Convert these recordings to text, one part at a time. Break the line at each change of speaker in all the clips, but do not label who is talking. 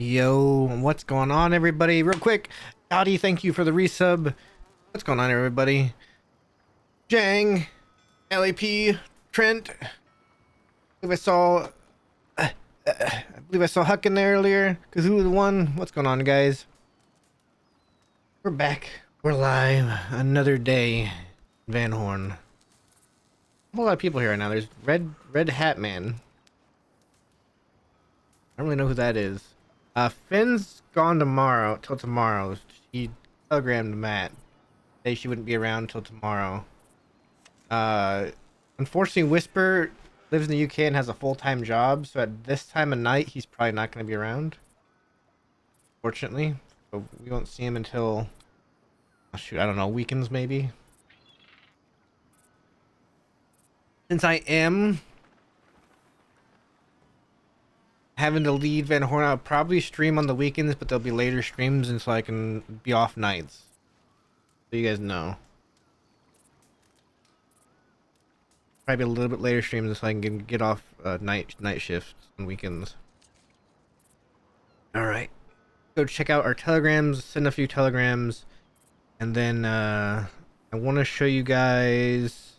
Yo, what's going on, everybody? Real quick, Dottie, thank you for the resub. What's going on, everybody? Jang, LAP, Trent. I believe I saw, I believe I saw Huck in there earlier. Kazoo the one. What's going on, guys? We're back. We're live. Another day. Van Horn. A whole lot of people here right now. There's Red Hat Man. I don't really know who that is. Finn's gone till tomorrow. He telegrammed Matt. Say she wouldn't be around till tomorrow. Unfortunately, Whisper lives in the UK and has a full-time job, so at this time of night, he's probably not going to be around. Fortunately, so we won't see him until, oh, shoot, I don't know, weekends maybe. Since I am having to lead Van Horn, I'll probably stream on the weekends, but there'll be later streams, and so I can be off nights. So you guys know. Probably a little bit later streams so I can get off night shifts on weekends. All right, go check out our telegrams. Send a few telegrams, and then I want to show you guys.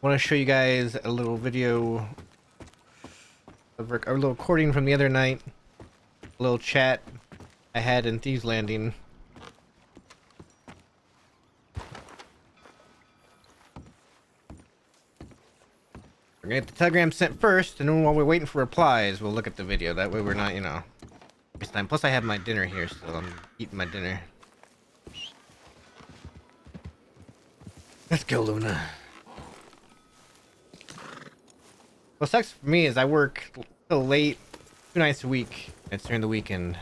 Want to show you guys a little video of our little recording from the other night. A little chat I had in Thieves Landing. We're gonna get the telegram sent first, and then while we're waiting for replies, we'll look at the video. That way we're not, you know, waste time. Plus I have my dinner here still. I'm eating my dinner. Let's go, Luna. What sucks for me is I work till late 2 nights a week. It's during the weekend.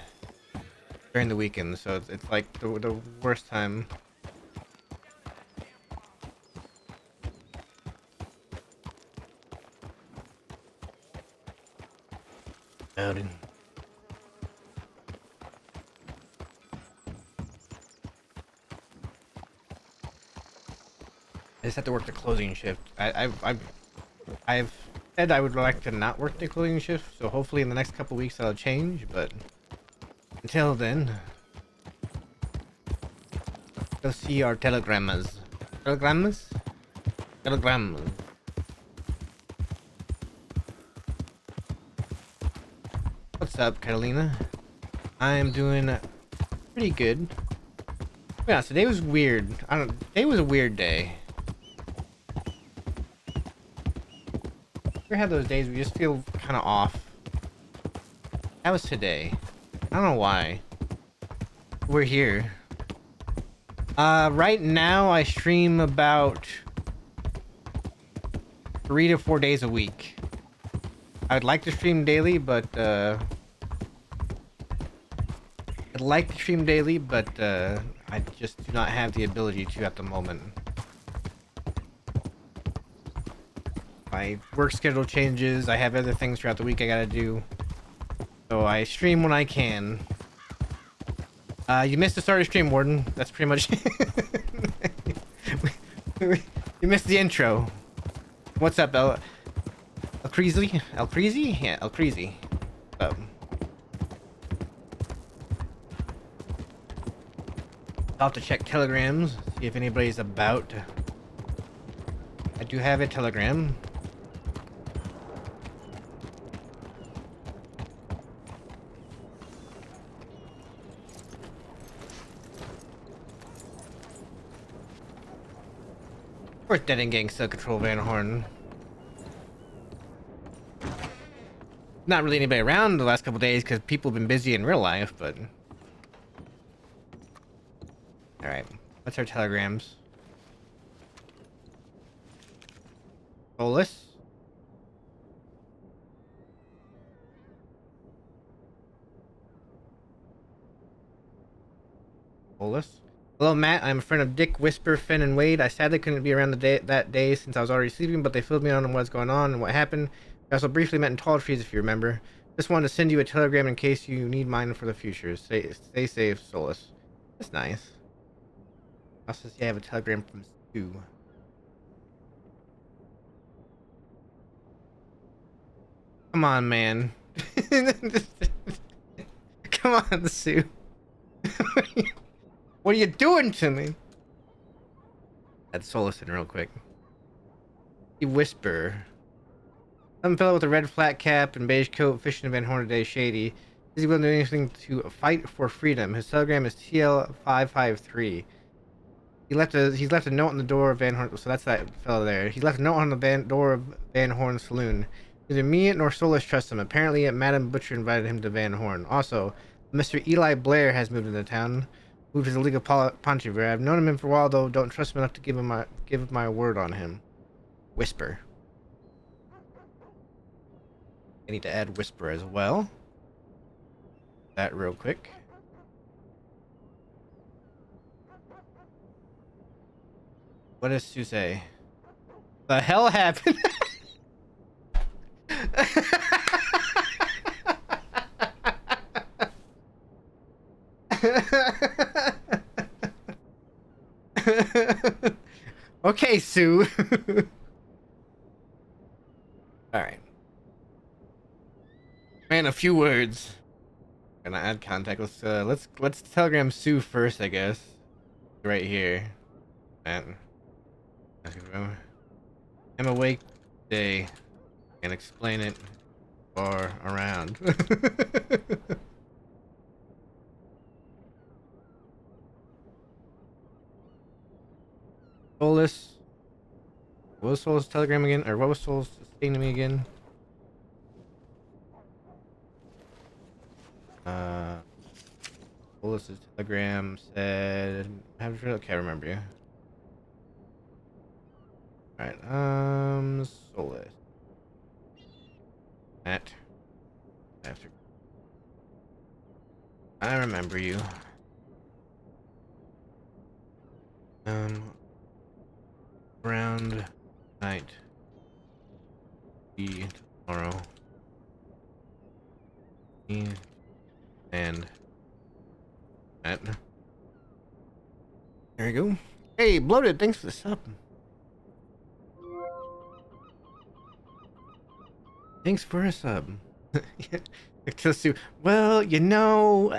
So it's like the worst time. Outing. I just have to work the closing shift. I've said I would like to not work the closing shift, so hopefully in the next couple weeks that'll change, but until then, go see our telegrams. Telegrams? Telegrams. What's up, Catalina? I'm doing pretty good. Yeah, today was weird. Today was a weird day. We have those days we just feel kind of off. That was today. I don't know why. We're here. Right now I stream about 3 to 4 days a week. I'd like to stream daily, but I just do not have the ability to at the moment. My work schedule changes. I have other things throughout the week I gotta do. So I stream when I can. You missed the start of stream, Warden. That's pretty much You missed the intro. What's up, El Creasy? El Creasy? Yeah, El Creasy. I'll have to check telegrams, see if anybody's about. I do have a telegram. Of course, Dead and Gang still control Van Horn. Not really anybody around the last couple days because people have been busy in real life, but... Alright, what's our telegrams? Bolus? Bolus? Hello, Matt. I'm a friend of Dick, Whisper, Finn, and Wade. I sadly couldn't be around that day since I was already sleeping, but they filled me on what's going on and what happened. We also briefly met in Tall Trees, if you remember. Just wanted to send you a telegram in case you need mine for the future. Stay safe, Solus. That's nice. Also, see, I have a telegram from Stu. Come on, man. Come on, Sue. What are you doing to me? Add Solus in real quick. You whisper. Some fellow with a red flat cap and beige coat fishing in Van Horn today, shady. Is he willing to do anything to fight for freedom? His telegram is TL553. He's left a note on the door of Van Horn. So that's that fellow there. He left a note on the door of Van Horn Saloon. Neither me nor Solus trust him. Apparently, Madam Butcher invited him to Van Horn. Also, Mr. Eli Blair has moved into town. Moved his illegal ponchiver. I've known him for a while, though. Don't trust him enough to give my word on him. Whisper. I need to add whisper as well. That real quick. What does Sue say? The hell happened? Okay, Sue. All right. Man, a few words. Gonna add contact. Let's telegram Sue first, I guess. Right here. Man. I'm awake today and explain it or around. Solus. What was Solus' telegram again? Or what was Solus saying to me again? Solus' telegram said, okay, I remember you. Alright, Solus. Matt. I remember you. Around night. Be tomorrow. Me and Matt. There you go. Hey, Bloated, thanks for the sub. Thanks for a sub. Well, you know,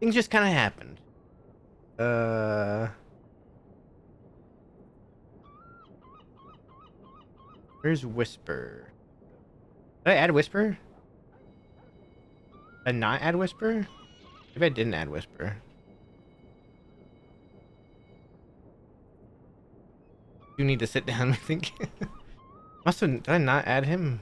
things just kind of happened. Where's Whisper? Did I add Whisper? Did I not add Whisper? Maybe I didn't add Whisper. You need to sit down, I think. Did I not add him?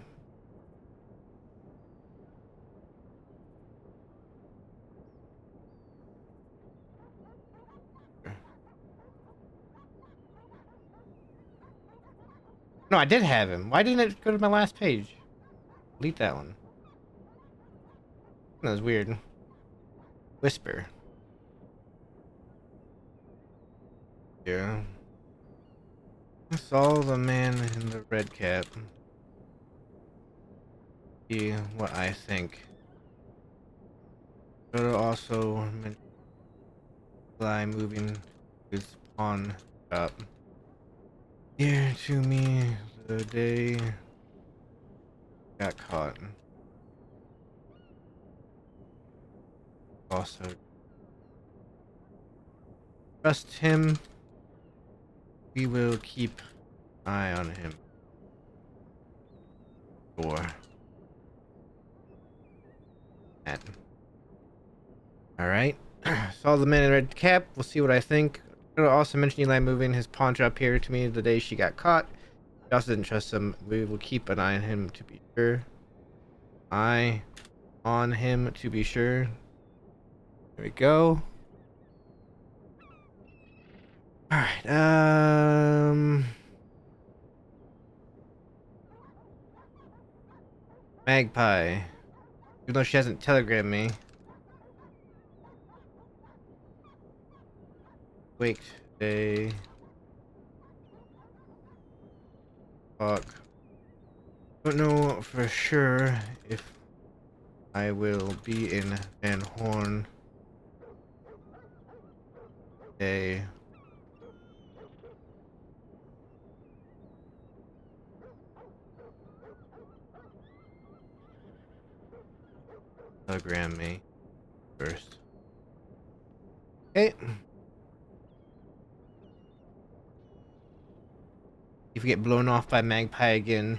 No, I did have him. Why didn't it go to my last page? Delete that one. That was weird. Whisper. Yeah. I saw the man in the red cap. See what I think. But also mention Fly moving his pawn shop. Here to me the day got caught. Also trust him. We will keep an eye on him. Or that. Alright. Saw the man in red cap. We'll see what I think. I'll also mention Eli moving his pawn shop here to me the day she got caught. She also didn't trust him. We will keep an eye on him to be sure. Eye on him to be sure. There we go. Alright, Magpie. Even though she hasn't telegrammed me. Wake today. Fuck. Don't know for sure if I will be in Van Horn today. Telegram me first. Okay. If you get blown off by Magpie again.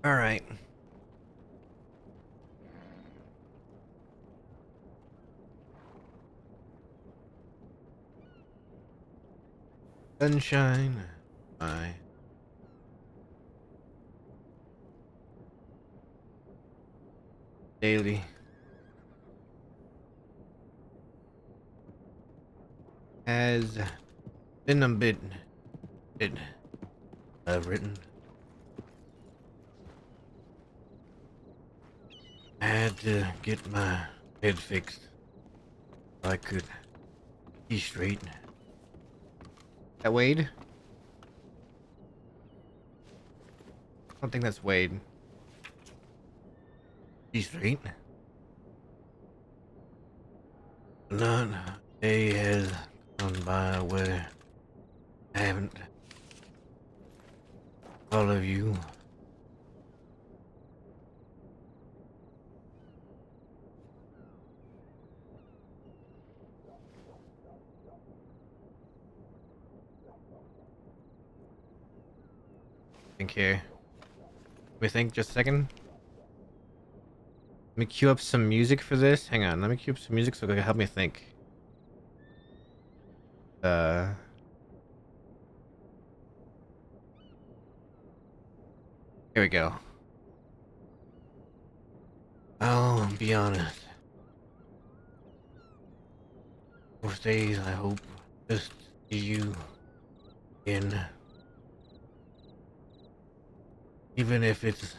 All right. Sunshine. Bye. Daily. Has been a bit I've written. I had to get my head fixed so I could see straight. That Wade? I don't think that's Wade. See straight? Not a day has gone by where I haven't thought of you. Think here. Let me think just a second. Let me cue up some music for this. Hang on, let me cue up some music so it can help me think. Here we go. I'll be honest. Most days I hope just to see you in. Even if it's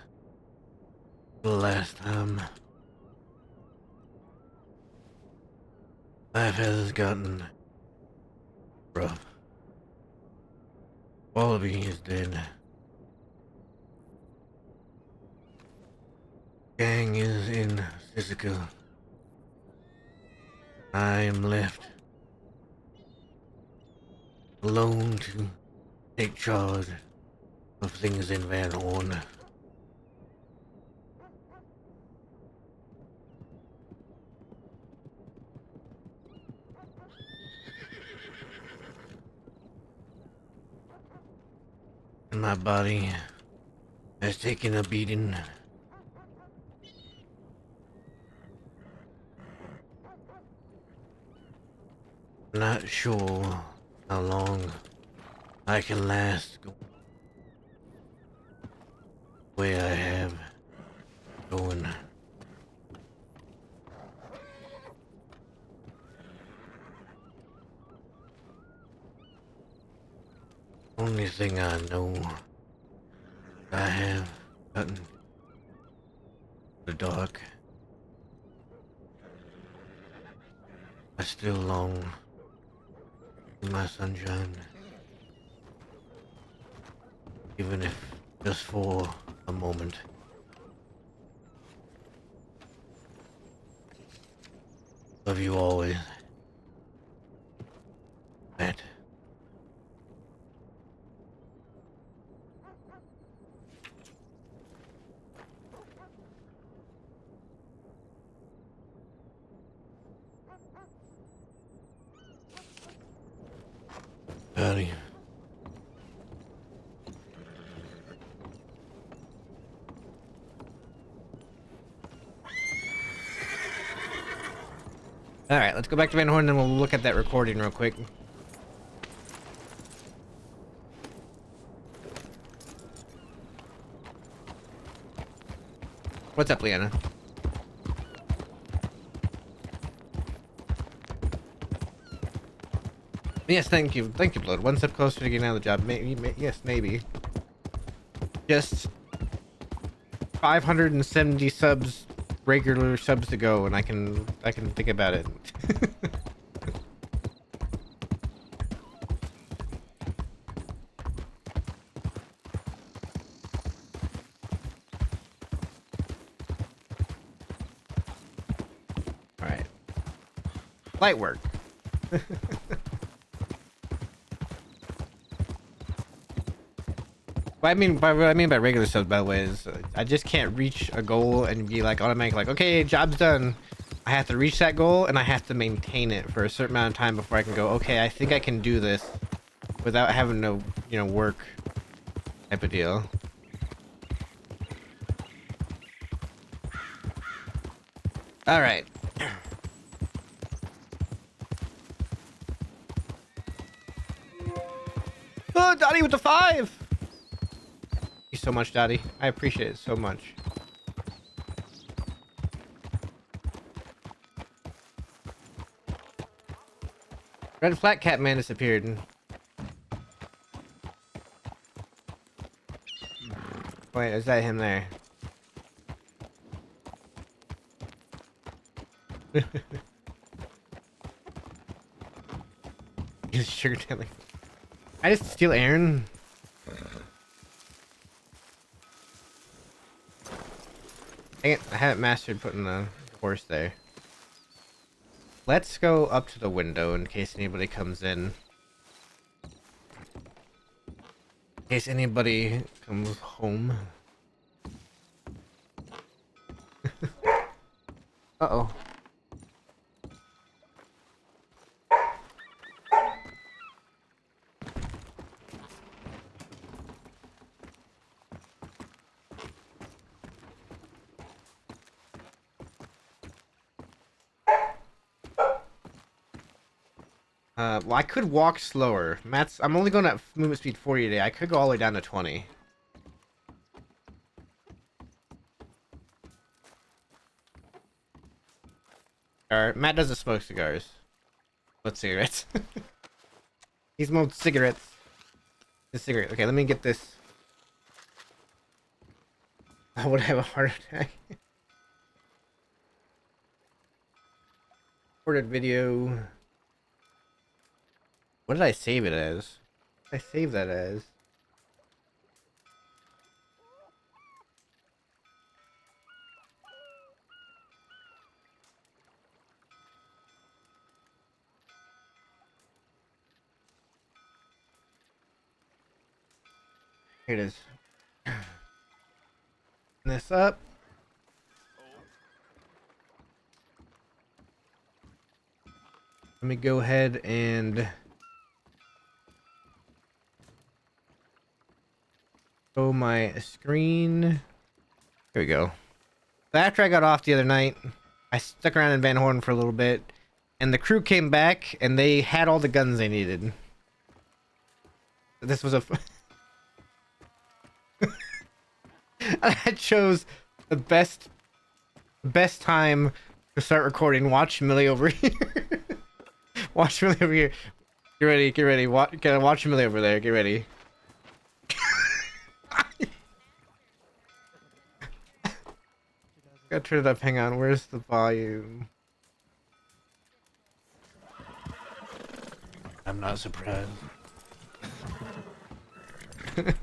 the last time. Life has gotten rough. Wallaby is dead. Gang is in Sisika. I am left alone to take charge of things in Van Horn. And my body has taken a beating. Not sure how long I can last the way I have going. Only thing I know, I have gotten the dark. I still long for my sunshine, even if just for a moment. Love you always, Matt. Howdy. Alright, let's go back to Van Horn and we'll look at that recording real quick. What's up, Leanna? Yes, thank you. Thank you, Blood. One step closer to getting out of the job. Yes, maybe. Just 570 subs, regular subs to go, and I can think about it. All right. Light work. What I mean by regular subs, by the way, is I just can't reach a goal and be like automatic, like, okay, job's done. I have to reach that goal and I have to maintain it for a certain amount of time before I can go, okay, I think I can do this without having to, you know, work type of deal. All right. Oh, Dottie with the 5. Thank you so much, Dottie. I appreciate it so much. Red flat cat man disappeared. Wait, is that him there? He's sugar telling. I just steal Aaron. Dang it, I haven't mastered putting the horse there. Let's go up to the window in case anybody comes in. In case anybody comes home. Uh-oh. Well, I could walk slower. I'm only going at movement speed 40 today. I could go all the way down to 20. Matt doesn't smoke cigars. What cigarettes? He smoked cigarettes. The cigarette. Okay, let me get this. I would have a heart attack. Recorded video. What did I save it as? What did I save that as? Here it is. This up. Let me go ahead and show my screen. Here we go. So after I got off the other night, I stuck around in Van Horn for a little bit, and the crew came back, and they had all the guns they needed. This was a... I chose the best time to start recording. Watch Millie over here. Watch Millie over here. Get ready, get ready. Watch Millie over there. Get ready. Gotta turn it up. Hang on. Where's the volume? I'm not surprised.
I just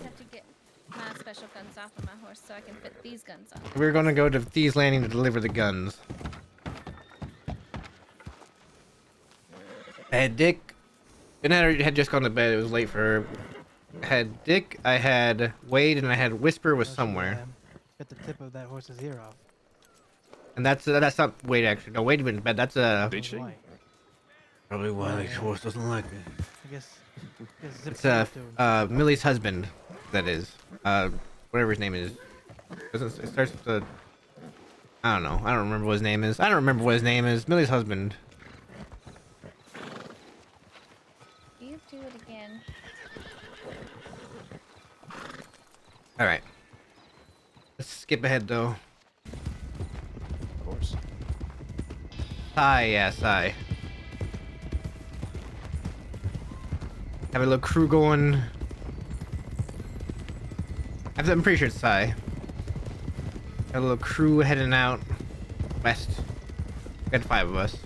have to get my special guns off of my horse so I can fit these guns on.
We're gonna go to Thieves Landing to deliver the guns. I had Dick. And I had just gone to bed. It was late for her. I had Dick, I had Wade, and I had Whisper was somewhere.
Cut the tip of that horse's ear off.
And that's not Wade actually. No, Wade went to bed. That's
Why?
probably why the horse doesn't like me.
I guess
It's Millie's husband. That is whatever his name is. It starts with the. I don't know. I don't remember what his name is. I don't remember what his name is. Millie's husband.
You do it again.
All right. Let's skip ahead though.
Of course.
Sigh, yeah, sigh. Have a little crew going. I'm pretty sure it's Sigh. Got a little crew heading out west. Got 5 of us.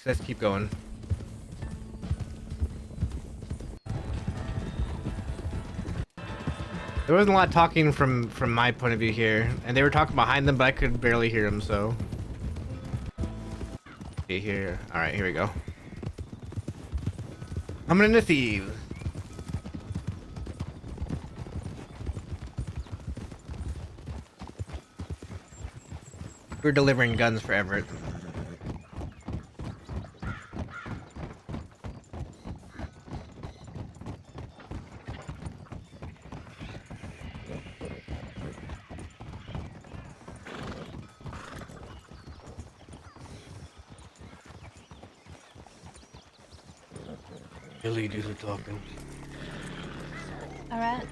Let's keep going. There wasn't a lot of talking from my point of view here, and they were talking behind them, but I could barely hear them. So See here. All right, here we go. I'm in the thieves. We're delivering guns for Everett. Billy do the talking.
All right.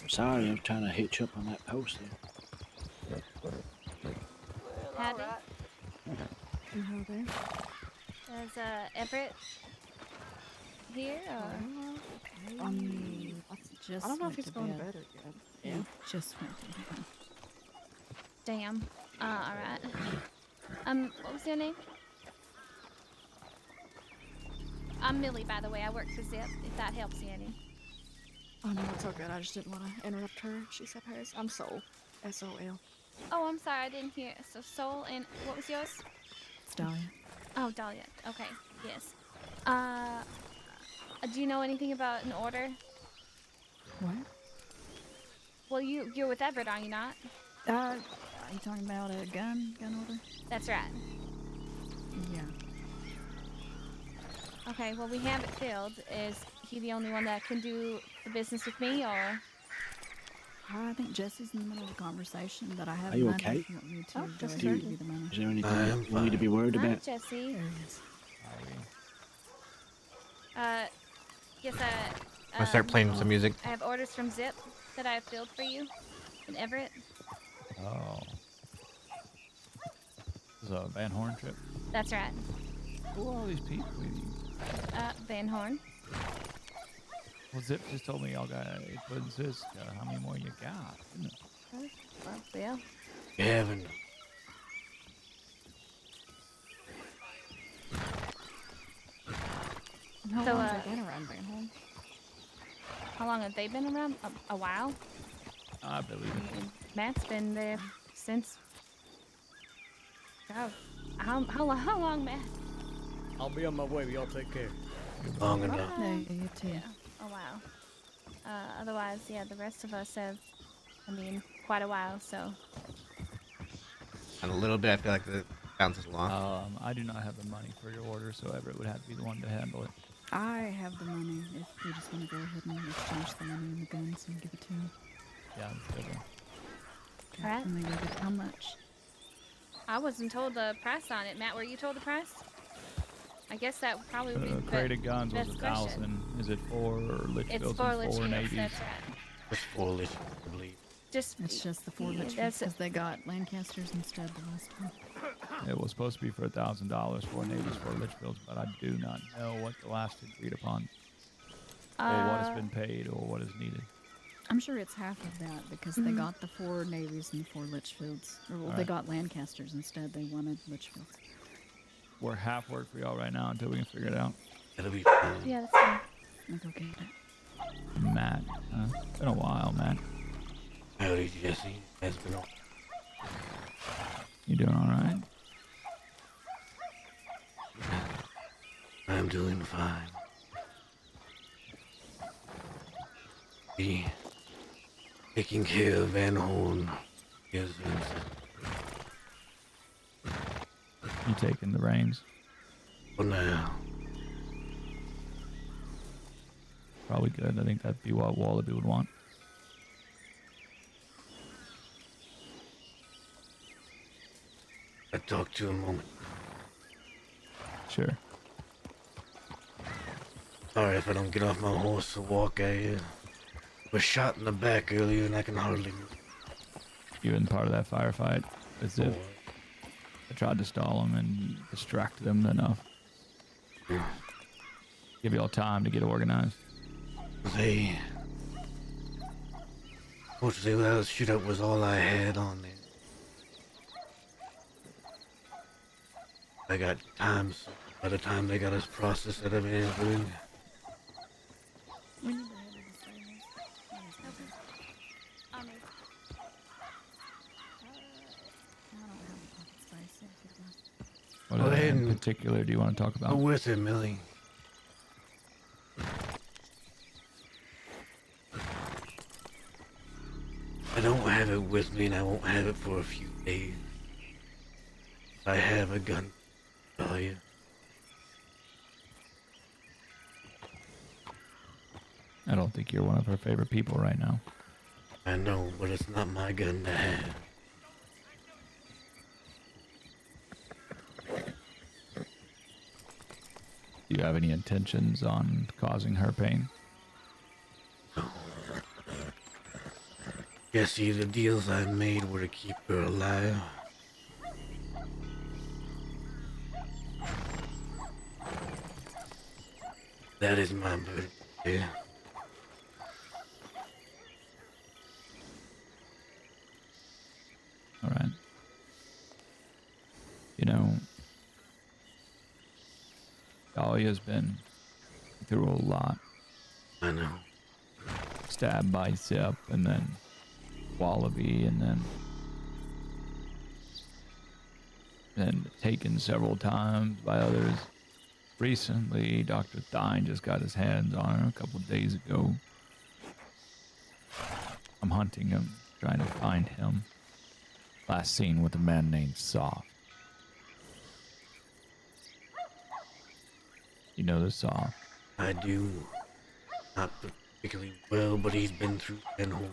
Sorry, I was trying to hitch up on that post there.
Howdy.
Hello there.
Is Everett here or?
Just
I don't know if
went
he's
to
going to
bed.
bed again.
Yeah, just went to bed.
Damn. All right. What was your name? I'm Millie, by the way. I work for Zip. If that helps you any.
Oh no, it's all good. I just didn't want to interrupt her. She said hers. I'm Soul. S-O-L.
Oh, I'm sorry. I didn't hear. So Soul and what was yours?
It's Dahlia.
Oh, Dahlia. Okay. Yes. Do you know anything about an order?
What?
Well, you're with Everett, are you not?
Are you talking about a gun order?
That's right.
Yeah.
Okay. Well, we have it filled. Is he the only one that can do the business with me, or?
I think Jesse's in the middle of a conversation, but I have
Are you
money
okay?
if you want me to
Oh,
go
just
ahead
Do
and
you,
give you the money.
is there anything
I'm
you need to be worried
Hi,
about?
Jesse.
There he is.
Yes,
I'm gonna start playing some music.
I have orders from Zip that I have filled for you in Everett.
Oh. This is a Van Horn trip.
That's right.
Who are all these people with you?
Van Horn.
Well, Zip just told me y'all got 8 foot and Sis. How many more you got?
Well, Bill.
Kevin.
How
So,
long has it been around Van Horn?
How long have they been around? A while.
I believe it.
Matt's been there since. God, how long, Matt?
I'll be on my way, but y'all take care.
Long enough.
No, you too.
Yeah. Oh wow. Otherwise, yeah, the rest of us have, quite a while. So.
And a little bit, I feel like the bounces along.
I do not have the money for your order, so Everett would have to be the one to handle it.
I have the money if you just want to go ahead and exchange the money and the guns and give it to him.
Yeah, that's good.
Okay.
Alright.
And then give it how much?
I wasn't told the price on it. Matt, were you told the price? I guess that probably would be
The
the
crate of guns was
best question.
1,000. Is it 4 Litchfields
It's
and
4
4
Litchfields,
Navies?
that's right.
Just foolish, I believe.
It's just the 4
yeah,
Litchfields
that's-
because they got Lancasters instead the last time.
It was supposed to be for $1,000 for Navies, 4 Litchfields, but I do not know what the last agreed upon, or what has been paid, or what is needed.
I'm sure it's half of that because they got the 4 Navies and the 4 Litchfields. Or well, they
Alright.
got Lancasters instead. They wanted Litchfields.
We're half work for y'all right now until we can figure it out.
It'll be fine.
Yeah, that's fine.
Like, okay, that.
Matt, it's been a while, Matt.
Howdy, Jesse. Has been on.
You doing all right?
I'm doing fine. Be taking care of Van Horn. Yes, Vincent.
You taking the reins?
For now.
Probably good. I think that'd be what Wallaby would want.
I'll talk to you in a moment.
Sure.
Sorry if I don't get off my horse to walk. I was shot in the back earlier and I can hardly move.
You been part of that firefight as if
forward.
I tried to stall them and distract them enough. Give you all time to get organized.
They... Fortunately, that shootout was all I had on there. I got time, so by the time they got us processed out of everything,
We need to head to the stables. That is okay.
On me.
I don't have a pocket space. Yeah, if you'd like.
ahead
in
and
particular do you want to talk
go
about?
with it, Millie. I don't have it with me, and I won't have it for a few days. I have a gun to tell you.
I don't think you're one of her favorite people right now.
I know, but it's not my gun to have.
Do you have any intentions on causing her pain?
Jesse, the deals I made were to keep her alive. That is my burden. Yeah.
All right. You know, Dahlia's been through a lot.
I know.
Stabbed by Zip, and then Wallaby, and then taken several times by others. Recently, Dr. Thine just got his hands on her a couple days ago. I'm hunting him, trying to find him. Last seen with a man named Soft. You know the Soft?
I do. Not particularly well, but he's been through Penhorn.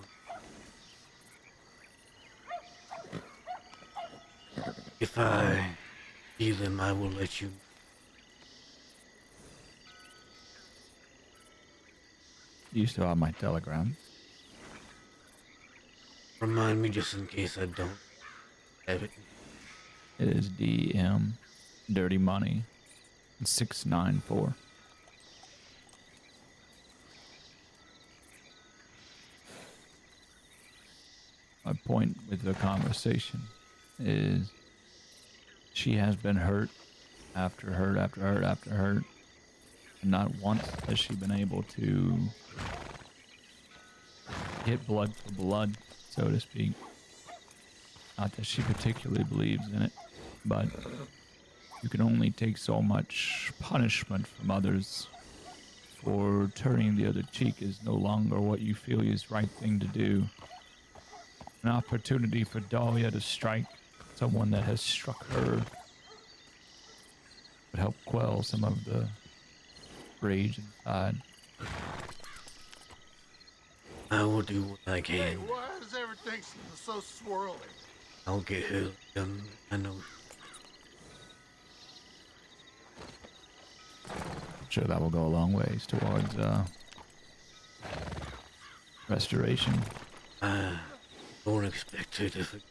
If I see them, I will let you.
You still have my telegram.
Remind me just in case I don't have it.
It is DM Dirty Money 694. My point with the conversation is she has been hurt after hurt after hurt after hurt, and not once has she been able to get blood for blood, so to speak. Not that she particularly believes in it, but you can only take so much punishment from others, for turning the other cheek is no longer what you feel is right thing to do. An opportunity for Dahlia to strike someone that has struck her would help quell some of the rage inside.
I will do what I can.
Why is everything so swirly?
I'll get her done. I know.
I'm sure that will go a long ways towards restoration.
I don't expect her to forget.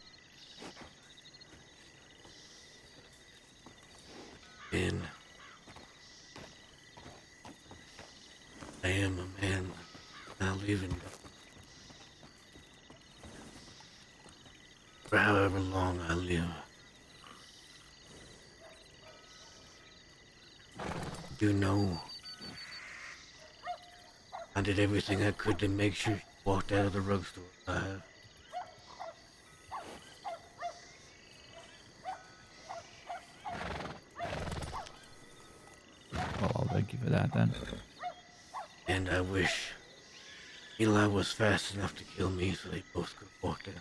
And I am a man now living for however long I live. You know, I did everything I could to make sure she walked out of the drugstore alive.
Well, I'll thank you for that then.
And I wish Eli was fast enough to kill me so they both could walk out.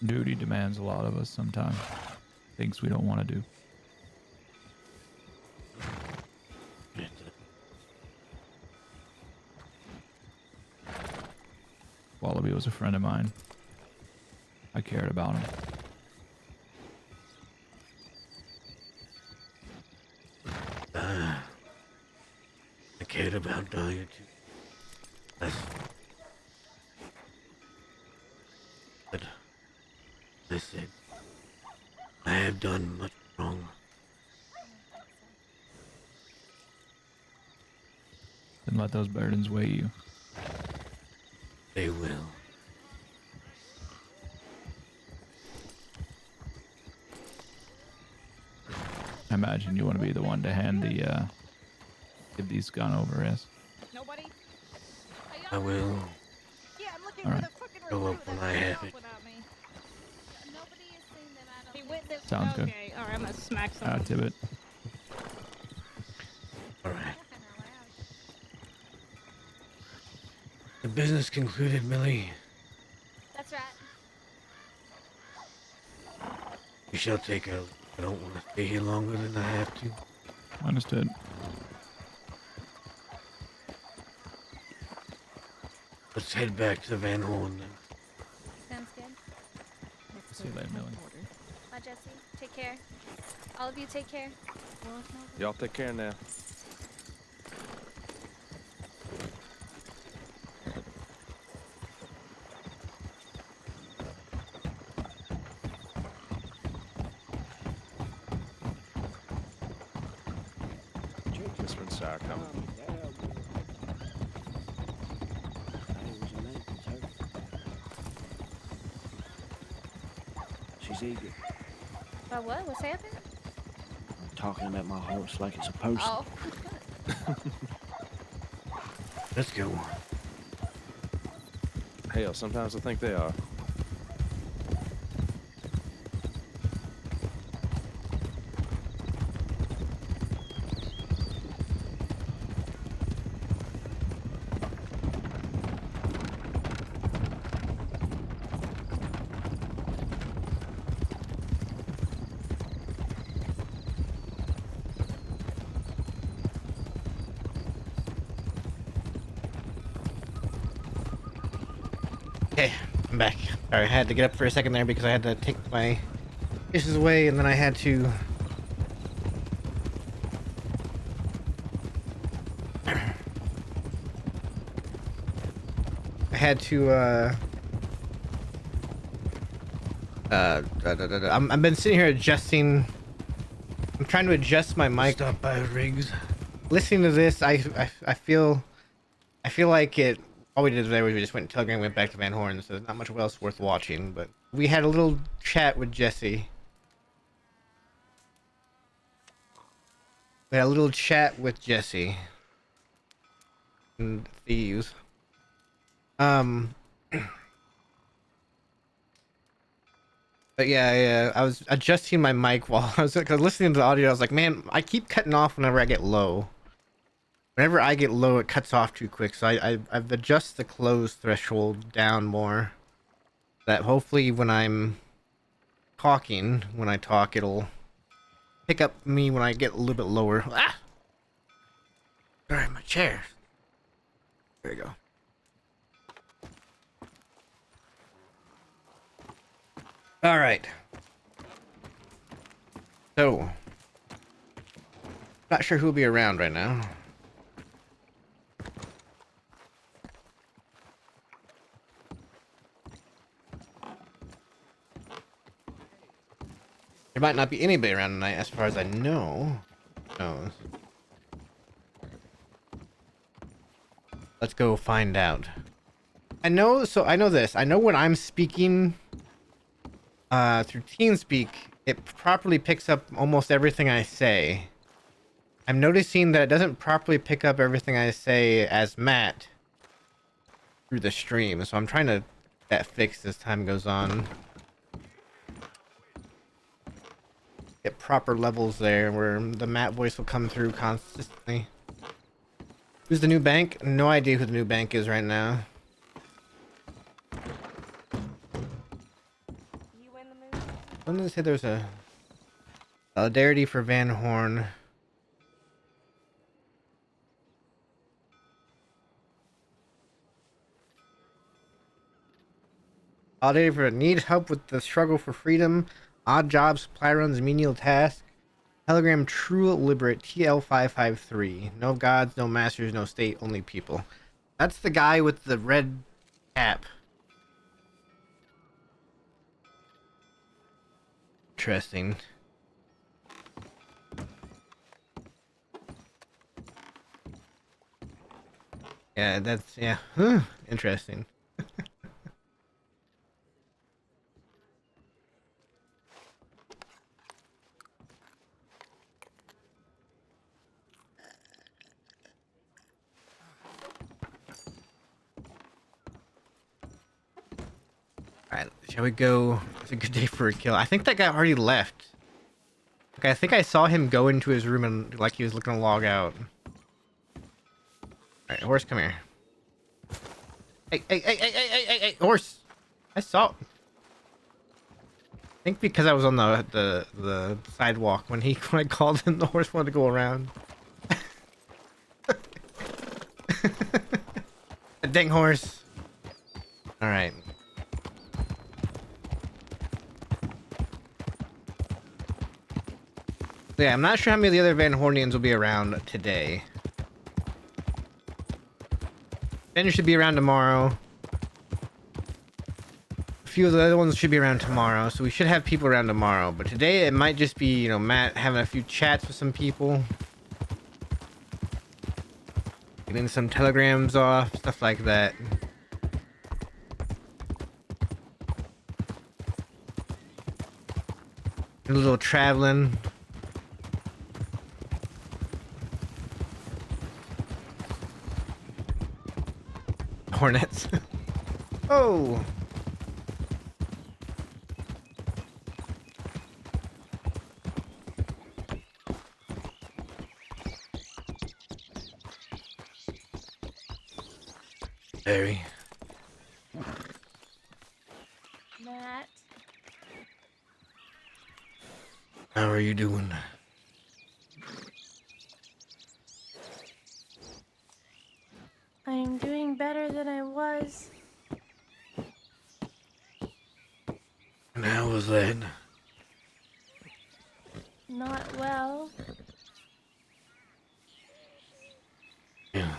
Duty demands a lot of us sometimes. Things we don't want to do. Wallaby was a friend of mine. I cared about him.
I cared about Dahlia too. But I said, I have done much wrong.
Then let those burdens weigh you.
They will.
I imagine you want to be the one to hand the give these gun over, yes?
Nobody?
I will.
Yeah, I'm looking
All
for
right.
the fucking
show up when I have it.
Without me. Nobody has seen them. I don't
He
think
went this
Sounds good.
Okay, alright, I'm gonna smack someone.
Tibbet.
All right.
so. Not loud.
The business concluded, Millie.
That's right.
You shall take a. I don't want to stay here longer than I have to.
Understood.
Let's head back to Van Horn then.
Sounds good.
See you later, Millie.
Bye, Jesse. Take care. All of you, take care.
Y'all take care now. Miss Winsire coming.
She's eager.
About what? What's happening?
Talking about my horse like it's supposed to.
Oh.
Let's go.
Hell, sometimes I think they are.
Okay, I'm back. Sorry, I had to get up for a second there because I had to take my dishes away, and then I had to. I had to. I've been sitting here adjusting. I'm trying to adjust my mic. Stop by Riggs. Listening to this, I feel like it. All we did today was we just went to Telegram, went back to Van Horn, so there's not much else worth watching. But we had a little chat with Jesse. We had a little chat with Jesse and thieves. But yeah, I was adjusting my mic while I was listening to the audio. I was like, man, I keep cutting off whenever I get low. Whenever I get low, it cuts off too quick. So I've adjusted the close threshold down more. That hopefully when I'm talking, when I talk, it'll pick up me when I get a little bit lower. Ah! Sorry, my chair. There we go. All right. So, not sure who'll be around right now. There might not be anybody around tonight, as far as I know. Who knows? Let's go find out. I know this. I know when I'm speaking through TeamSpeak, it properly picks up almost everything I say. I'm noticing that it doesn't properly pick up everything I say as Matt through the stream, so I'm trying to get that fixed as time goes on. Get proper levels there where the Matt voice will come through consistently. Who's the new bank? No idea who the new bank is right now. When did it say there's a solidarity for Van Horn? Solidarity for need help with the struggle for freedom. Odd job, supply runs, menial tasks. Telegram True Liberate TL553. No gods, no masters, no state, only people. That's the guy with the red cap. Interesting. Yeah, that's, yeah. Huh. Interesting. Alright, shall we go? It's a good day for a kill. I think that guy already left. Okay, I think I saw him go into his room and like he was looking to log out. Alright, horse, come here. Hey, horse! I saw. I think because I was on the sidewalk when I called him, the horse wanted to go around. Dang horse! All right. So yeah, I'm not sure how many of the other Van Hornians will be around today. Ben should be around tomorrow. A few of the other ones should be around tomorrow, so we should have people around tomorrow. But today it might just be, you know, Matt having a few chats with some people. Getting some telegrams off, stuff like that. A little traveling. Hornets. Oh. Barry.
Matt.
How are you doing?
I'm doing better than I was.
And how was that?
Not well.
Yeah.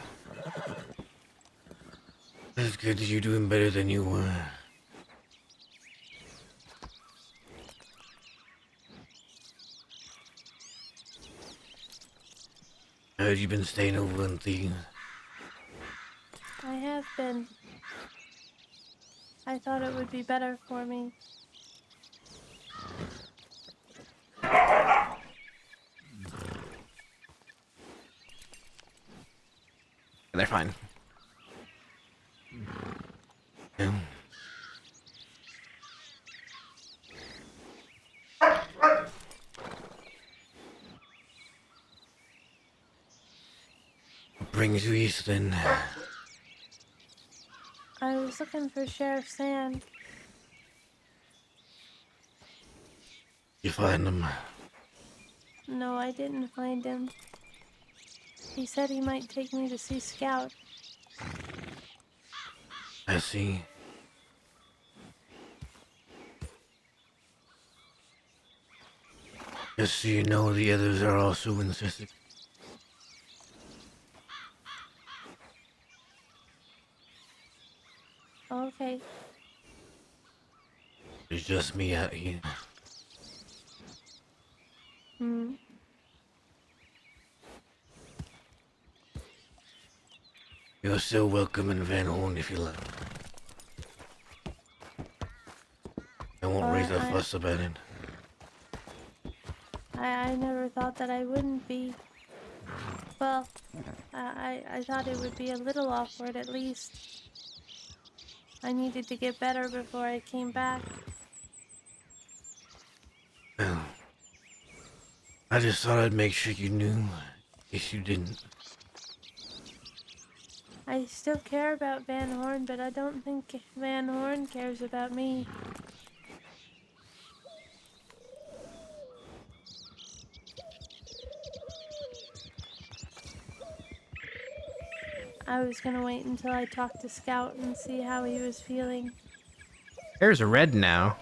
That's good that you're doing better than you were. I heard you've been staying over in things.
I have been. I thought it would be better for me.
They're fine. Yeah. What brings you east then?
I was looking for Sheriff Sand.
You find them?
No, I didn't find him. He said he might take me to see Scout.
I see. Just so you know, the others are also insistent.
Okay.
There's just me out here.
Hmm.
You're still welcome in Van Horn if you like. I won't raise a fuss about it.
I never thought that I wouldn't be. Well, I thought it would be a little awkward at least. I needed to get better before I came back.
Well, I just thought I'd make sure you knew, in case you didn't.
I still care about Van Horn, but I don't think Van Horn cares about me. I was gonna wait until I talked to Scout and see how he was feeling.
Hair's red now.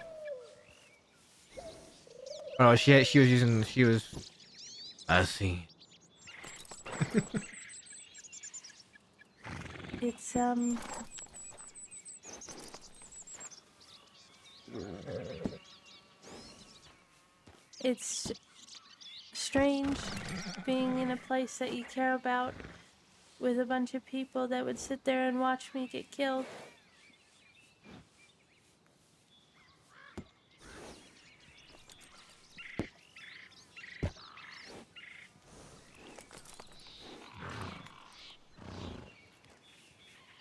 Oh, she was. I see.
It's, It's strange being in a place that you care about with a bunch of people that would sit there and watch me get killed.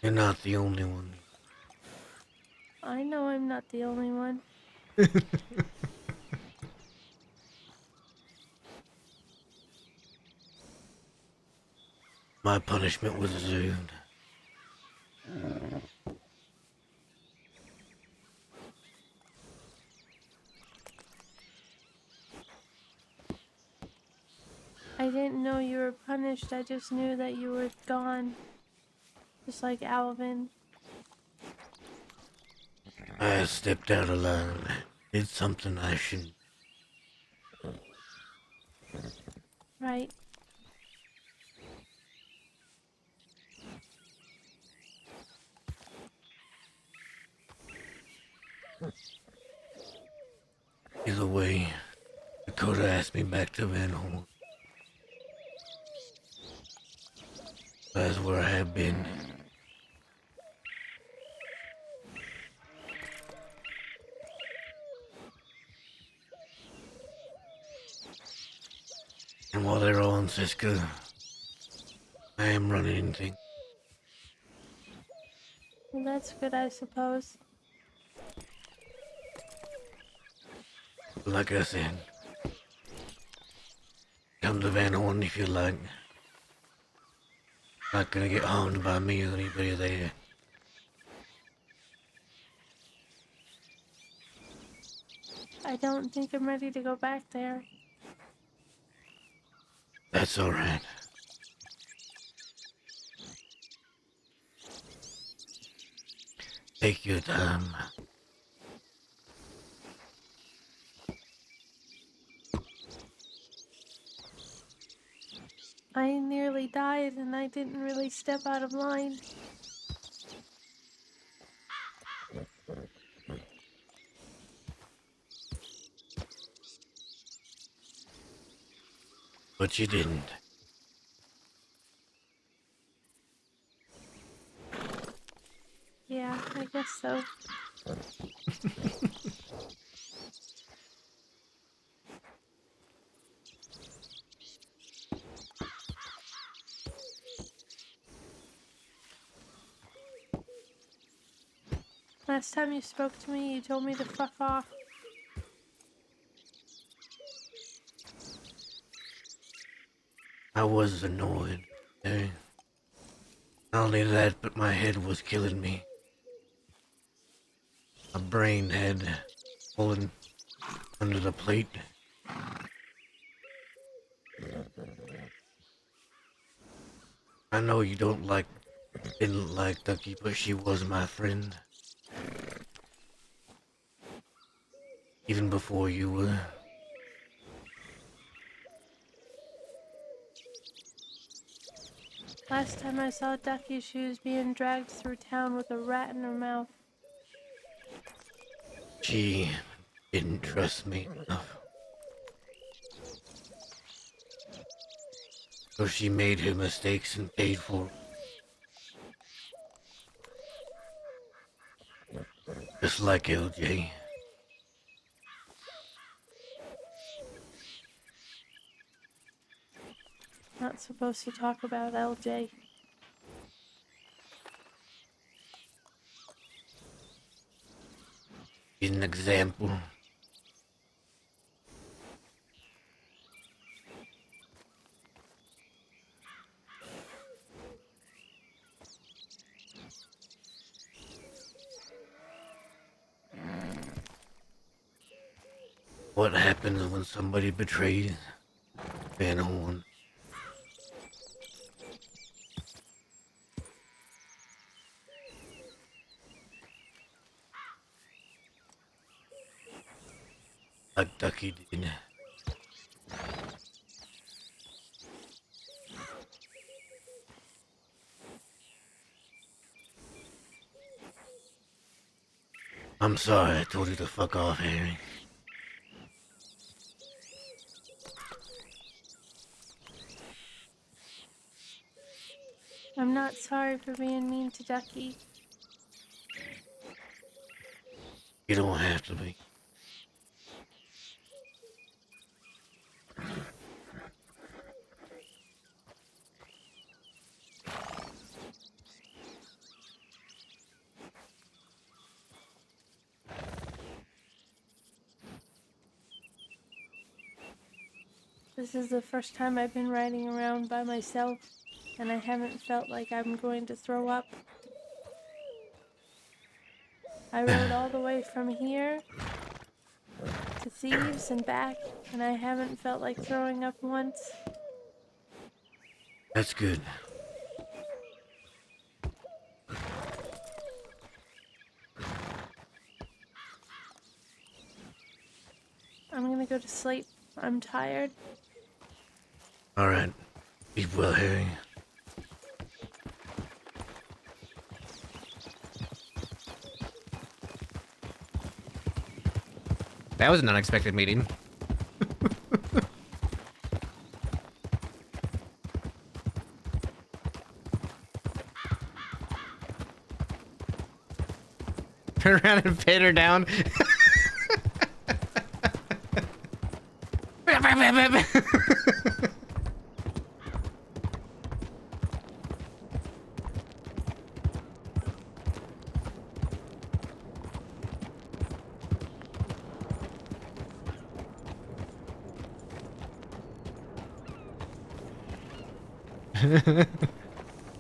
You're not the only one.
I know I'm I'm not the only one.
My punishment was deserved.
I didn't know you were punished. I just knew that you were gone. Just like Alvin.
I stepped out of line. Did something I shouldn't.
Right.
Either way, Dakota asked me back to Van Horn. That's where I have been. And while they're all in Siska, I am running things.
Well, that's good, I suppose.
Like I said, come to Van Horn if you like. Not gonna get harmed by me or anybody there.
I don't think I'm ready to go back there.
That's alright. Take your time.
I nearly died and I didn't really step out of line.
But you didn't.
Yeah, I guess so. Last time you spoke to me, you told me to fuck off.
I was annoyed. Eh? Not only that, but my head was killing me. My brain had fallen under the plate. I know you didn't like Ducky, but she was my friend. Even before you were.
Last time I saw Ducky, she was being dragged through town with a rat in her mouth.
She didn't trust me enough. So she made her mistakes and paid for it. Just like LJ.
Not supposed to talk about LJ.
She's an example. What happens when somebody betrays Van Horn? Like Ducky did. I'm sorry I told you to fuck off, Harry.
I'm not sorry for being mean to Ducky.
You don't have to be.
This is the first time I've been riding around by myself, and I haven't felt like I'm going to throw up. I rode all the way from here to Thieves and back, and I haven't felt like throwing up once.
That's good.
I'm gonna go to sleep. I'm tired.
All right. Be well, Harry. That was an unexpected meeting. Turn around and pin her down.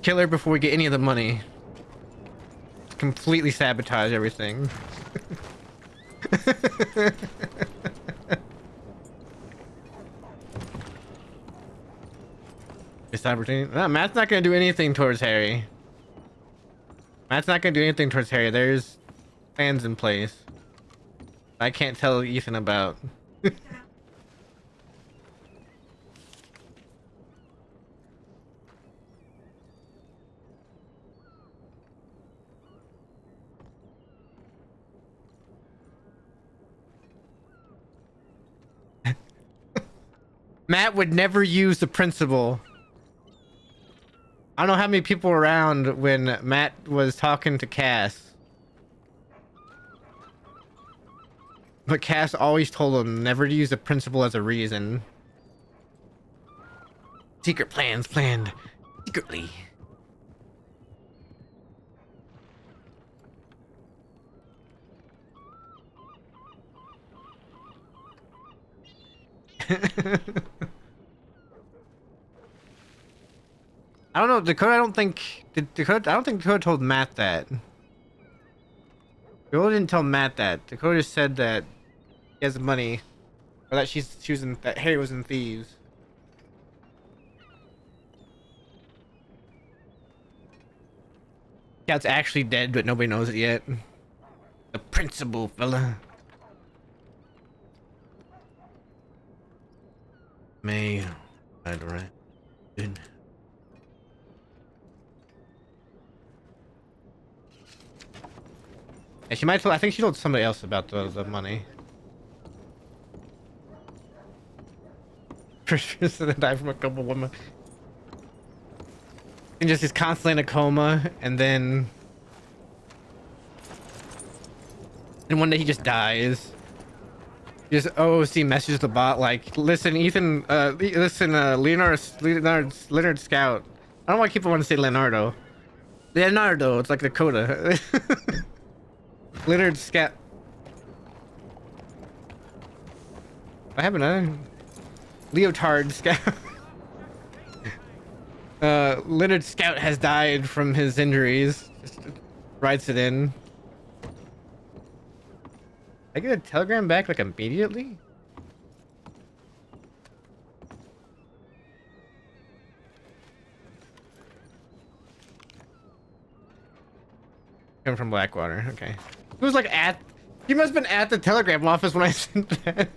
Kill her before we get any of the money. Completely sabotage everything. This opportunity. No, Matt's not gonna do anything towards Harry. Matt's not gonna do anything towards Harry. There's plans in place I can't tell Ethan about. Matt would never use the principal. I don't know how many people were around when Matt was talking to Cass. But Cass always told him never to use the principal as a reason. Secret plans planned secretly. I don't know, Dakota. I don't think Dakota told Matt that. Dakota didn't tell Matt that. Dakota said that he has money, or that that Harry was in Thieves. Cat's actually dead, but nobody knows it yet. The principal fella. May. Right. Good. Yeah, she might. I think she told somebody else about the money. Tristan died from a couple women. And just is constantly in a coma, and then one day he just dies. Just OOC messages the bot like, listen, Ethan, Leonard Scout. I don't know why people want to say Leonardo. Leonardo, it's like Dakota. Leonard Scout. What happened? Leotard Scout. Leonard Scout has died from his injuries. Just writes it in. I get a telegram back like immediately? Come from Blackwater, okay. He was like he must have been at the telegram office when I sent that. Is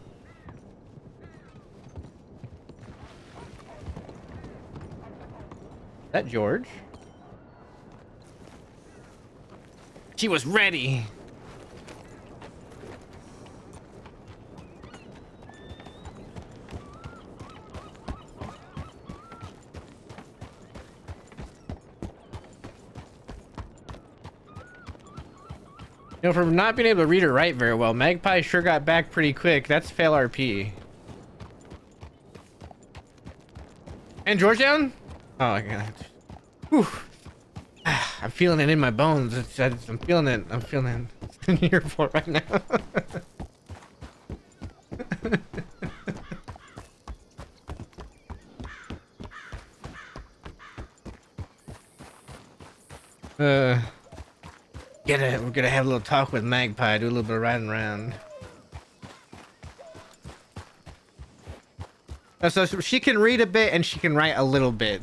that George? She was ready. You know, for not being able to read or write very well, Magpie sure got back pretty quick. That's fail RP. And Georgetown? Oh my god. Whew. I'm feeling it in my bones. I'm feeling it. I'm feeling it. It's in the airport right now. We're gonna have a little talk with Magpie, do a little bit of riding around. So she can read a bit and she can write a little bit.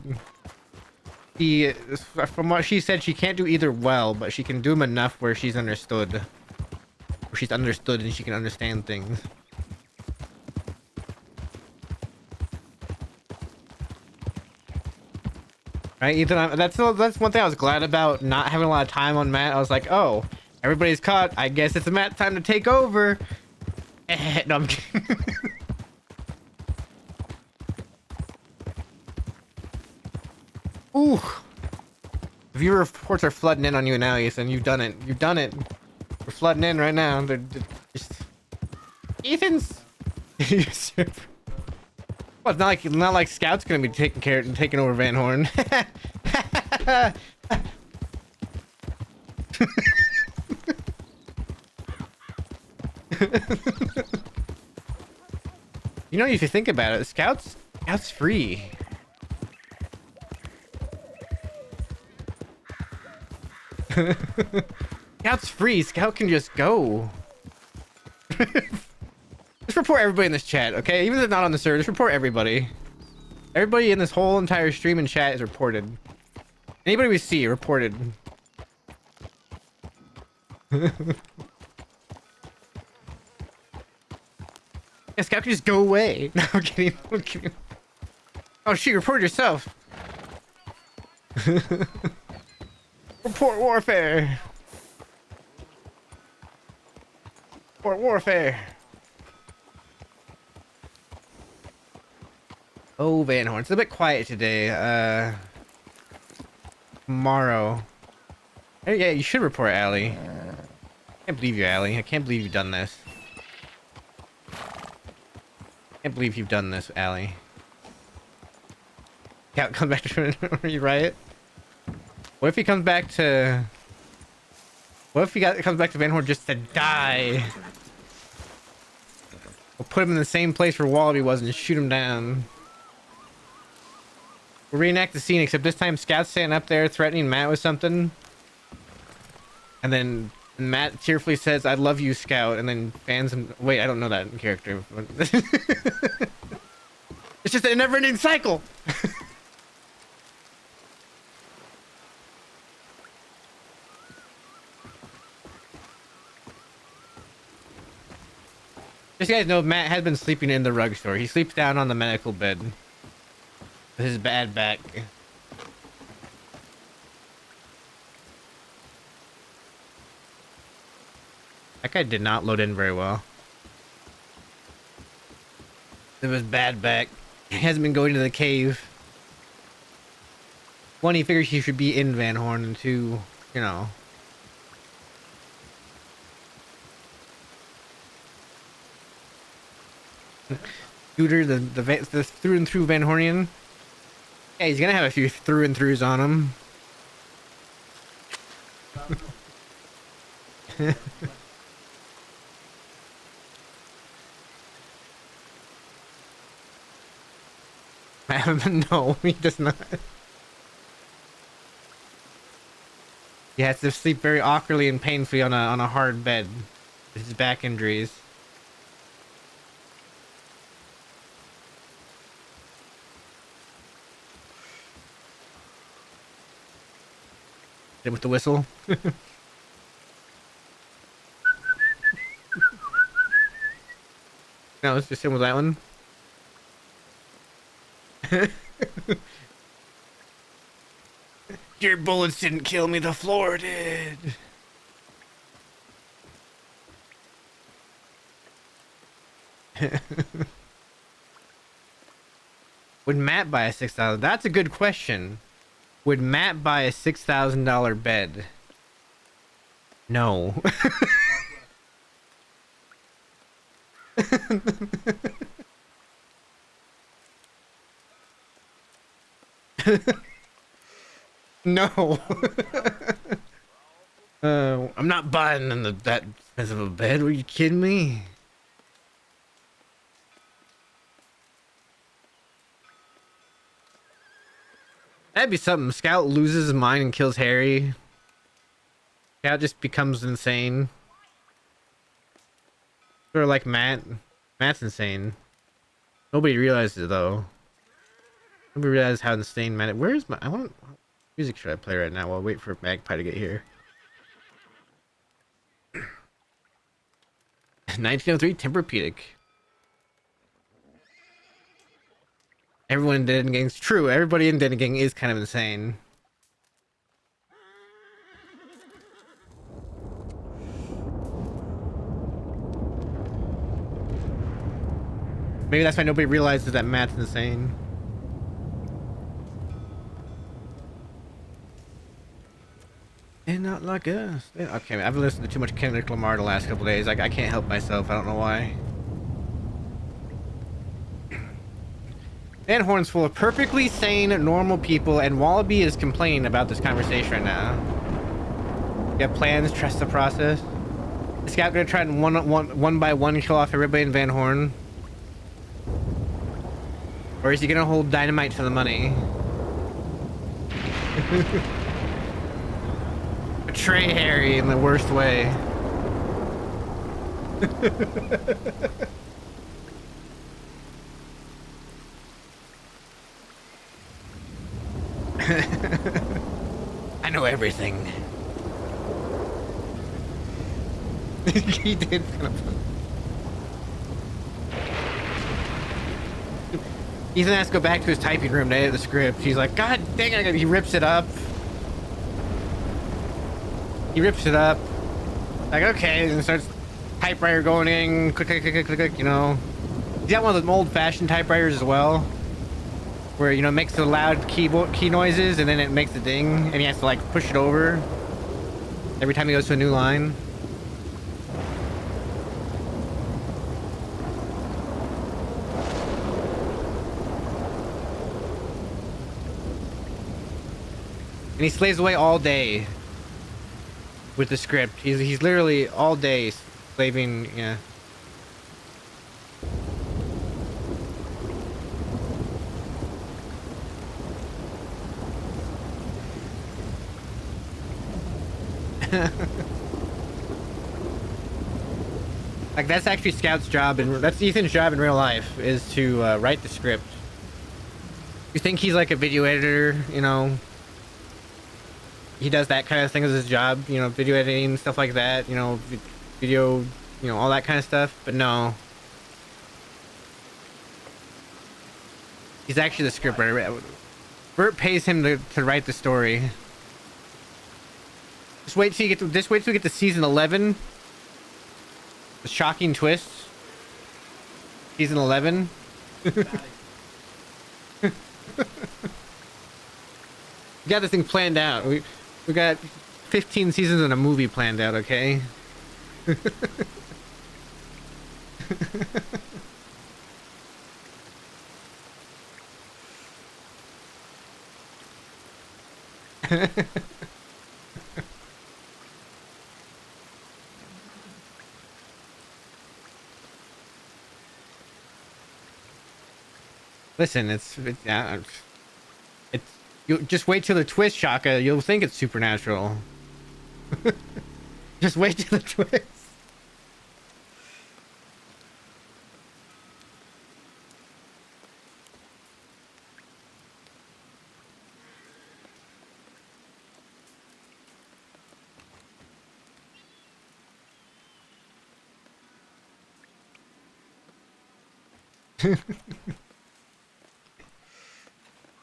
From what she said, she can't do either well, but she can do them enough where she's understood. Where she's understood and she can understand things. Right, Ethan? That's one thing I was glad about not having a lot of time on Matt. I was like, oh, everybody's caught. I guess it's Matt time to take over. No, I'm kidding. Ooh. Viewer reports are flooding in on you now, Ethan. You've done it. You've done it. We're flooding in right now. They're just... Ethan's... Well, it's not like Scout's gonna be taking over Van Horn. You know, if you think about it, Scout's free. Scout's free. Scout can just go. Just report everybody in this chat, okay? Even if they're not on the server, just report everybody. Everybody in this whole entire stream and chat is reported. Anybody we see, reported. Yeah, Scout can just go away. No, I'm kidding. I'm kidding. Oh, shoot, report yourself. Report warfare. Report warfare. Oh, Van Horn. It's a bit quiet today. Tomorrow. Oh, yeah, you should report Allie. I can't believe you, Allie. I can't believe you've done this. Can't believe you've done this, Allie. Scout comes back to you riot. What if he comes back to... What if he comes back to Van Horn just to die? We'll put him in the same place where Wallaby was and just shoot him down. We'll reenact the scene, except this time Scout's standing up there threatening Matt with something. And then Matt tearfully says, I love you, Scout, and then fans him. Wait, I don't know that character. It's just a never-ending cycle. Just so you guys know, Matt has been sleeping in the rug store. He sleeps down on the medical bed with his bad back. That guy did not load in very well. It was bad back. He hasn't been going to the cave. One, he figures he should be in Van Horn, and two, you know. Scooter, the through and through Van Hornian. Yeah, he's gonna have a few through and throughs on him. No, he does not. He has to sleep very awkwardly and painfully on a hard bed with his back injuries. With the whistle. No, it's just him with that one. Your bullets didn't kill me, the floor did. Would Matt buy a $6,000? That's a good question. Would Matt buy a $6,000 bed? No. No. I'm not buying that expensive a bed. Are you kidding me? That'd be something. Scout loses his mind and kills Harry. Scout just becomes insane. Sort of like Matt. Matt's insane. Nobody realizes it though. Nobody realizes how insane Matt. Where's my? I want. What music should I play right now while I wait for Magpie to get here? 1903 Tempur-Pedic. Everyone in Dead Gang's true. Everybody in Dead Gang is kind of insane. Maybe that's why nobody realizes that Matt's insane. And not like us. Okay, I've listened to too much Kendrick Lamar the last couple days. Like, I can't help myself. I don't know why. Van Horn's full of perfectly sane, normal people, and Wallaby is complaining about this conversation right now. You have plans, trust the process. Is Scout gonna try and one by one kill off everybody in Van Horn? Or is he gonna hold dynamite to the money? Betray Harry in the worst way. I know everything. He did kind of. Ethan has to go back to his typing room to edit the script. He's like, God dang it! He rips it up. He rips it up. Like, okay, and starts typewriter going in, click, click, click, click, click, click, you know. He's got one of those old-fashioned typewriters as well, where, you know, it makes the loud key noises and then it makes the ding, and he has to like push it over every time he goes to a new line. And he slaves away all day with the script. He's literally all day slaving, yeah. Like, that's actually Scout's job, and that's Ethan's job in real life, is to write the script. You think he's like a video editor, you know? He does that kind of thing as his job, you know, video editing, stuff like that, you know, video, you know, all that kind of stuff, but no. He's actually the scriptwriter. Bert pays him to write the story. Just wait till we get to season 11. The shocking twist. Season 11. We got this thing planned out. We got 15 seasons and a movie planned out, okay? Listen, it's you just wait till the twist, Shaka. You'll think it's supernatural. Just wait till the twist.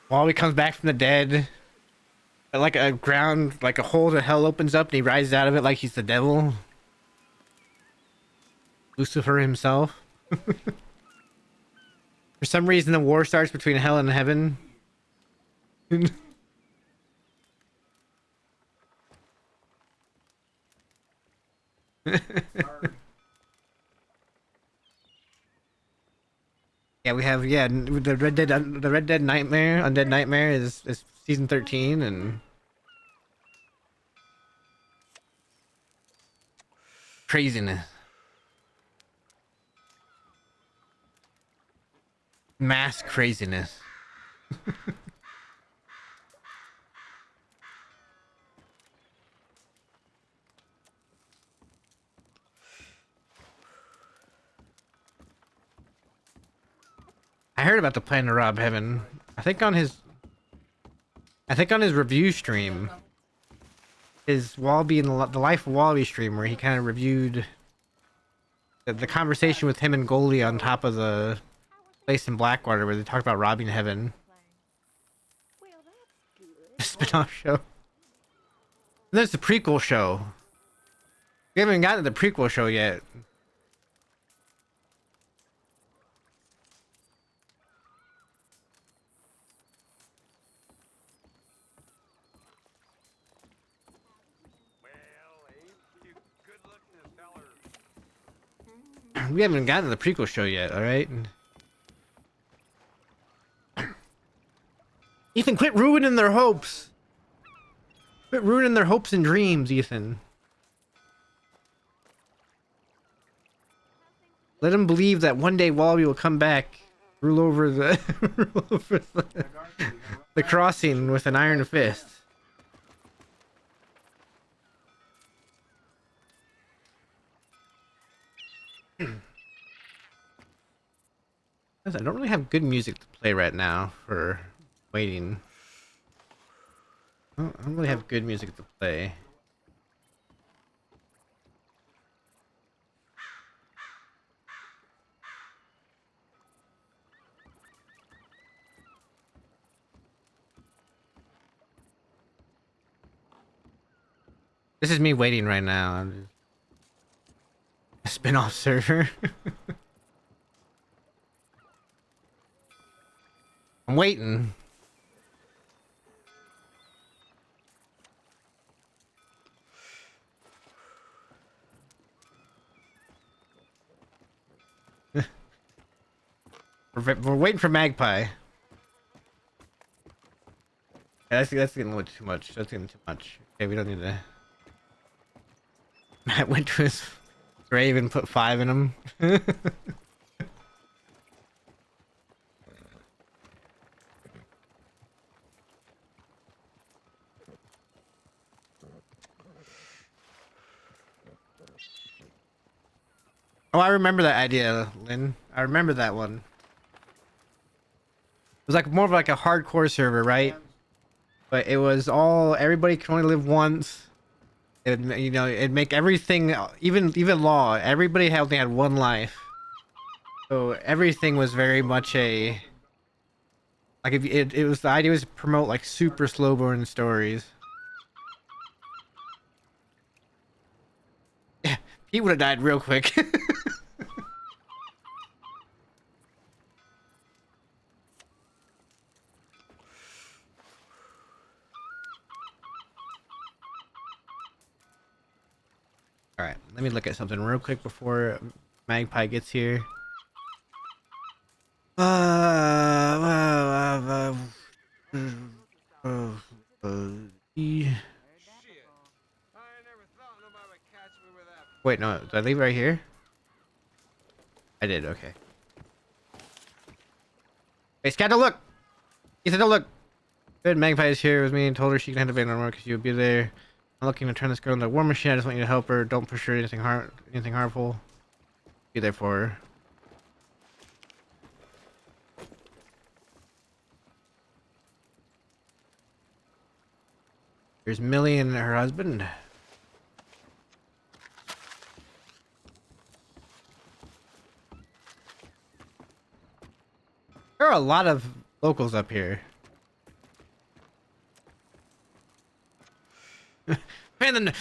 Wally comes back from the dead. Like a hole to hell opens up and he rises out of it like he's the devil. Lucifer himself. For some reason the war starts between hell and heaven. Yeah, we have the Red Dead Nightmare, Undead Nightmare is season 13 and craziness. Mass craziness. heard about the plan to rob heaven. I think on his review stream, his Wallaby and the Life of Wallaby stream, where he kind of reviewed the conversation with him and Goldie on top of the place in Blackwater, where they talked about robbing heaven. A spin-off show. And there's the prequel show. We haven't gotten to the prequel show yet. We haven't gotten to the prequel show yet, alright? Ethan, quit ruining their hopes! Quit ruining their hopes and dreams, Ethan. Let them believe that one day Wallaby will come back, rule over the, the crossing with an iron fist. I don't really have good music to play right now for waiting. I don't really have good music to play. This is me waiting right now. I'm just... A spin-off server. I'm waiting. We're waiting for Magpie. Yeah, that's getting a little too much. That's getting too much. Okay, we don't need to. Matt went to his grave and put 5 in him. Oh, I remember that idea, Lynn. I remember that one. It was like more of like a hardcore server, right? But it was all everybody can only live once. It, you know, it'd make everything, even law. Everybody only had one life, so everything was very much a like if it was the idea was to promote like super slow burn stories. Yeah, he would have died real quick. All right, let me look at something real quick before Magpie gets here. Wait, no, did I leave right here? I did, okay. Hey, Scat, don't look! Ethan, don't look! Good, Magpie is here with me and told her she can handle it no more because you would be there. I'm looking to turn this girl into a war machine. I just want you to help her. Don't push her anything harmful. Be there for her. Here's Millie and her husband. There are a lot of locals up here. Man, then,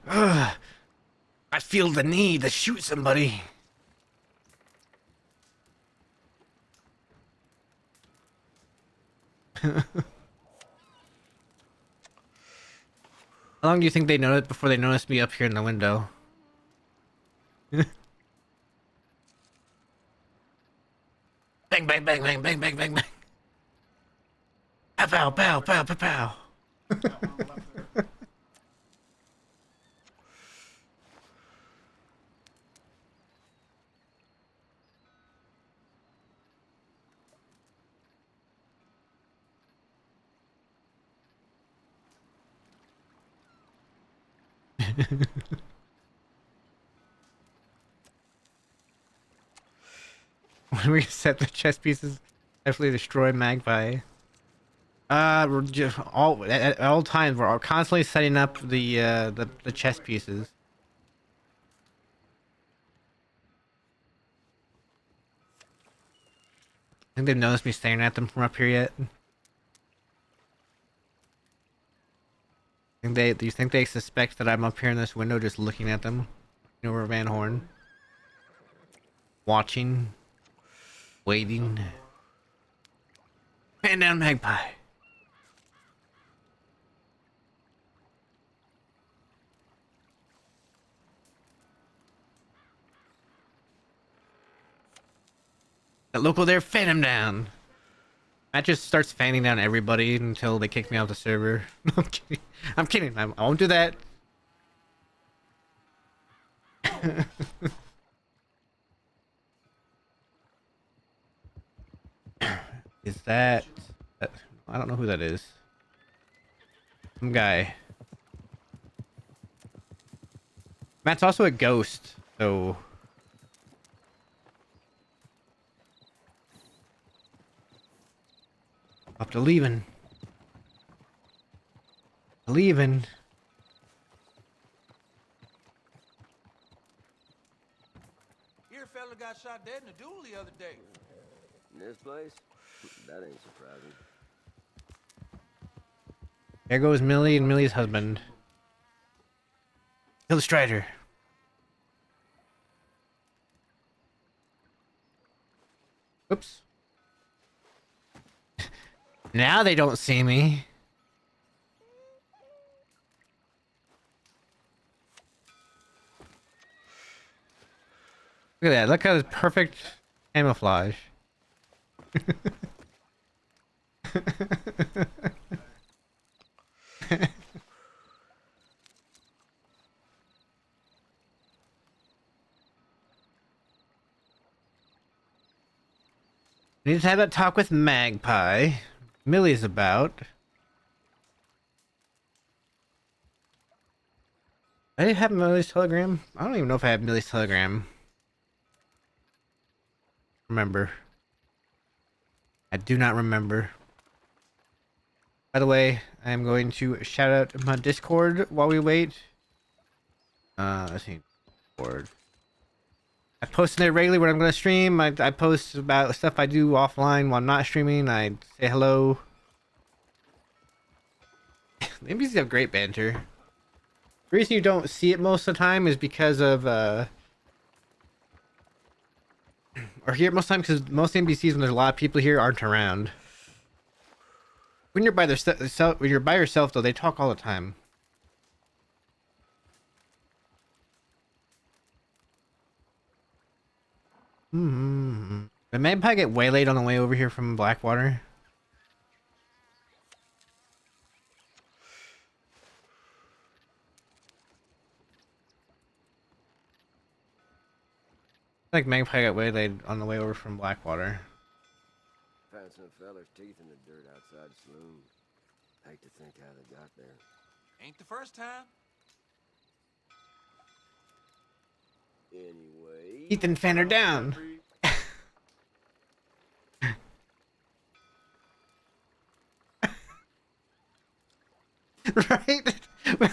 I feel the need to shoot somebody. How long do you think they know it before they notice me up here in the window? Bang, bang, bang, bang, bang, bang, bang, bang. Pow, pow, pow, pow, pow. When we set the chess pieces, definitely destroy Magpie. We're just at all times we're constantly setting up the chess pieces. I think they've noticed me staring at them from up here yet. Do you think they suspect that I'm up here in this window just looking at them? Over Van Horn. Watching. Waiting. Man down Magpie. That local there, fan him down. Matt just starts fanning down everybody until they kick me off the server. I'm kidding. I'm kidding. I won't do that. Is that... I don't know who that is. Some guy. Matt's also a ghost, so... Up to leaving. Leaving.
Your fella got shot dead in a duel the other day.
In this place? That ain't surprising.
There goes Millie and Millie's husband. Kill the Strider. Oops. Now they don't see me. Look at that. Look at his perfect camouflage. Need to have that talk with Magpie. Millie's about. I have Millie's telegram. I don't even know if I have Millie's telegram. Remember. I do not remember. By the way, I am going to shout out my Discord while we wait. Let's see. Discord. I post in there regularly when I'm going to stream. I post about stuff I do offline while not streaming. I say hello. The NPCs have great banter. The reason you don't see it most of the time is because of, or hear it most of the time because most NPCs, when there's a lot of people here, aren't around. When you're by yourself, though, they talk all the time. Did Magpie get waylaid on the way over here from Blackwater? I think Magpie got waylaid on the way over from Blackwater.
Found some feller's teeth in the dirt outside the saloon. Hate to think how they got there.
Ain't the first time.
Anyway...
Ethan fanned her down. Right?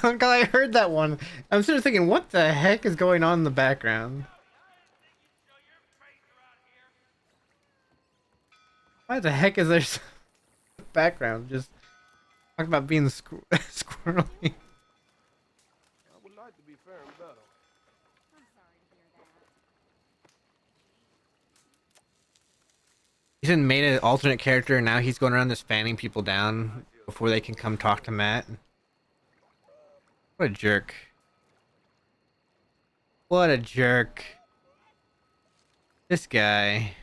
Uncle, I heard that one. I'm sort of thinking, what the heck is going on in the background? Why the heck is there background? Just talk about being squirrely.
I would like to be fair and better.
He's been made an alternate character, and now he's going around just fanning people down before they can come talk to Matt. What a jerk. What a jerk. This guy.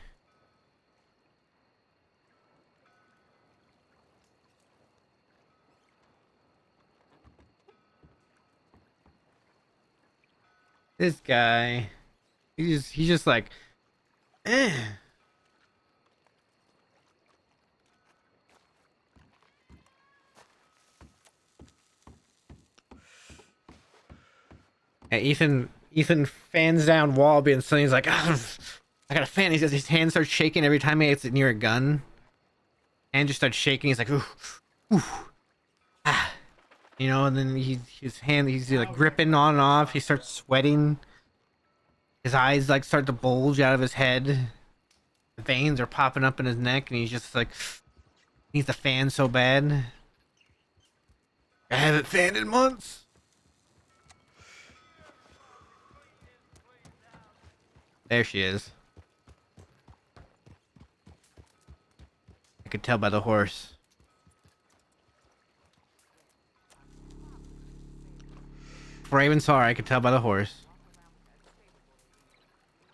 This guy. He's just like, eh. Yeah, Ethan fans down Wallaby and suddenly he's like, ah, I got a fan. His hand starts shaking every time he gets near a gun. Hand just starts shaking. He's like, ooh, ooh, ah. You know, and then his hand, he's like gripping on and off. He starts sweating. His eyes like start to bulge out of his head. The veins are popping up in his neck, and he's just like, needs a fan so bad. I haven't fanned in months. There she is. I could tell by the horse. Before I even saw her, I could tell by the horse.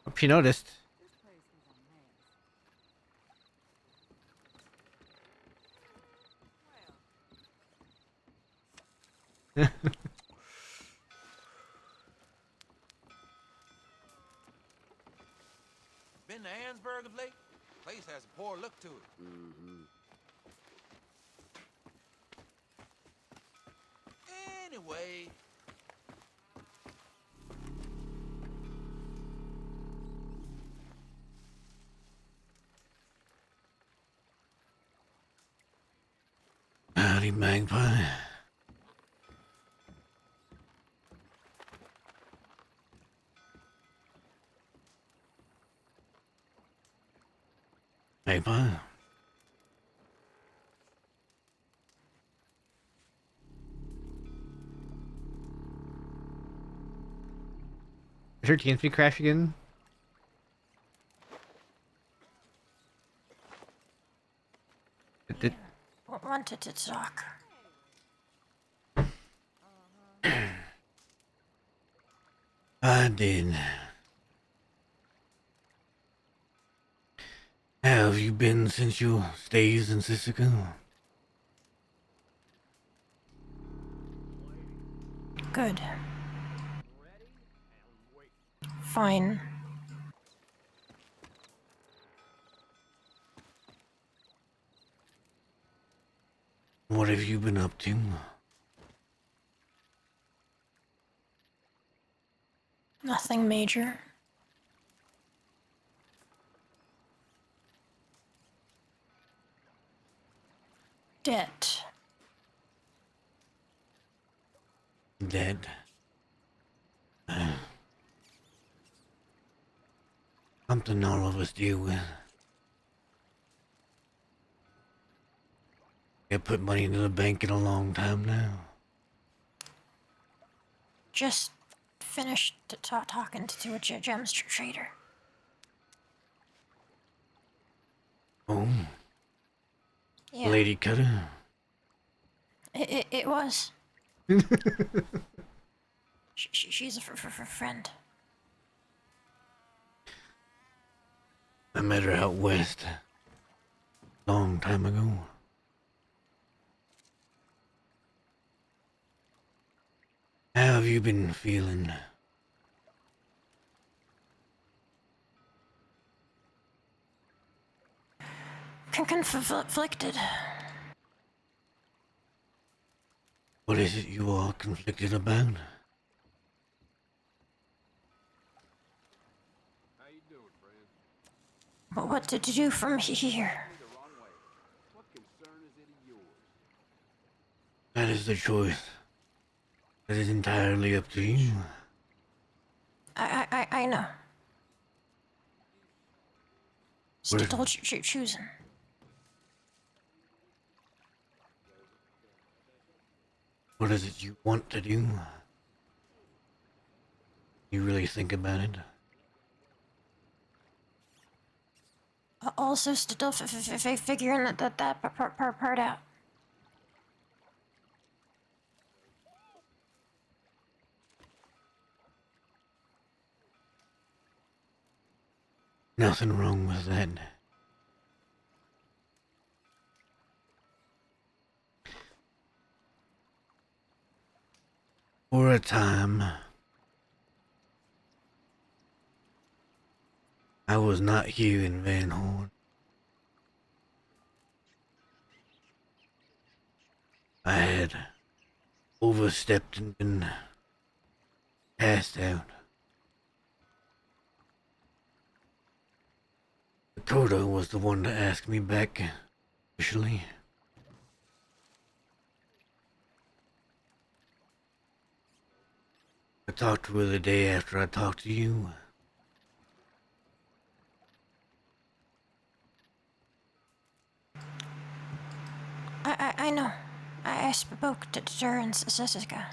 Hope she noticed.
Been to Ansburg of late? Place has a poor look to it. Anyway,
Howdy, magpie. Magpie. Is her TNT crash again? It did.
Wanted to talk.
I did. How have you been since your stays in Sisika?
Good. Fine.
What have you been up to?
Nothing major. Debt.
Dead. Something all of us deal with. I put money into the bank in a long time now.
Just finished talking to a gems trader.
Oh,
Yeah,
Lady Cutter.
it was. She's a friend.
I met her out west. Long time ago. How have you been feeling?
Conflicted.
What is it you are conflicted about?
But what to do from here?
That is the choice. That is entirely up to you.
I know.
What is-
Still choosing.
What is it you want to do? You really think about it?
Also, still figuring that part out.
Nothing wrong with that. For a time, I was not here in Van Horn. I had overstepped and been passed out. Dakota was the one to ask me back officially. I talked to her the day after I talked to you.
I know. I spoke to her and Jessica.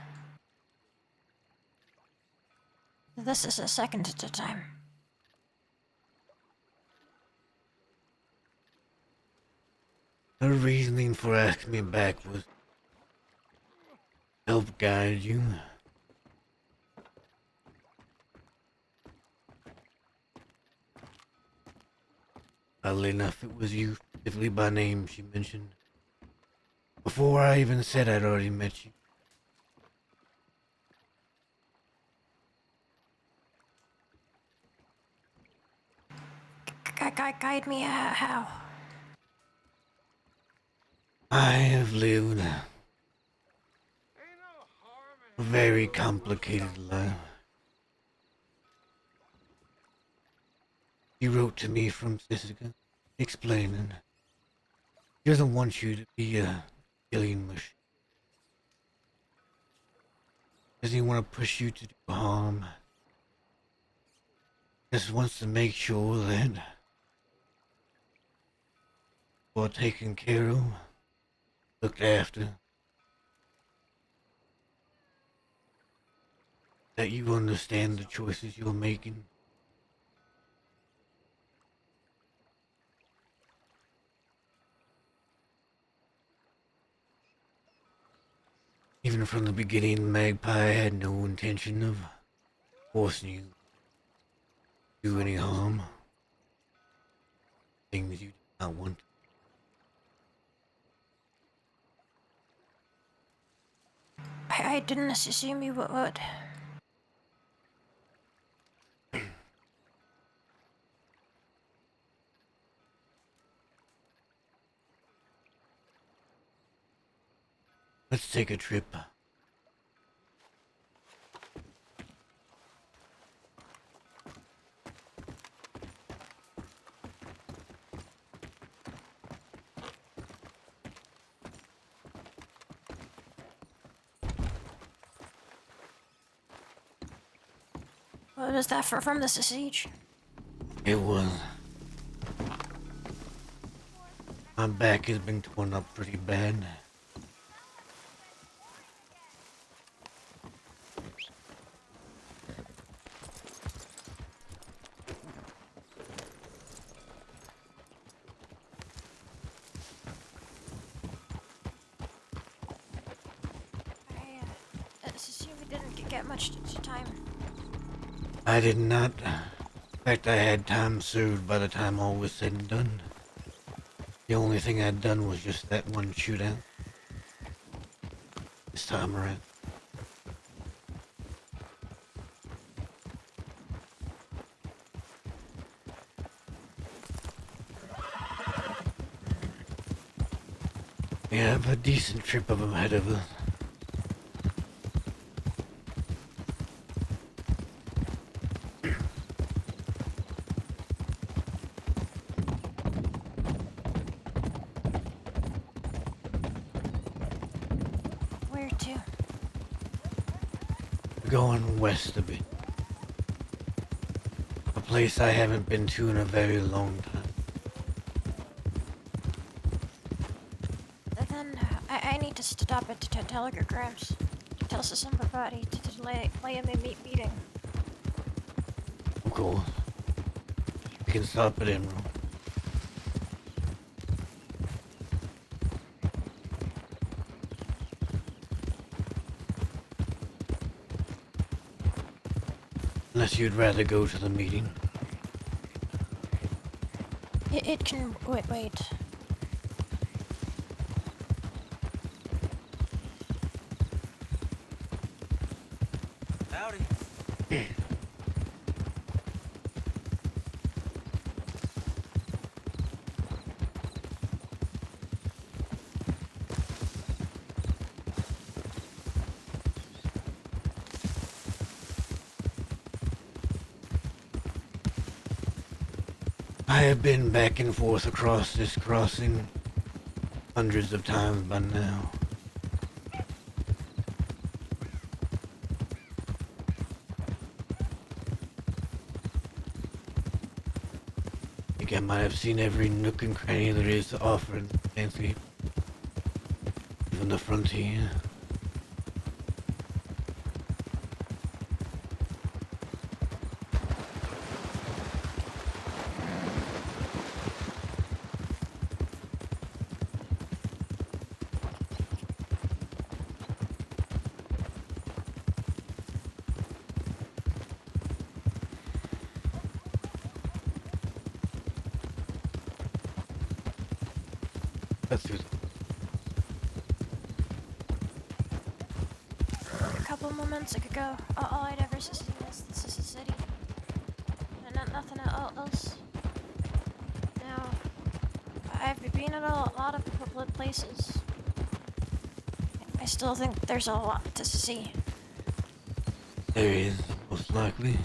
This is the second time.
Her reasoning for asking me back was help guide you. Oddly enough, it was you specifically by name she mentioned. Before I even said I'd already met you.
Guide me how?
I have lived a very complicated life. She wrote to me from Jessica, explaining she doesn't want you to be a killing machine. Doesn't want to push you to do harm. Just wants to make sure that you're taken care of, looked after, that you understand the choices you're making. Even from the beginning, Magpie had no intention of forcing you to do any harm. Things you did not want.
I didn't assume you would.
Let's take a trip.
What was that from the siege?
It was. My back has been torn up pretty bad.
I assume we didn't get much time.
I did not. In fact, I had time served by the time all was said and done. The only thing I'd done was just that one shootout. This time around. We have a decent trip up ahead of us.
Where to?
Going west a bit. A place I haven't been to in a very long time.
Then I need to stop at telegrams. Tell somebody to lay in the meeting.
Of course. We can stop at Emerald. Unless you'd rather go to the meeting.
It can wait.
Howdy.
I have been back and forth across this crossing hundreds of times by now. I think I might have seen every nook and cranny there is to offer in the landscape. Even the frontier. Let's do it.
A couple moments ago, all I'd ever seen was this is a city. And nothing else. Now, I've been in a lot of public places. I still think there's a lot to see.
There is, most likely.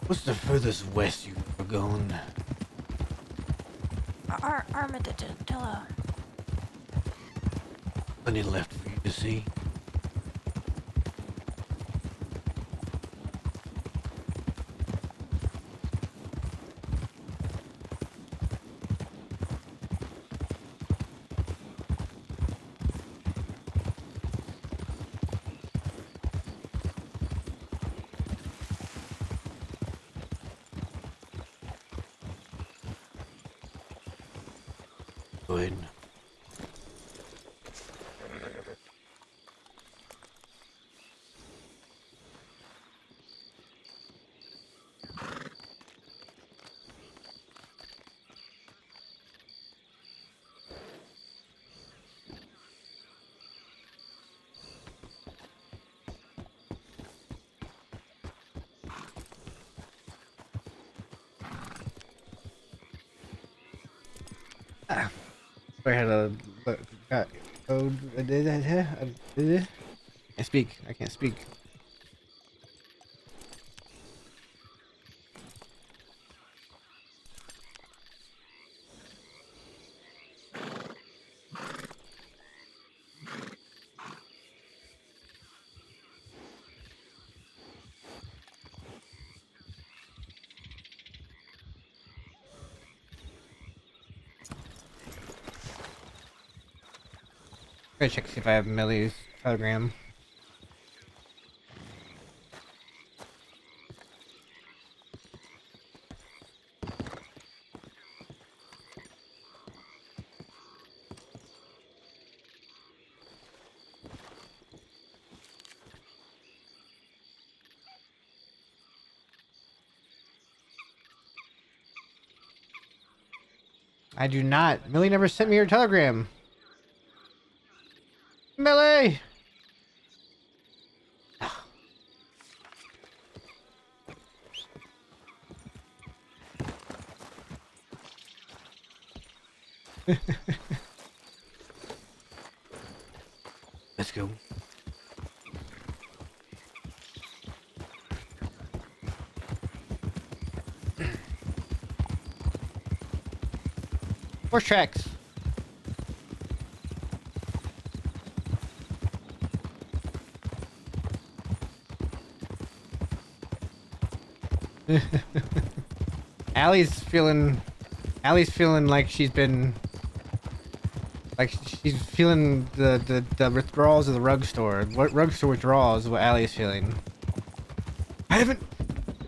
What's the furthest west you've ever gone?
Armadillo.
Plenty left for you to see. Go ahead. I had a code. I speak. I can't speak. I'm gonna check to see if I have Millie's telegram. I do not. Millie never sent me her telegram. Millie! Let's go. Horse tracks. Allie's feeling like she's been like she's feeling the withdrawals of the rug store. What rug store withdrawals is what Allie's feeling. I haven't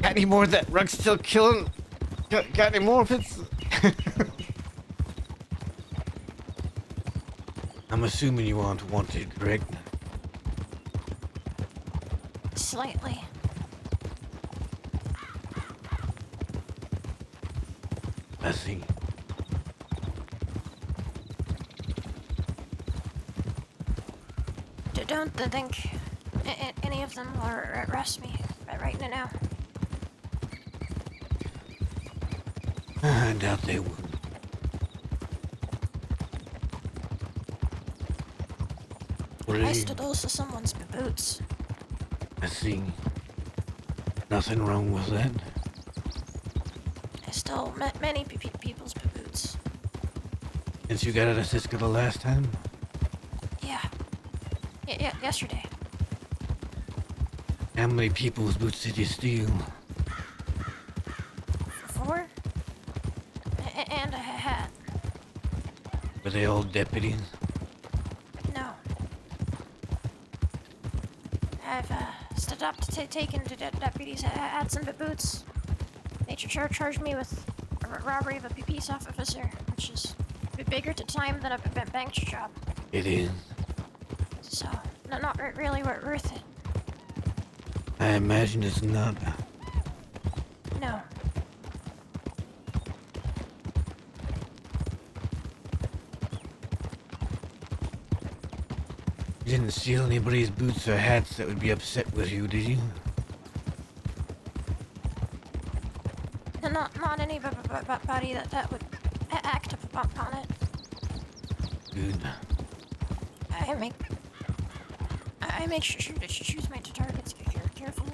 got any more of that rug still killing. Got any more of it? I'm assuming you aren't wanted, correct?
Slightly.
I see.
don't think any of them will arrest me right now.
I doubt they would.
I stole someone's boots.
I see. Nothing wrong with that.
I stole many people's boots.
Since you got out of Cisco the last time?
Yeah, yesterday.
How many people's boots did you steal?
4? And a hat.
Were they all deputies?
No. I've stopped taking to deputies' hats and boots. They charged me with robbery of a peace officer, which is bigger to time than a bank job.
It is.
So, not really worth it.
I imagine it's not.
No.
You didn't steal anybody's boots or hats that would be upset with you, did you?
Not anybody that would act upon it.
Good.
I make sure to choose my targets carefully.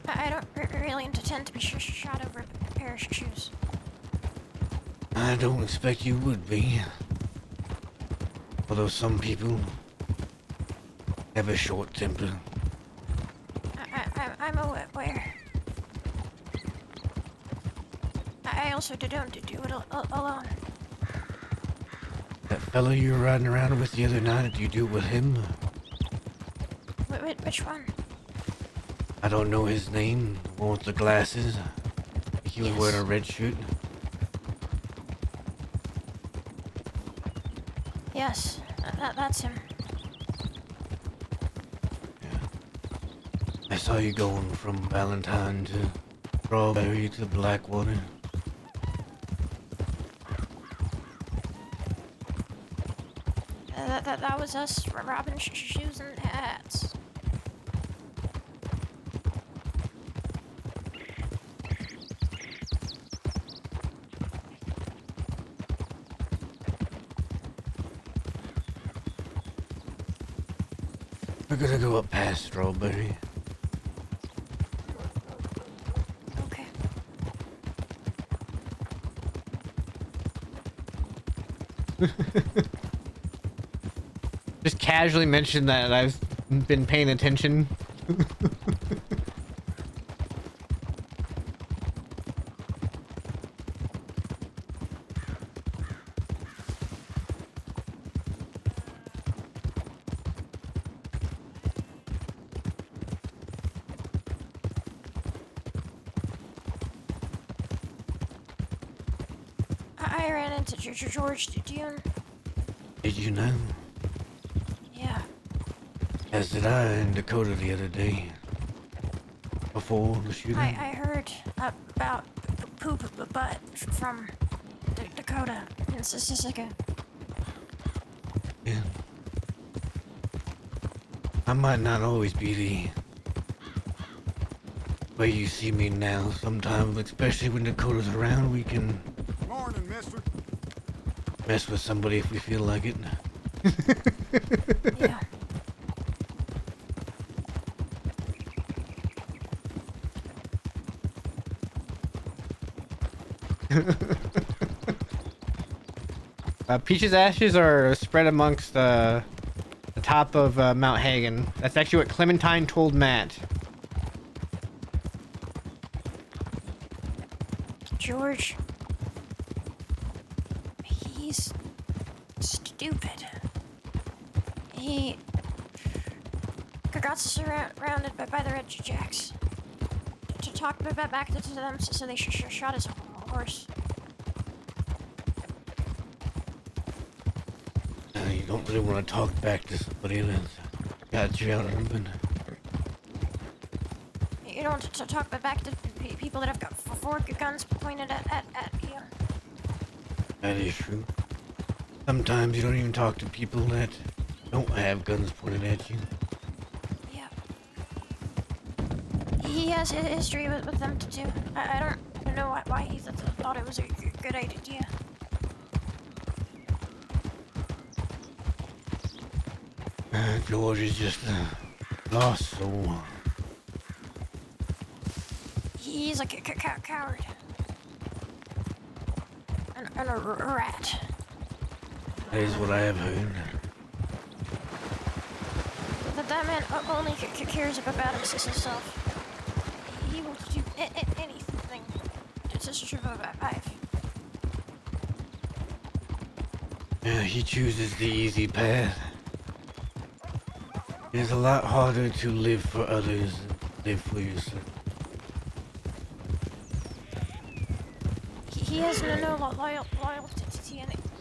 I don't really intend to be shot over a pair of shoes.
I don't expect you would be. Although some people have a short temper.
I'm aware. I also don't do it alone.
That fellow you were riding around with the other night, did you do it with him?
Which one?
I don't know his name. The one with the glasses. He was wearing a red shirt.
Yes, that's him.
I saw you going from Valentine to Strawberry to Blackwater.
That was us robbing shoes and hats.
We're gonna go up past Strawberry.
Okay.
Just casually mention that I've been paying attention.
I ran into George Dune.
Did you know?
Yeah.
As did I in Dakota the other day. Before the shooting.
I heard about poop butt from Dakota in Sissika.
Yeah. I might not always be the way you see me now. Sometimes, especially when Dakota's around, we can
Morning, mister.
mess with somebody if we feel like it.
Yeah.
Peach's ashes are spread amongst the top of Mount Hagen. That's actually what Clementine told Matt.
George. He's stupid. He got surrounded by the Red Jacks. To talk back to them, so they shot his horse.
You don't really want to talk back to somebody that's got you out open.
You don't want to talk back to people that have got 4 guns pointed at you.
That is true. Sometimes you don't even talk to people that don't have guns pointed at you.
Yeah. He has a history with them too. I don't know why he thought it was a good idea.
George is just a lost soul.
He's like a coward. And a rat.
That is what I have heard.
That man only cares about himself. He will do anything to survive.
Yeah, he chooses the easy path. It is a lot harder to live for others than live for yourself.
He has no loyalty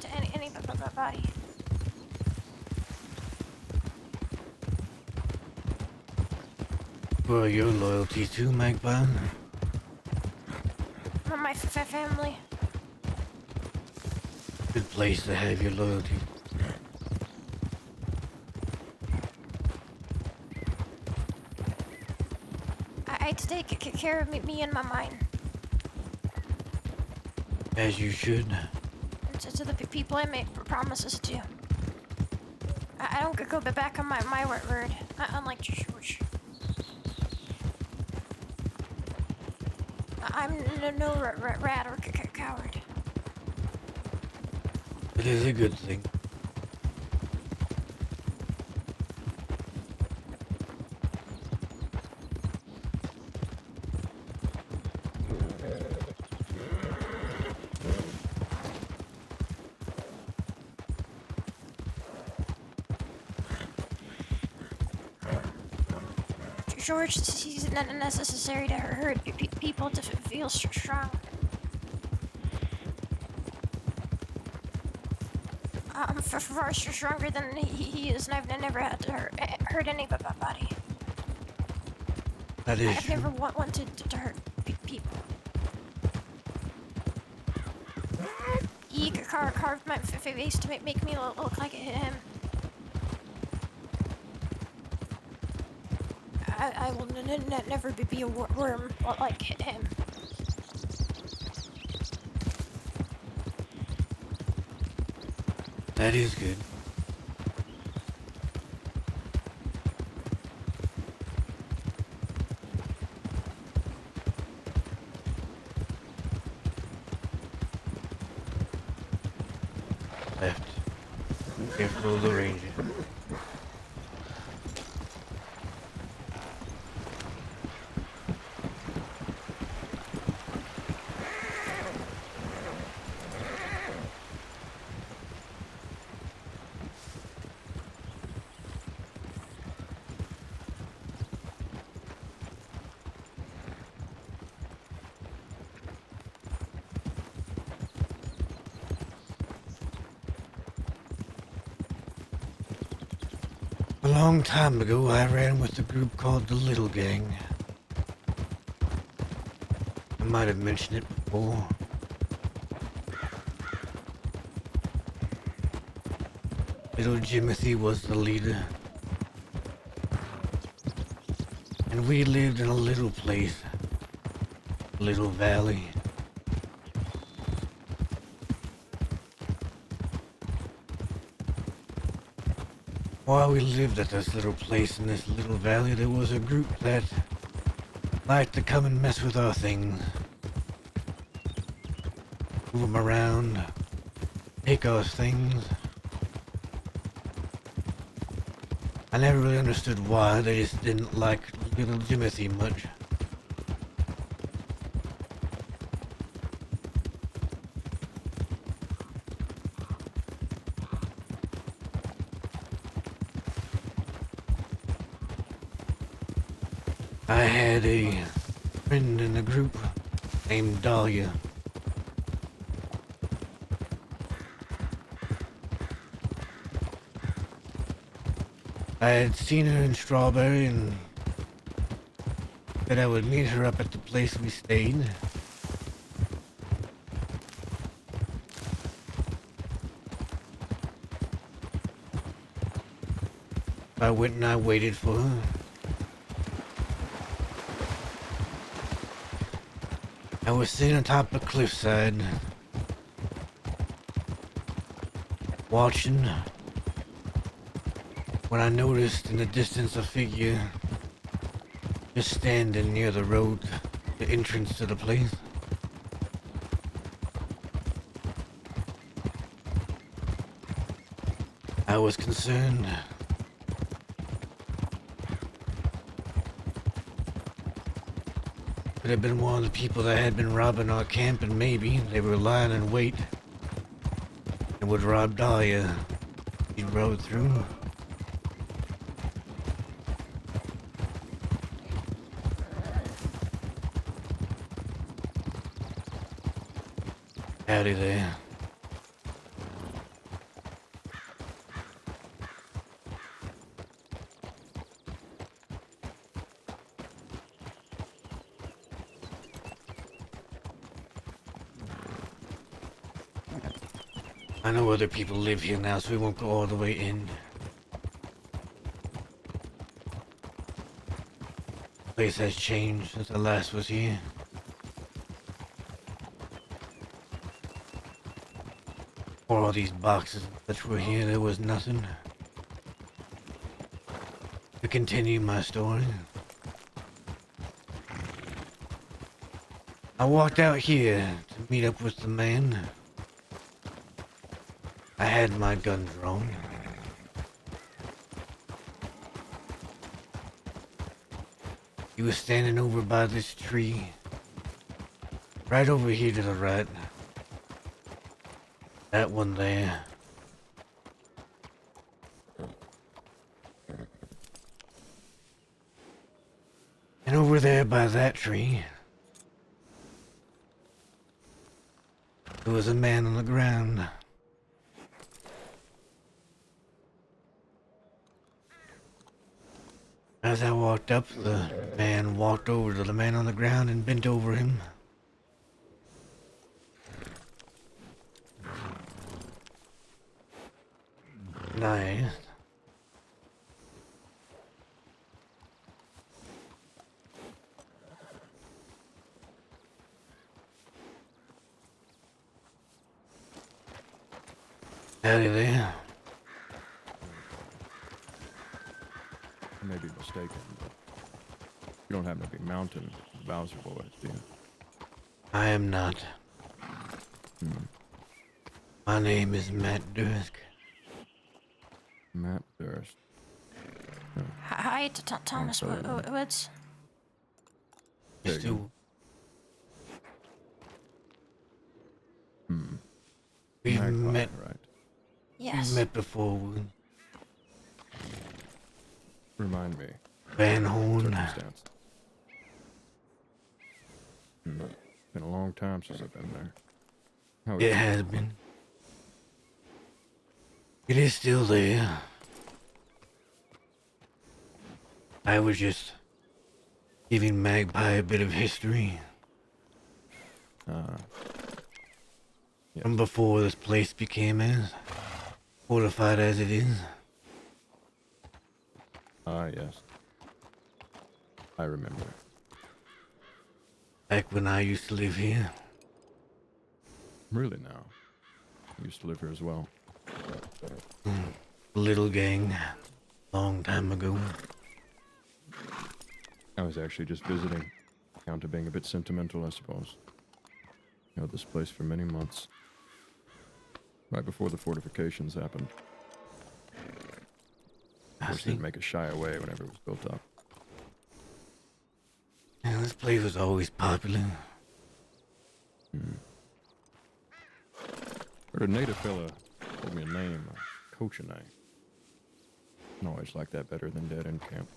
to anybody.
Who are your loyalties to, Magpie?
My family.
Good place to have your loyalty.
I take care of me and my mine.
As you should.
To the people I make promises to. I don't go back on my word, unlike George. I'm no rat or coward.
It is a good thing.
George sees it necessary to hurt people to feel strong. I'm far stronger than he is, and I've never had to hurt anybody.
That is
I've
true.
never wanted to hurt people. He carved my face to make me look like him. I will never be a worm like him.
That is good. Left. Careful of the ranger. A long time ago, I ran with a group called the Little Gang. I might have mentioned it before. Little Jimothy was the leader. And we lived in a little place, a little valley. While we lived at this little place in this little valley, there was a group that liked to come and mess with our things. Move them around, take our things. I never really understood why, they just didn't like little Jimothy much. I had a friend in the group named Dahlia. I had seen her in Strawberry and said I would meet her up at the place we stayed. I went and I waited for her. I was sitting atop a cliffside, watching, when I noticed in the distance a figure just standing near the road, the entrance to the place. I was concerned. Could have been one of the people that had been robbing our camp, and maybe they were lying in wait and would rob Dahlia. He rode through. Howdy there. I know other people live here now, so we won't go all the way in. The place has changed since I last was here. Before all these boxes and such were here, there was nothing. To continue my story, I walked out here to meet up with the man. I had my gun drawn. He was standing over by this tree, right over here to the right. That one there. And over there by that tree, there was a man on the ground. As I walked up, the man walked over to the man on the ground and bent over him. And I asked, "Howdy there."
I may be mistaken, but you don't happen to be Mountain Bowser Boys, do you?
I am not. My name is Matt Dursk.
Matt Durst.
Hi, Thomas Woods.
Still.
Hmm.
We've
Magpie,
met.
right?
Yes.
We've met before.
Remind me.
Van Horn.
Circumstance. Been a long time since I've been there. How is
It has been. It is still there. I was just giving Magpie a bit of history.
Yes.
From before this place became as fortified as it is.
Yes. I remember.
Back when I used to live here.
Really now? I used to live here as well.
Little gang. Long time ago.
I was actually just visiting. Down to being a bit sentimental, I suppose. Held this place for many months. Right before the fortifications happened. Of course, didn't make us shy away whenever it was built up.
Yeah, this place was always popular.
Heard a native fella told me a name, a coach name. I always liked that better than Dead End Camp.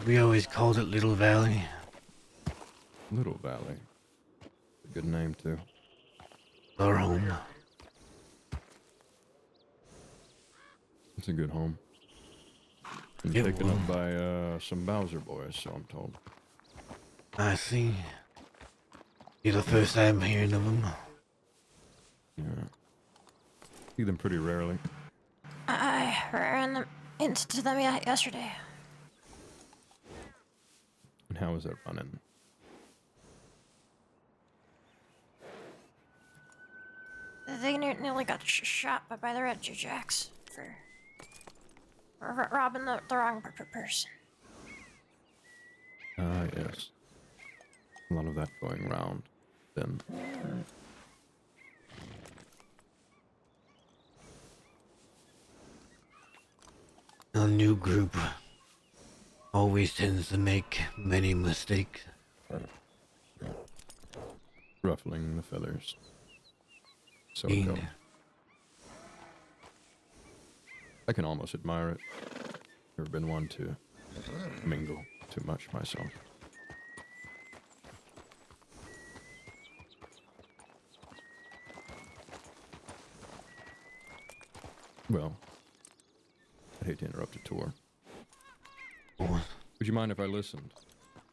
We always called it Little Valley.
Little Valley. A good name, too.
Our home.
It's a good home. Been
It
taken
will.
up by some Bowser boys, so I'm told.
I see. You're the first I'm hearing of them.
Yeah. See them pretty rarely.
I I ran into them yesterday.
And how is that running?
They nearly got shot by the Red Jacks for robbing the wrong person.
Ah, yes. A lot of that going round, then.
A new group always tends to make many mistakes.
Ruffling the feathers. So it
Indeed.
goes. I can almost admire it. Never been one to mingle too much myself. Well, I hate to interrupt a tour. Would you mind if I listened?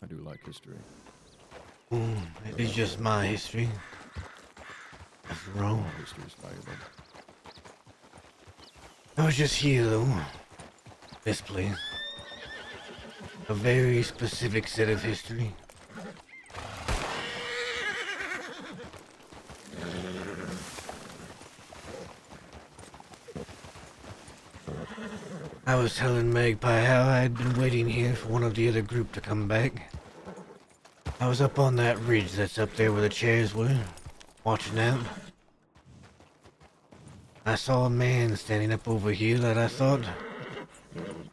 I do like history.
It is just my history. After all,
History is valuable.
I was just here though. This place. A very specific set of history. I was telling Magpie how I had been waiting here for one of the other group to come back. I was up on that ridge that's up there where the chairs were, watching out. I saw a man standing up over here that I thought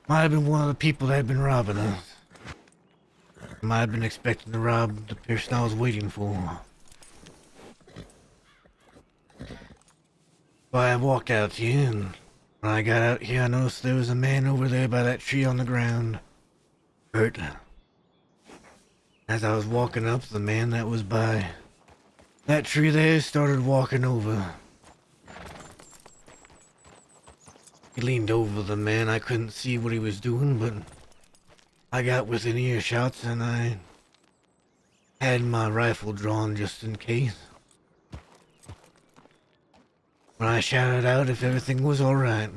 might have been one of the people that had been robbing us. Might have been expecting to rob the person I was waiting for. So I walked out here, and when I got out here, I noticed there was a man over there by that tree on the ground, hurt. As I was walking up, the man that was by that tree there started walking over. He leaned over the man. I couldn't see what he was doing, but I got within earshot and I had my rifle drawn just in case. When I shouted out if everything was alright.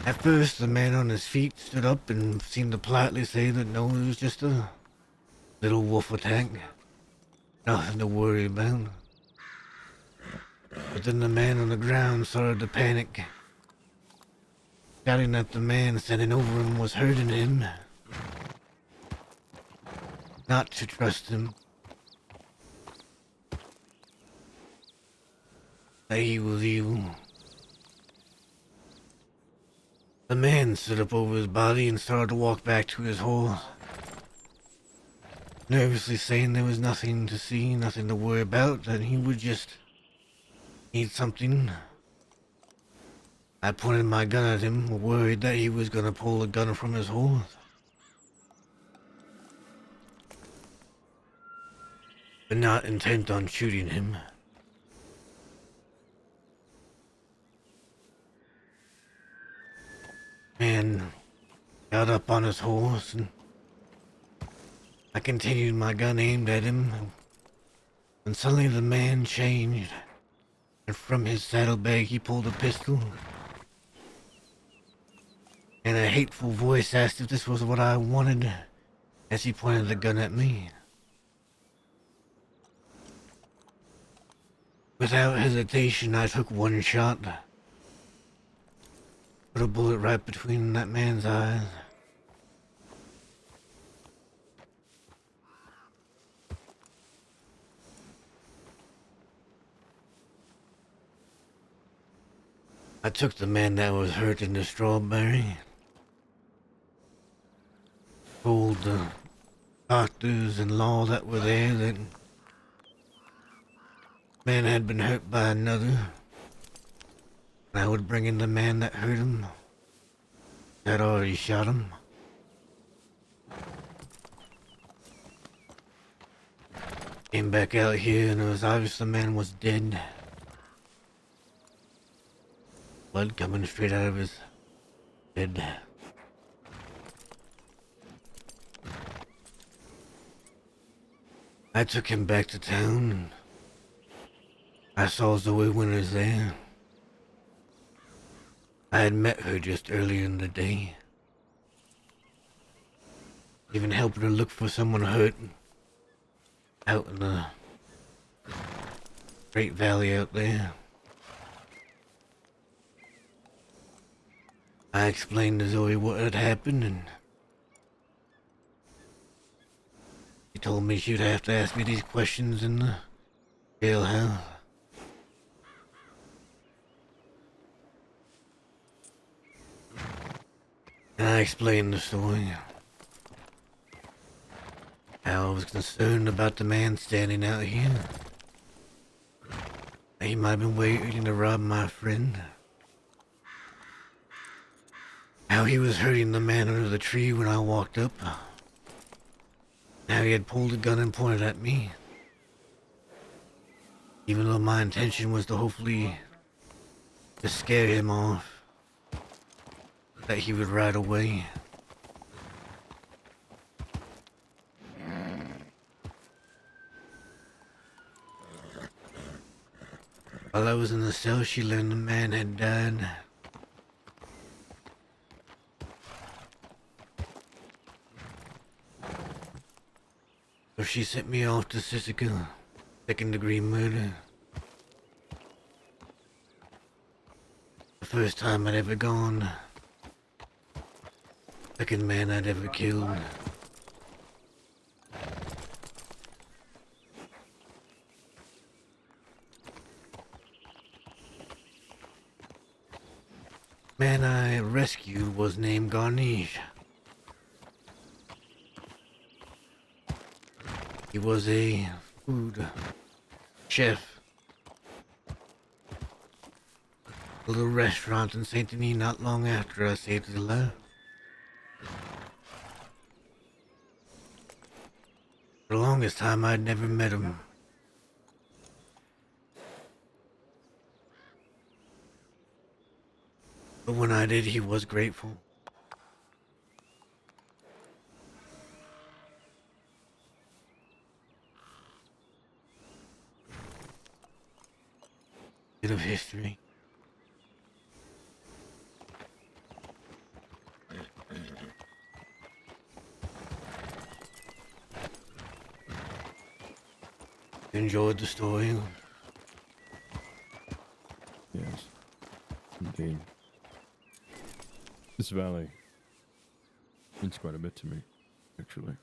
At first, the man on his feet stood up and seemed to politely say that no, it was just a little wolf attack. Nothing to worry about. But then the man on the ground started to panic, shouting that the man standing over him was hurting him. Not to trust him. That he was evil. The man stood up over his body and started to walk back to his horse, nervously saying there was nothing to see, nothing to worry about, that he would just need something. I pointed my gun at him, worried that he was gonna pull the gun from his horse. But not intent on shooting him. Man got up on his horse and I continued my gun aimed at him, and suddenly the man changed, and from his saddlebag he pulled a pistol, and a hateful voice asked if this was what I wanted as he pointed the gun at me. Without hesitation, I took one shot. Put a bullet right between that man's eyes. I took the man that was hurt into Strawberry. Told the doctors and law that were there that man had been hurt by another. And I would bring in the man that hurt him. That already shot him. Came back out here and it was obvious the man was dead. Blood coming straight out of his head. I took him back to town. I saw Zoe Winters there. I had met her just earlier in the day. Even helping her look for someone hurt out in the Great Valley out there. I explained to Zoe what had happened, and she told me she'd have to ask me these questions in the jailhouse. And I explained the story. How I was concerned about the man standing out here. He might have been waiting to rob my friend. How he was hurting the man under the tree when I walked up. How he had pulled a gun and pointed at me. Even though my intention was to hopefully just scare him off. That he would ride away. While I was in the cell, she learned the man had died. So she sent me off to Sisika, second-degree murder. The first time I'd ever gone. Second man I'd ever killed. Man I rescued was named Garnish. He was a food chef. A little restaurant in Saint Denis not long after I saved his life. For the longest time I'd never met him. But when I did, he was grateful. Bit of history. Enjoyed the story?
Yes, indeed. This valley means quite a bit to me, actually.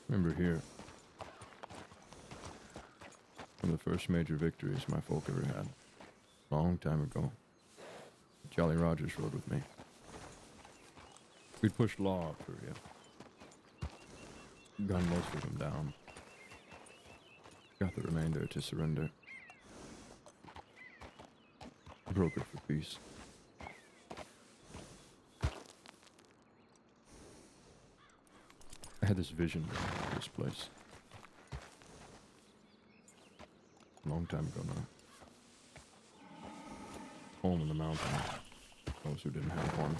Remember here, one of the first major victories my folk ever had, a long time ago. Jolly Rogers rode with me. We'd pushed law up for you. Gunned most of them down. Got the remainder to surrender. Brokered for peace. I had this vision of this place. A long time ago now. Home in the mountain. Those who didn't have one.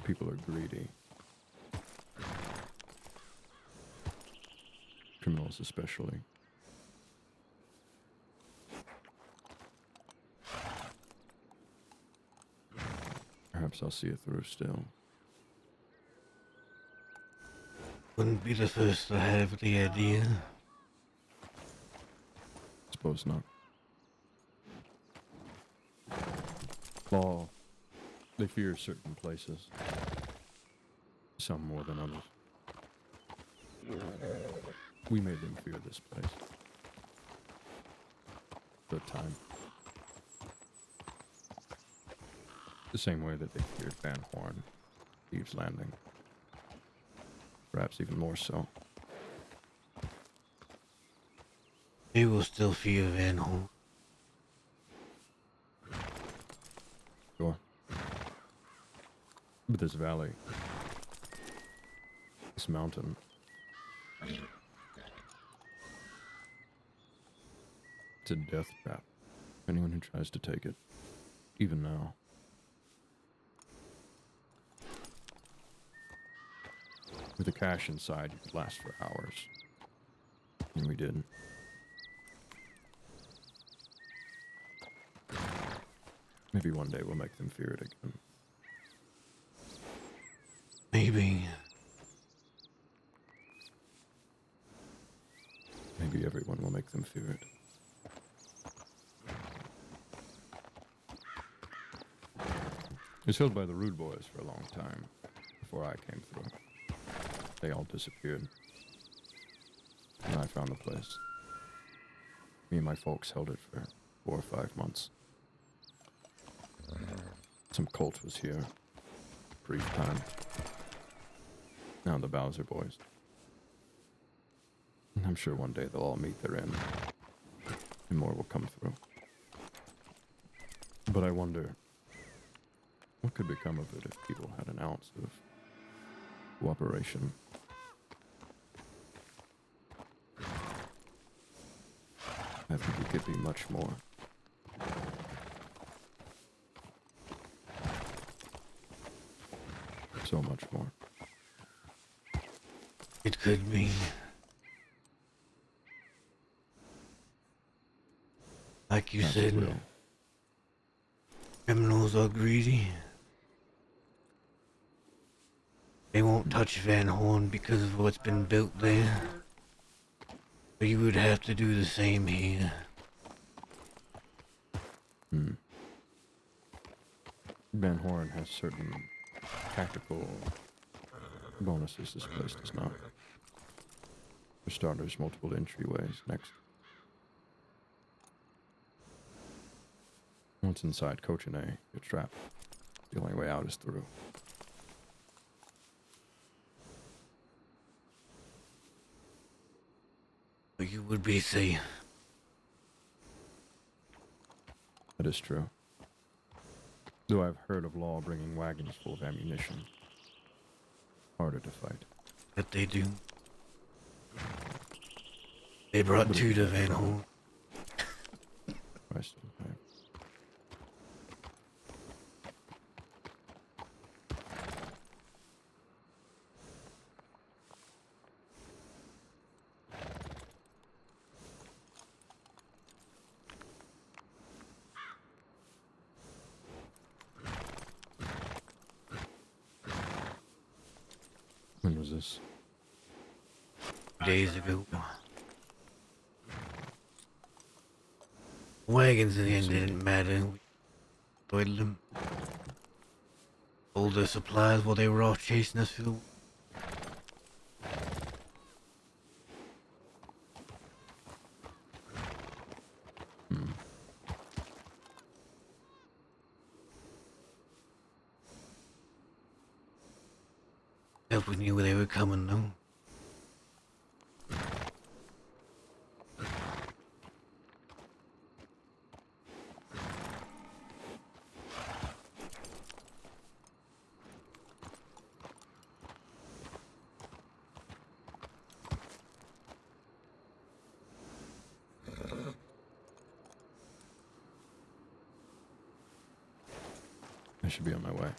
People are greedy. Criminals especially. Perhaps I'll see it through still.
Wouldn't be the first to have the idea.
Suppose not. Law, they fear certain places. Some more than others. We made them fear this place. For a time. The same way that they feared Van Horn, Thieves' Landing. Perhaps even more so.
They will still fear Van Horn.
Sure. But this valley, this mountain, it's a death trap. Anyone who tries to take it, even now. With the cash inside, you could last for hours. And we did. Maybe one day we'll make them fear it again.
Maybe.
Maybe everyone will make them fear it. It was held by the Rude Boys for a long time, before I came through. They all disappeared. And I found the place. Me and my folks held it for 4 or 5 months. Some cult was here. Brief time. Now the Bowser Boys. And I'm sure one day they'll all meet their end. And more will come through. But I wonder, what could become of it if people had an ounce of cooperation? I think it could be much more. So much more.
It could be. Like you
That's
said,
real.
criminals are greedy. They won't touch Van Horn because of what's been built there. But you would have to do the same here.
Van Horn has certain tactical bonuses this place does not. For starters, multiple entryways. Next. Once inside Coach and A, you're trapped. The only way out is through.
But you would be safe.
That is true. Though I've heard of law bringing wagons full of ammunition. Harder to fight.
That they do. They brought
But
two
it's
to
not
Van
wrong.
Horn.
I still have. When was this?
Days ago. Wagons in the end didn't matter. We destroyed them. Stole their supplies while they were off chasing us through the... If we knew they were coming, though.
I should be on my way.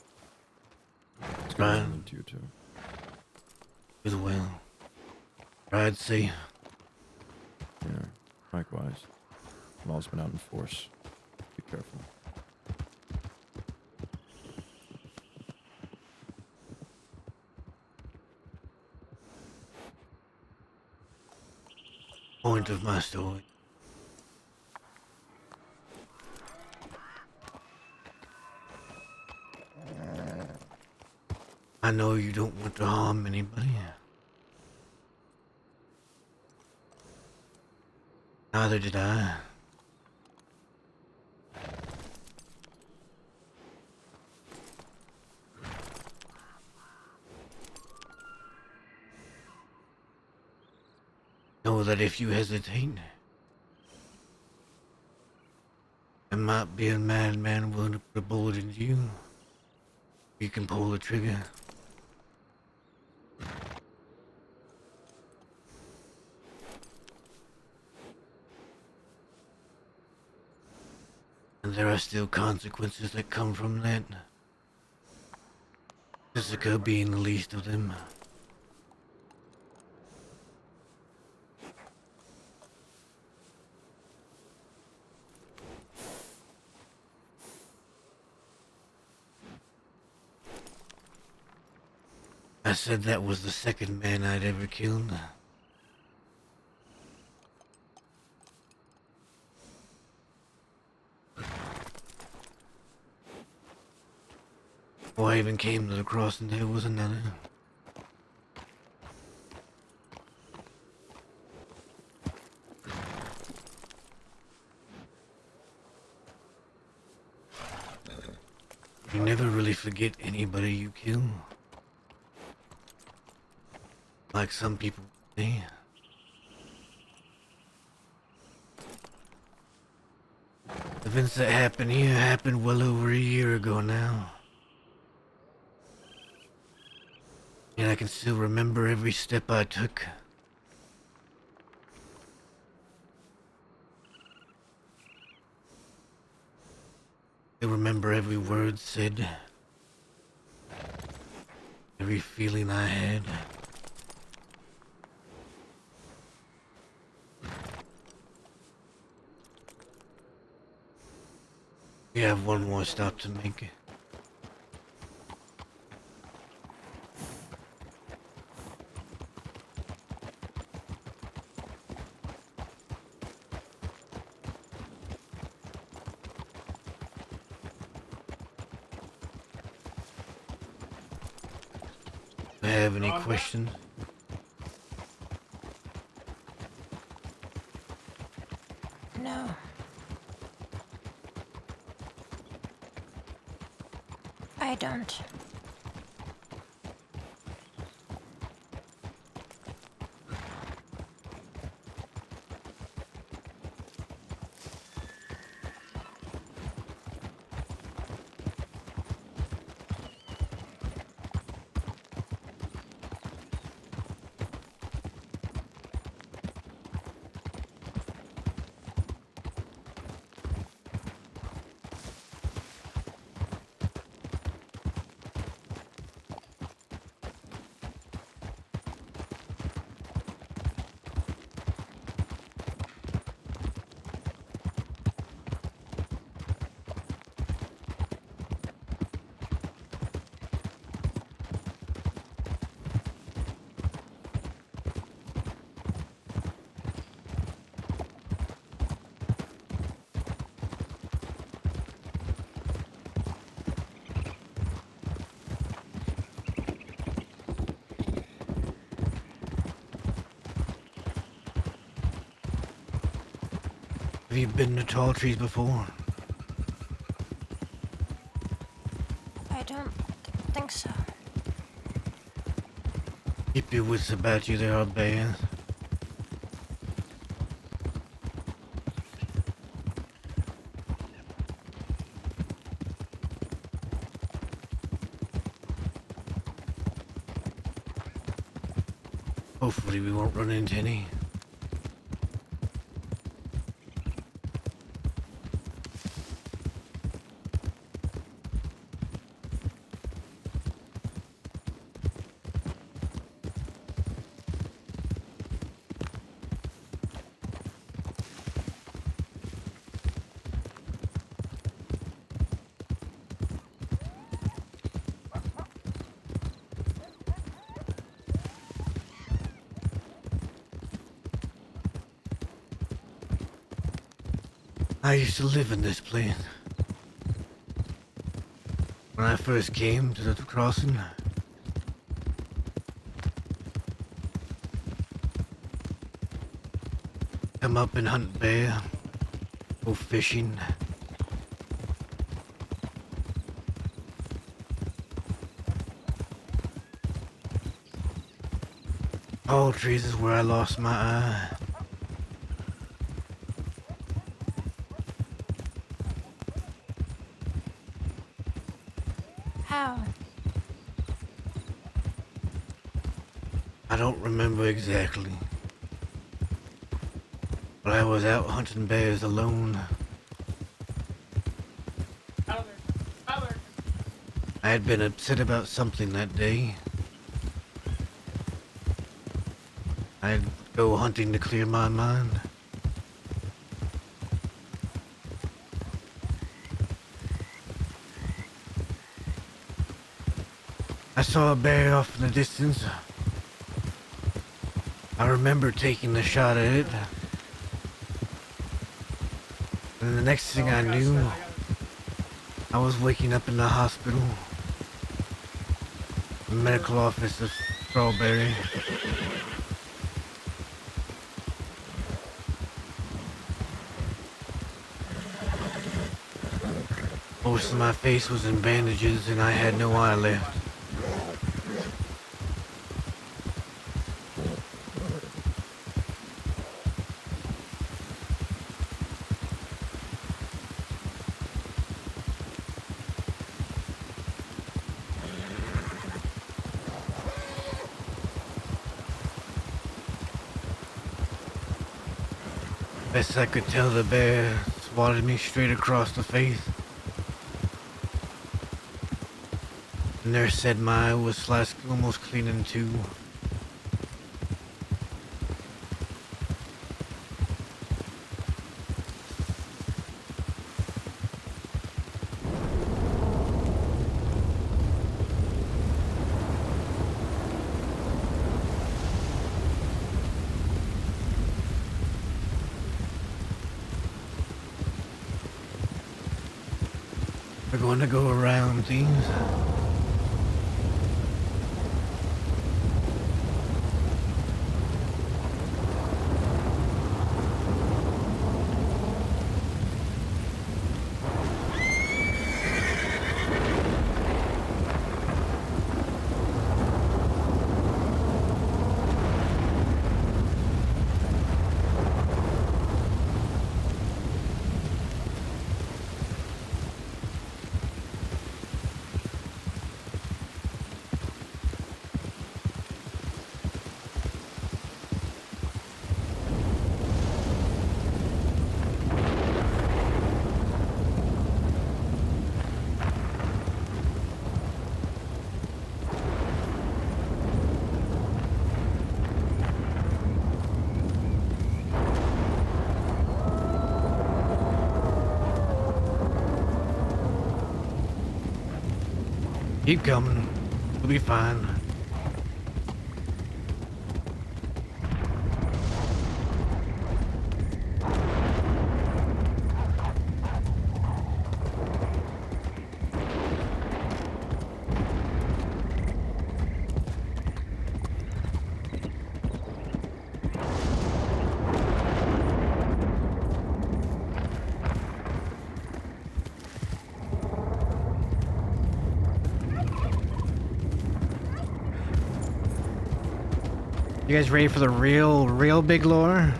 It's good
Fine.
running into you too.
As well. Ride safe.
Yeah, likewise. Law's been out in force. Be careful.
Point of my story. I know you don't want to harm anybody. Neither did I. Know that if you hesitate, there might be a madman willing to put a bullet into you. You can pull the trigger. And there are still consequences that come from that. Jessica being the least of them. I said that was the second man I'd ever killed. Before I even came to the crossing, there was another. You never really forget anybody you kill. Like some people say. Events that happened here happened well over a year ago now. And I can still remember every step I took. I remember every word said. Every feeling I had. We have one more stop to make. Do I have any questions?
No. I don't.
Have you been to Tall Trees before?
I don't think so.
Keep your wits about you, there are bears. Hopefully we won't run into any. I used to live in this place. When I first came to the crossing, come up and hunt bear, go fishing. Tall Trees is where I lost my eye.
How?
I don't remember exactly. But I was out hunting bears alone. I had been upset about something that day. I'd go hunting to clear my mind. I saw a bear off in the distance. I remember taking the shot at it. And the next thing I knew, I was waking up in the hospital. The medical office of Strawberry. Most of my face was in bandages and I had no eye left. Best I could tell, the bear swatted me straight across the face. The nurse said my eye was slashed almost clean in two. We're going to go around things. Keep coming. We'll be fine. You guys ready for the real big lore?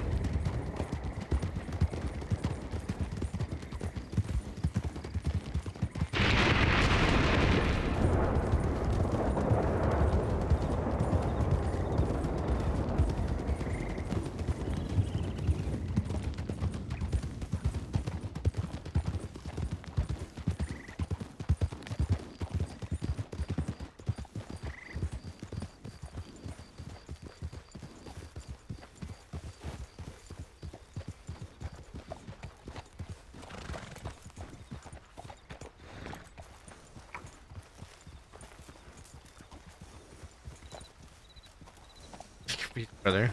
Brother.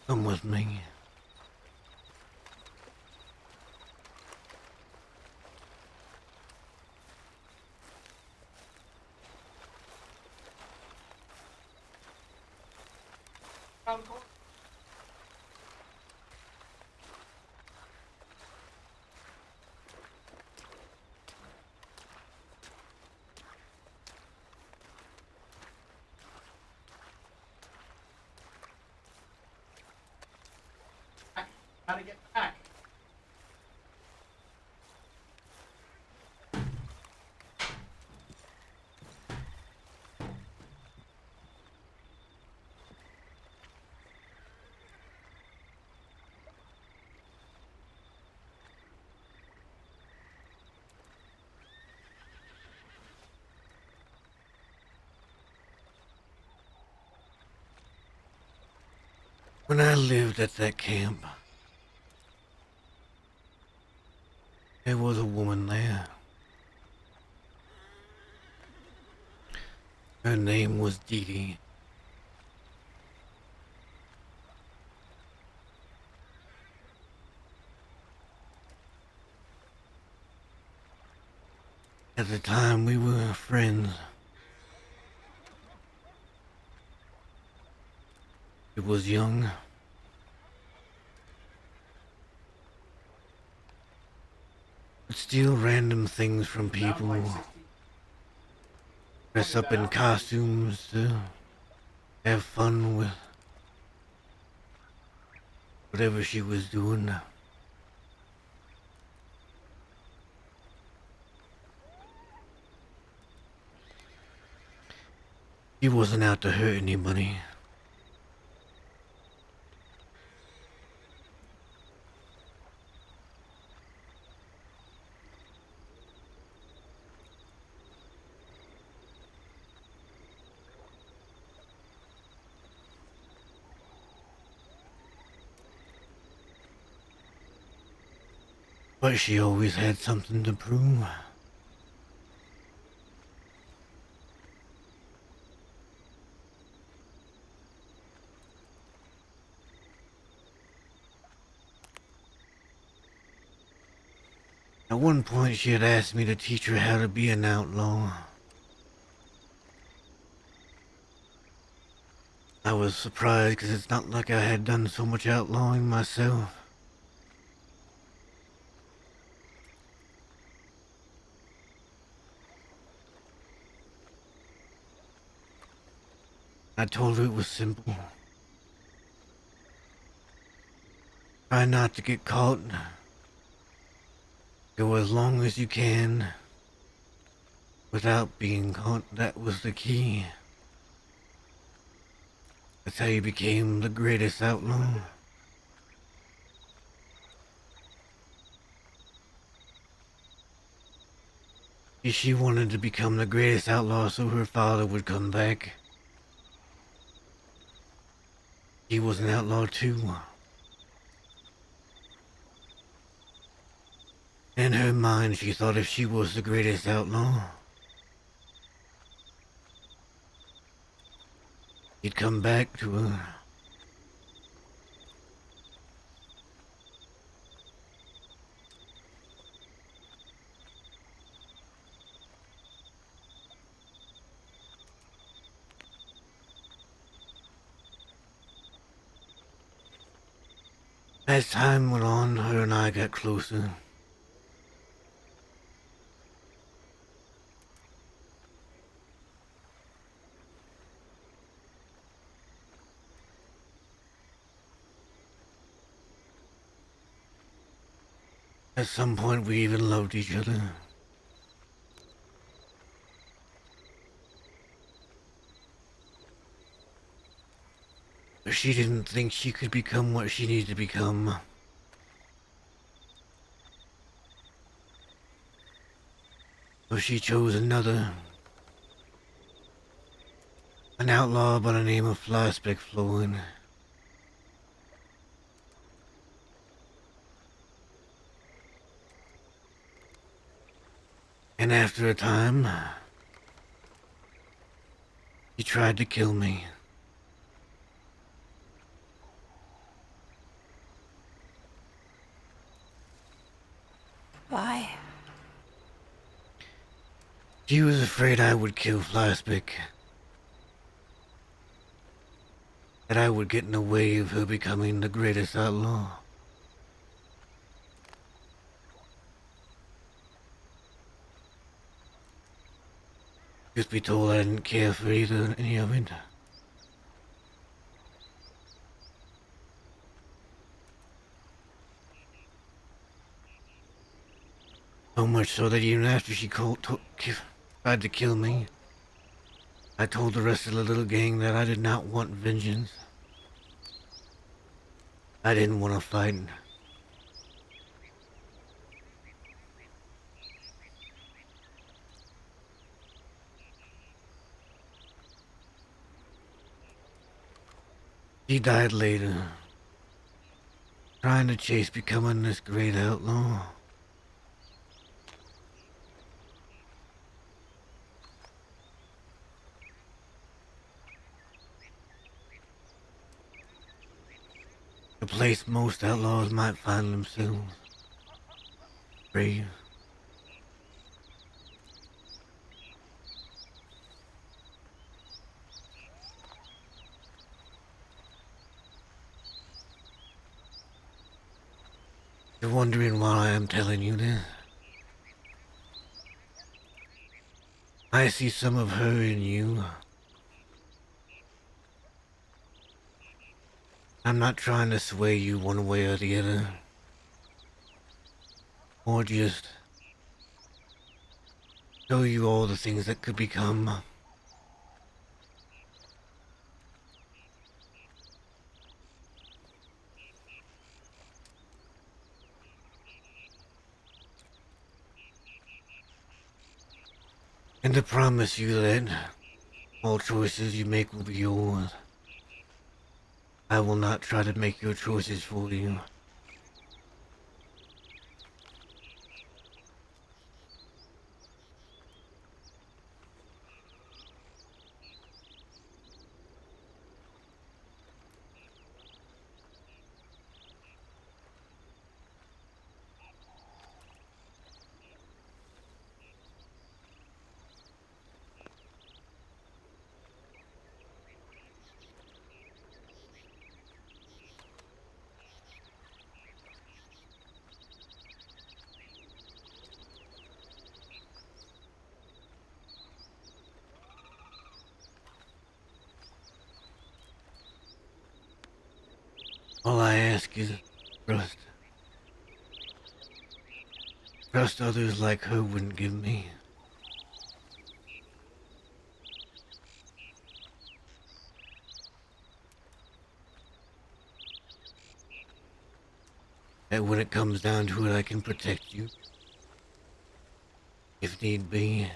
Come with me. How to get back? When I lived at that camp, there was a woman there. Her name was Dee Dee. At the time, we were friends. She was young. But steal random things from people. Dress up in costumes to have fun with whatever she was doing. She wasn't out to hurt anybody. But she always had something to prove. At one point, she had asked me to teach her how to be an outlaw. I was surprised because it's not like I had done so much outlawing myself. I told her it was simple. Try not to get caught. Go as long as you can without being caught. That was the key. That's how you became the greatest outlaw. She wanted to become the greatest outlaw so her father would come back. He was an outlaw too. In her mind, she thought if she was the greatest outlaw, he'd come back to her. As time went on, her and I got closer. At some point, we even loved each other. But she didn't think she could become what she needed to become. So she chose another. An outlaw by the name of Flyspeck Floyd. And after a time, he tried to kill me.
Why?
She was afraid I would kill Flyspeck. That I would get in the way of her becoming the greatest outlaw. Just be told I didn't care for any of it. So much so that even after she tried to kill me, I told the rest of the little gang that I did not want vengeance. I didn't want to fight. He died later, trying to chase becoming this great outlaw. A place most outlaws might find themselves. Brave. You're wondering why I'm telling you this? I see some of her in you. I'm not trying to sway you one way or the other. Or just show you all the things that could become. And to promise you that all choices you make will be yours. I will not try to make your choices for you. All I ask is trust. Trust others like her wouldn't give me. That when it comes down to it, I can protect you. If need be.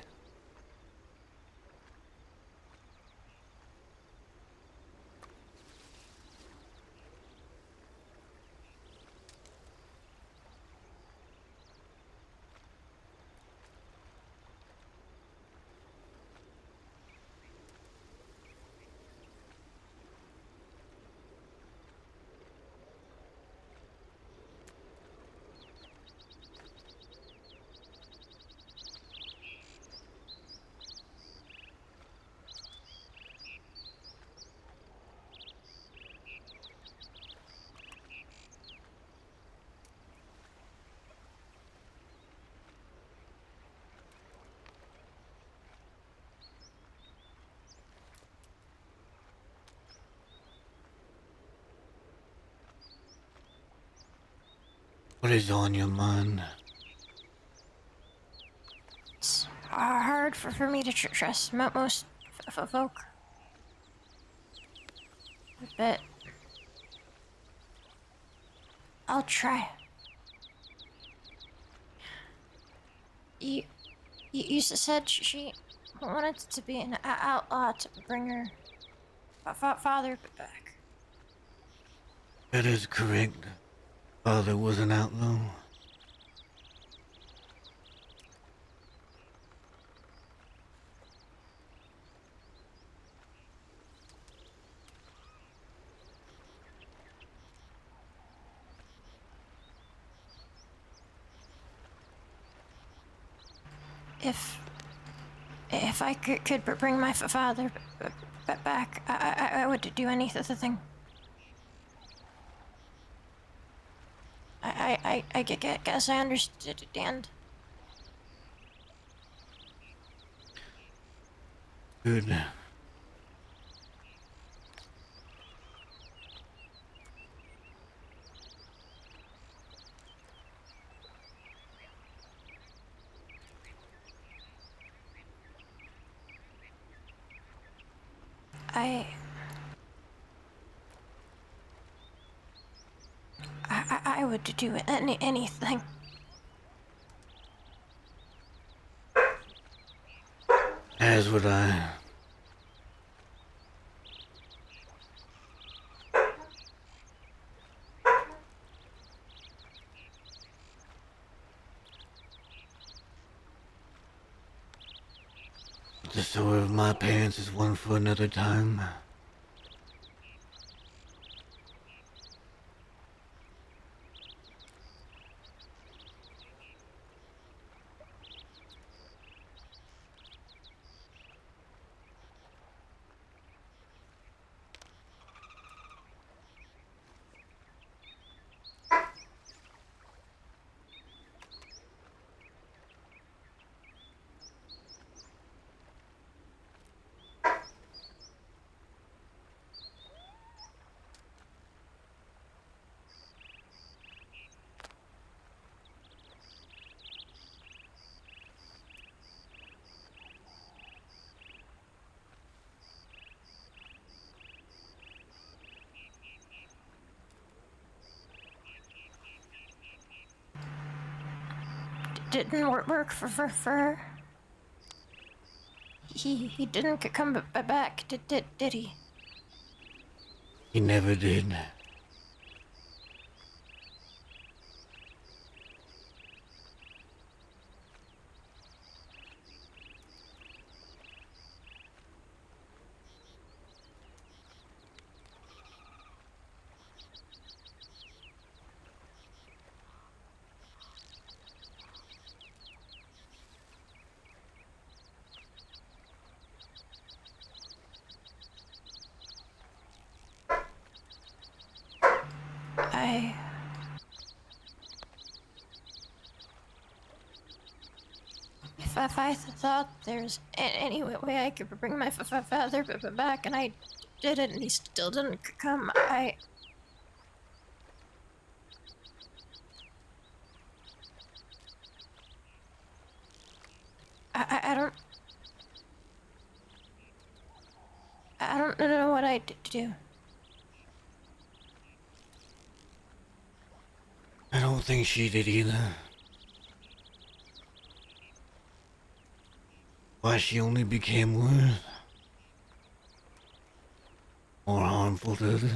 What is on your mind?
It's hard for me to trust most folk. But I'll try. You said she wanted to be an outlaw to bring her father back.
That is correct. Father was an outlaw.
If I could bring my father back, I would do anything. I guess I understand.
Good.
I would do anything.
As would I. The story of my parents is one for another time.
Didn't work for. He didn't come back, did he?
He never did.
If I thought there's any way I could bring my father back, and I did it, and he still didn't come, I don't know what I did to do.
I don't think she did either. Why she only became worse. More harmful to others.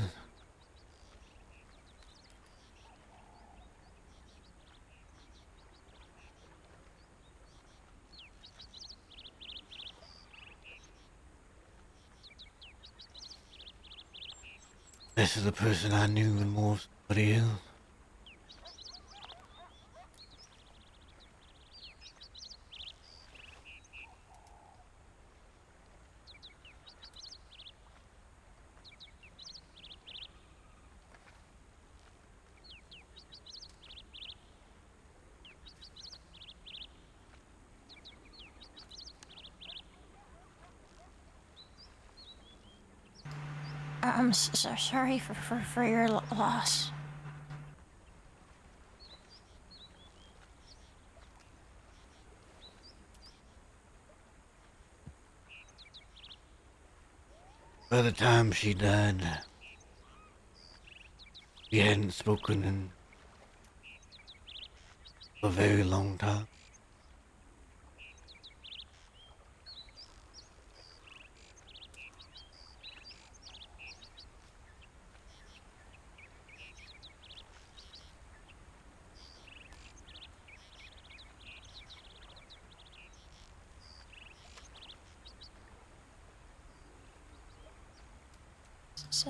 This is the person I knew and more of somebody else.
I'm so sorry for your loss.
By the time she died, we hadn't spoken in a very long time.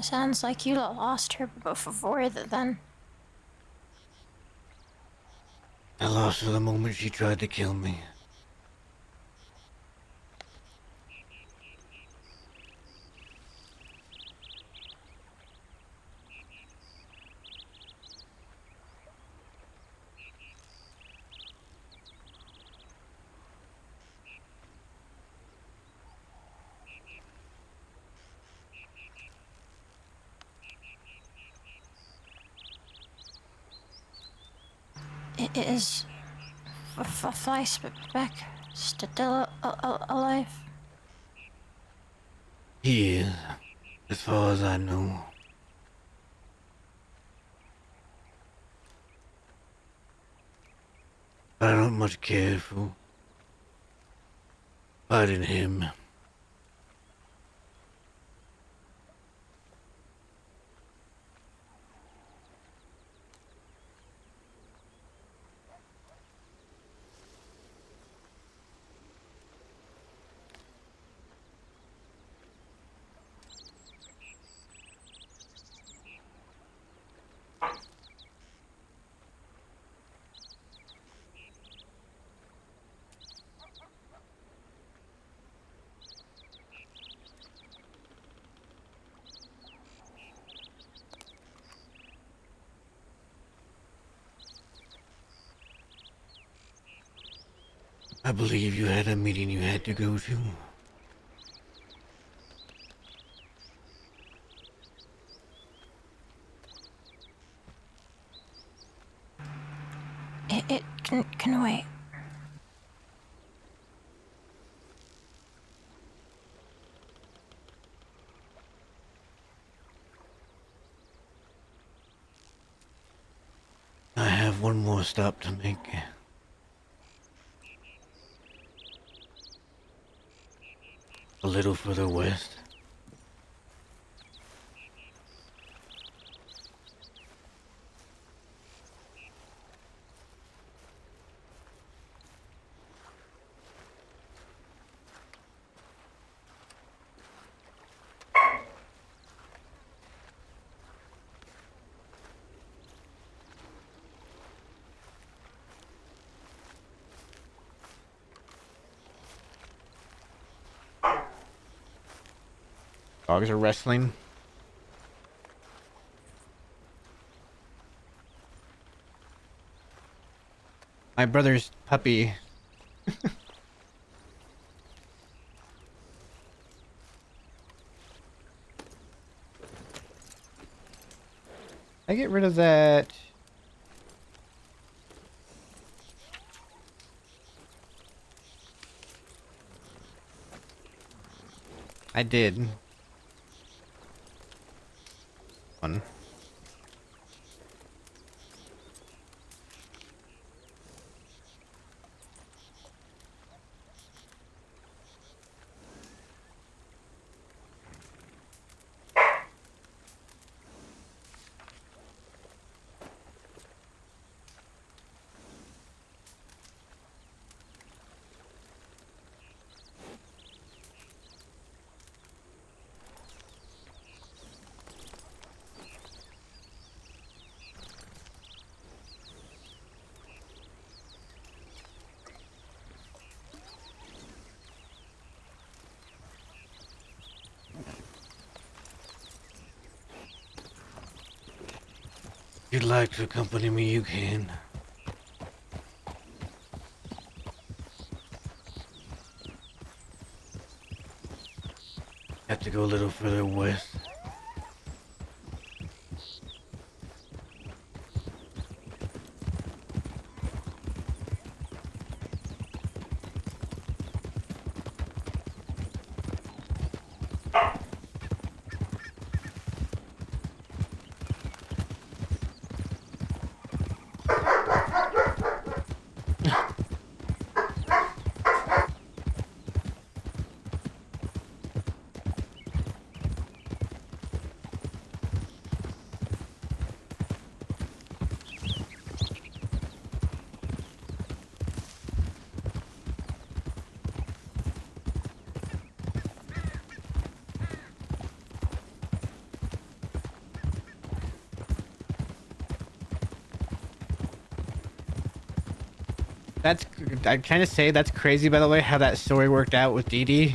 Sounds like you lost her before then.
I lost her the moment she tried to kill me.
Is Fleiss back still alive?
He is, as far as I know. I don't much care for fighting him. I believe you had a meeting you had to go to.
It can wait.
I have one more stop to make. A little further west. Dogs are wrestling. My brother's puppy. I get rid of that. I did. One. If you'd like to accompany me, you can. Have to go a little further west. That's, I kind of say that's crazy, by the way, how that story worked out with Dee Dee.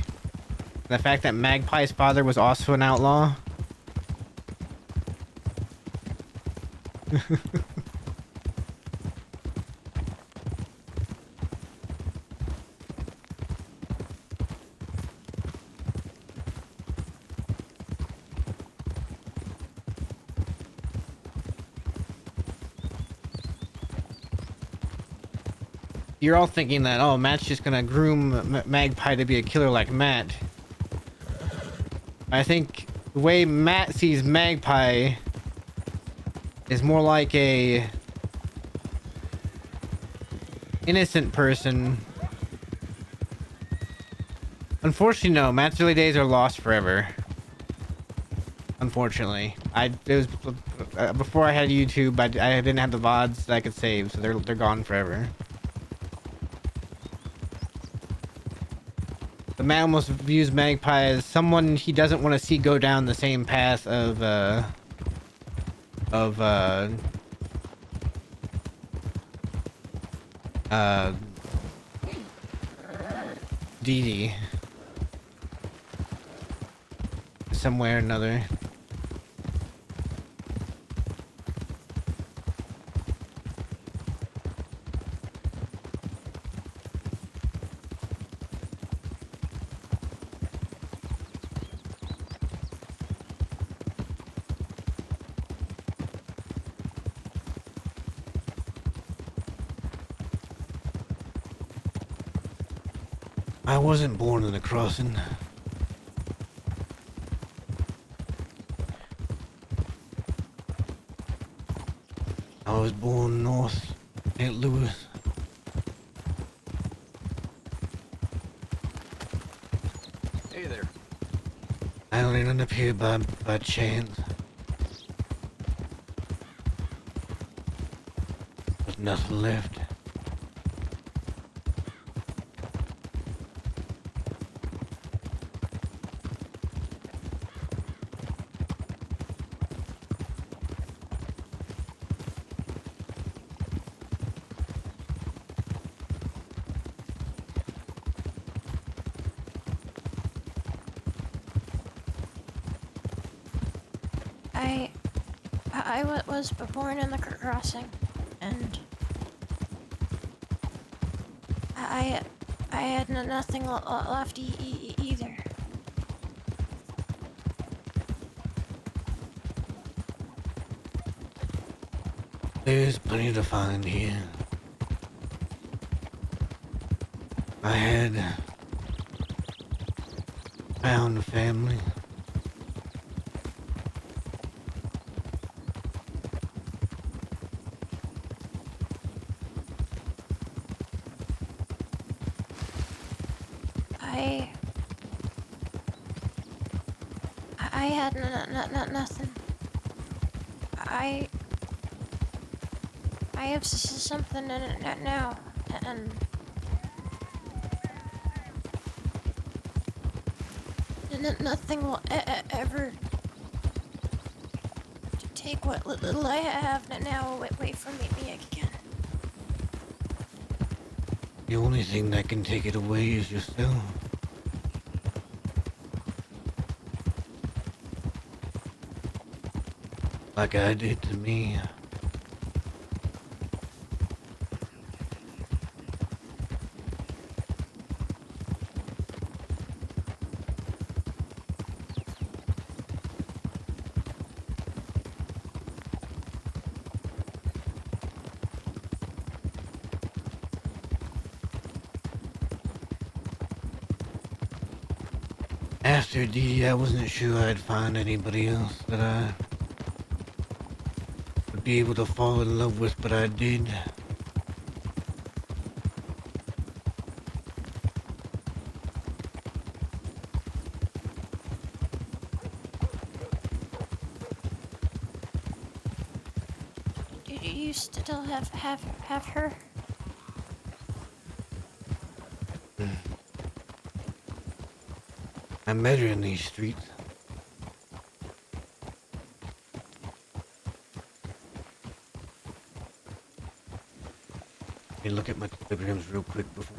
The fact that Magpie's father was also an outlaw. You're all thinking that, oh, Matt's just gonna groom Magpie to be a killer like Matt. I think the way Matt sees Magpie is more like a innocent person. Unfortunately, no. Matt's early days are lost forever. Unfortunately, it was before I had YouTube. I didn't have the VODs that I could save, so they're gone forever. The man almost views Magpie as someone he doesn't want to see go down the same path of Dee Dee. Some way or another. I wasn't born in the crossing. I was born north St. Louis.
Hey there.
I only ended up here by chance. There's nothing left.
I was born in the crossing, and I had nothing left either.
There's plenty to find here. I had found a family.
I had nothing. I have something in it now, and nothing will ever take what little I have now away from me again.
The only thing that can take it away is yourself. Like I did to me. After Dee, I wasn't sure I'd find anybody else that I would be able to fall in love with, but I did.
Do you still have her?
I met her in these streets. Let me look at my telegrams real quick before.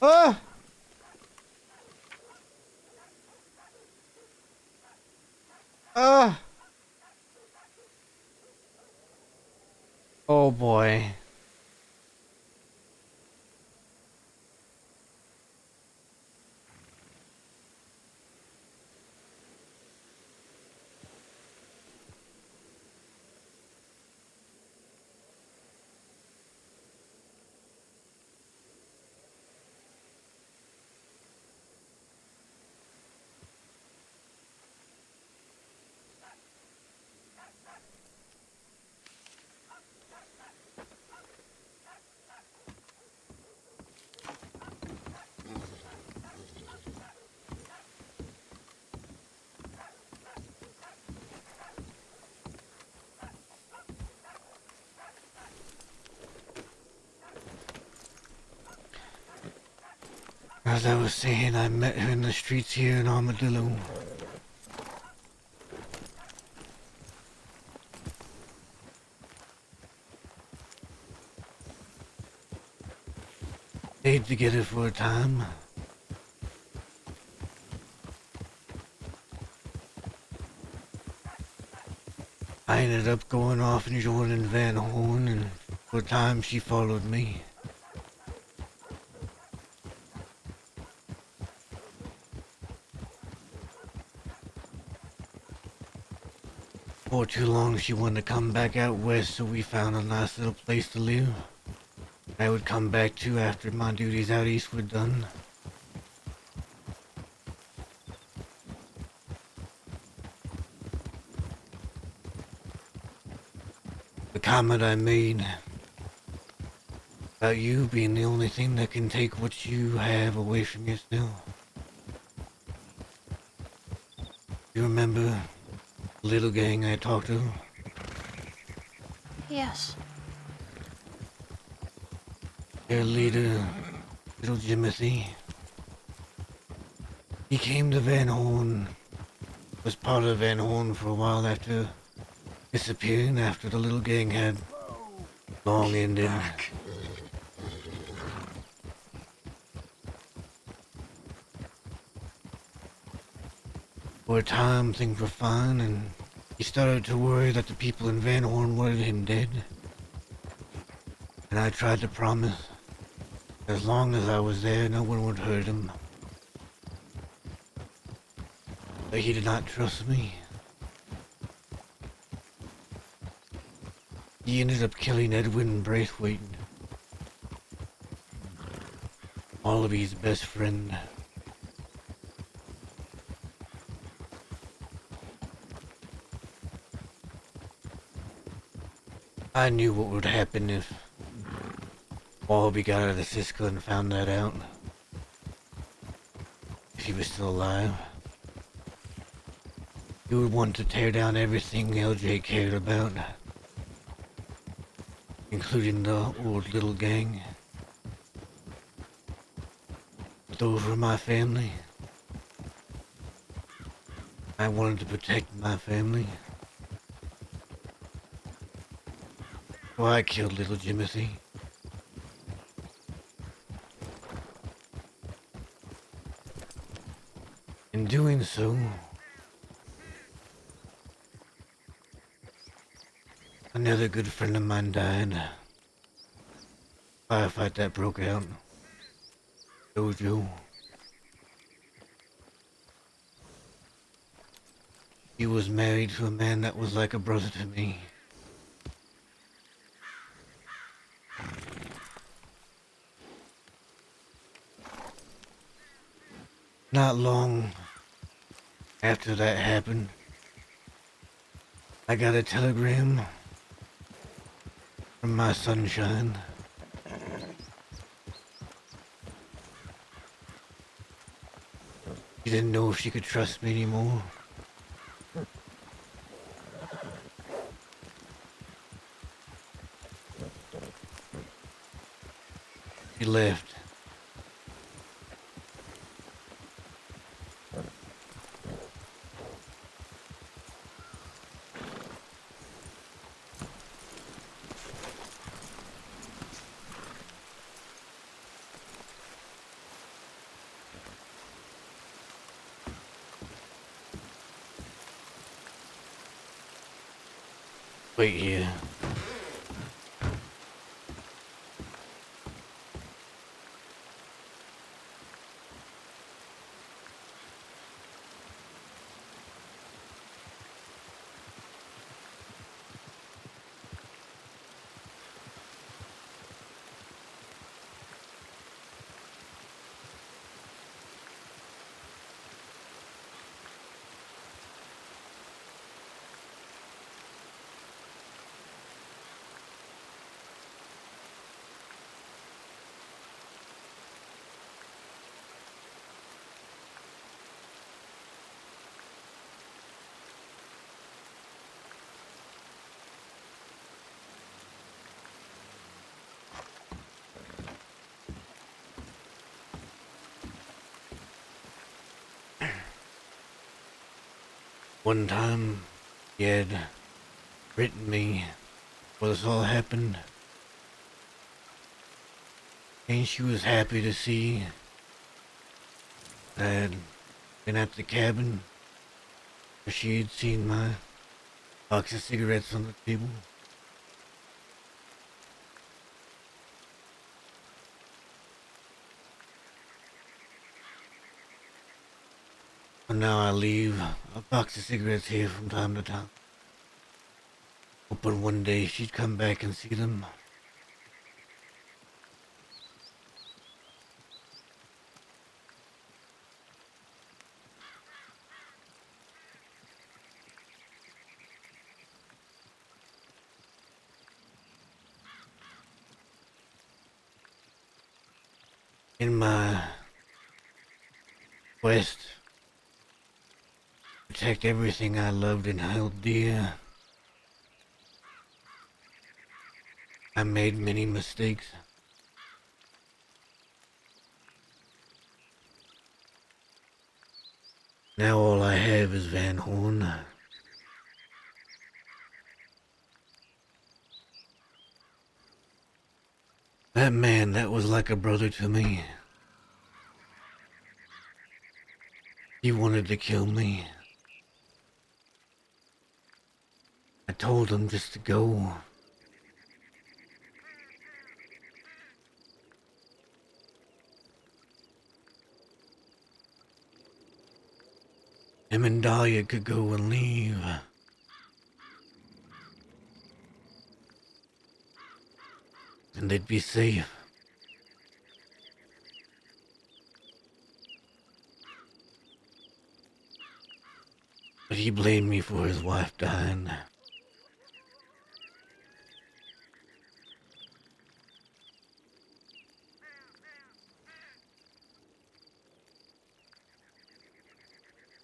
Ah! Ah! Oh boy. As I was saying, I met her in the streets here in Armadillo. Stayed together for a time. I ended up going off and joining Van Horn, and for a time she followed me. For too long she wanted to come back out west, so we found a nice little place to live. I would come back to after my duties out east were done. The comment I made about you being the only thing that can take what you have away from yourself. You remember the little gang I talked to?
Yes.
Their leader, little Jimothy. He came to Van Horn, was part of Van Horn for a while after disappearing after the little gang had long ended. For a time, things were fine, and he started to worry that the people in Van Horn wanted him dead. And I tried to promise, as long as I was there, no one would hurt him. But he did not trust me. He ended up killing Edwin Braithwaite, Wallaby's best friend. I knew what would happen if Wallaby got out of the Cisco and found that out. If he was still alive. He would want to tear down everything LJ cared about, including the old little gang. But those were my family. I wanted to protect my family. So I killed little Jimothy. In doing so, another good friend of mine died. Firefight that broke out. Jojo. He was married to a man that was like a brother to me. Not long after that happened, I got a telegram from my sunshine. She didn't know if she could trust me anymore. She left. Wait here. One time, he had written me what this all happened. And she was happy to see that I had been at the cabin where she had seen my box of cigarettes on the table. And now I leave a box of cigarettes here from time to time, hoping one day she'd come back and see them. In my quest to protect everything I loved and held dear, I made many mistakes. Now all I have is Van Horn. That man, that was like a brother to me. He wanted to kill me. I told him just to go. Him and Dahlia could go and leave. And they'd be safe. But he blamed me for his wife dying.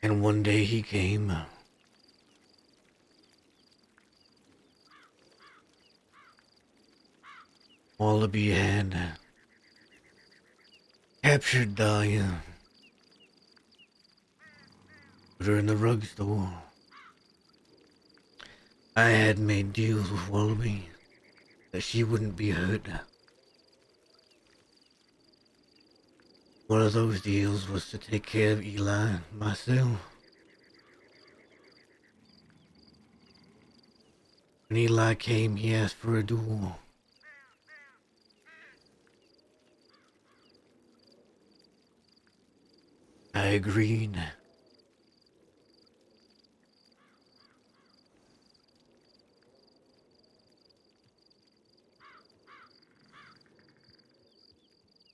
And one day he came. Wallaby had captured Dahlia. Put her in the rug store. I had made deals with Wallaby that she wouldn't be hurt. One of those deals was to take care of Eli myself. When Eli came, he asked for a duel. I agreed.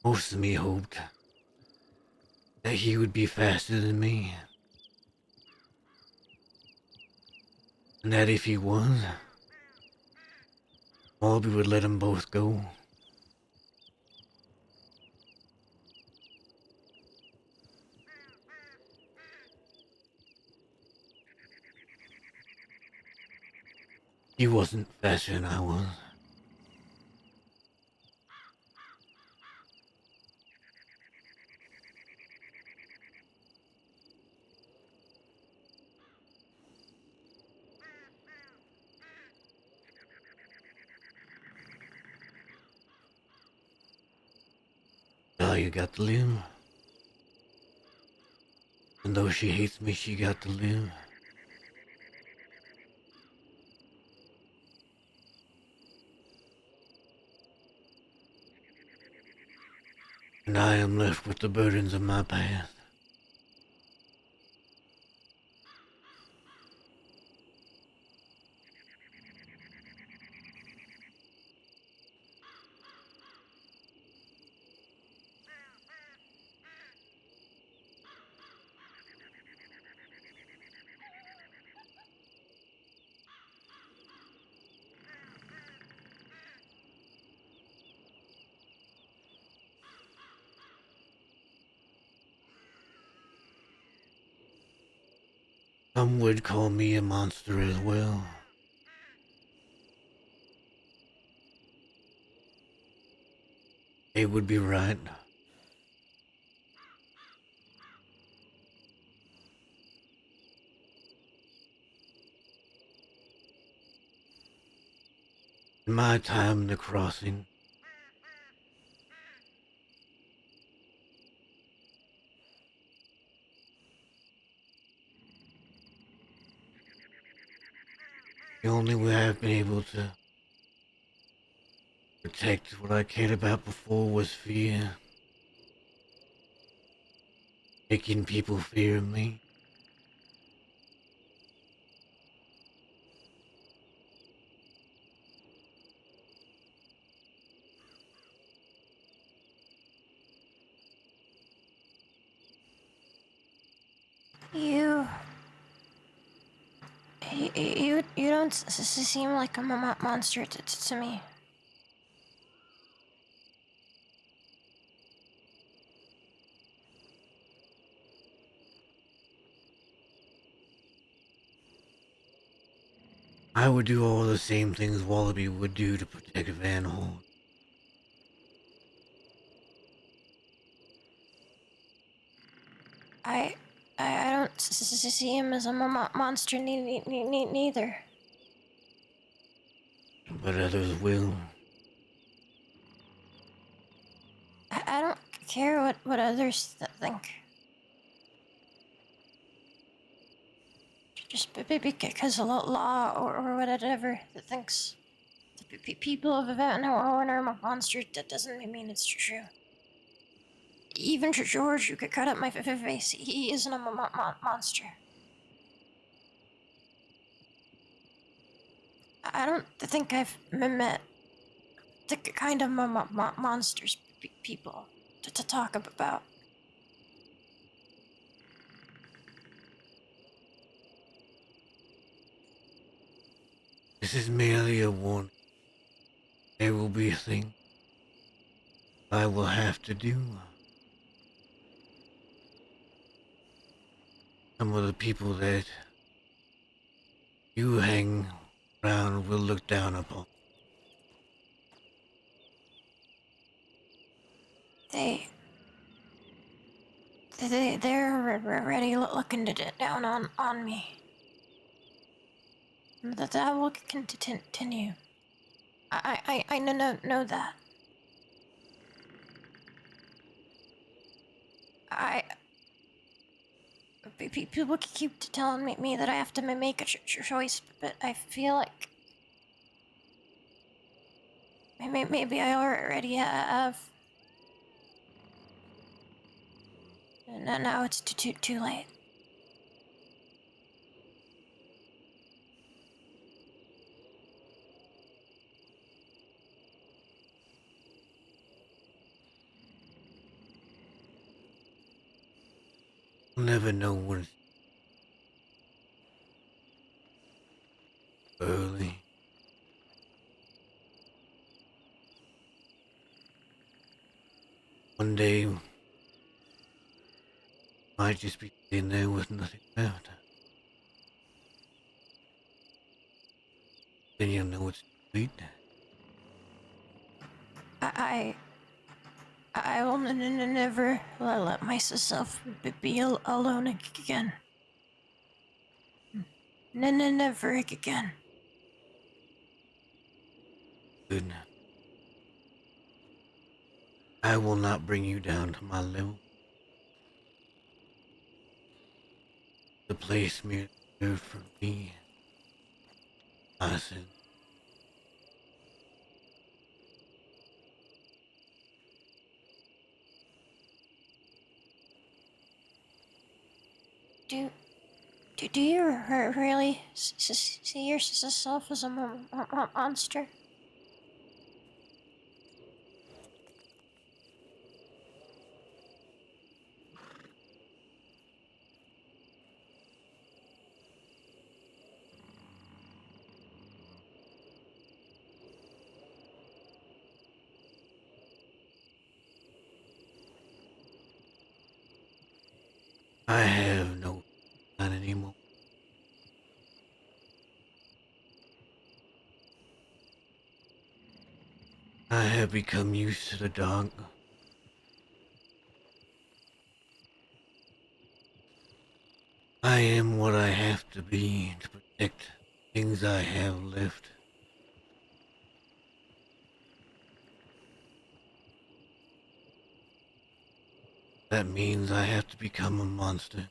Most of me hoped that he would be faster than me. And that if he was, Wallaby would let them both go. He wasn't faster than I was. Dahlia got to live. And though she hates me, she got to live. And I am left with the burdens of my past. Some would call me a monster as well. They would be right. In my time in the crossing, The only way I've been able to protect what I cared about before was fear. Making people fear me.
You you don't seem like a monster to me.
I would do all the same things Wallaby would do to protect Van Horn.
I don't see him as a monster neither.
But others will.
I don't care what others think. Just because of law or whatever that thinks the people of Van Horn are a monster, that doesn't mean it's true. Even George, you could cut up my face, he isn't a monster. I don't think I've met the kind of monsters people to talk about.
This is merely a warning. There will be things I will have to do. Some of the people that you hang around will look down upon.
They're already looking down on me. That will continue. I know that. People keep telling me that I have to make a choice, but I feel like maybe I already have. And now it's too late.
You'll never know when it's early. One day, might just be sitting there with nothing left. Then you'll know it's sweet.
I will never let myself be alone again. Never again.
Good. I will not bring you down to my level. The place merely served for me. I said,
Do you really see yourself as a monster?
I have no plan anymore. I have become used to the dark. I am what I have to be to protect things I have left. That means I have to become a monster.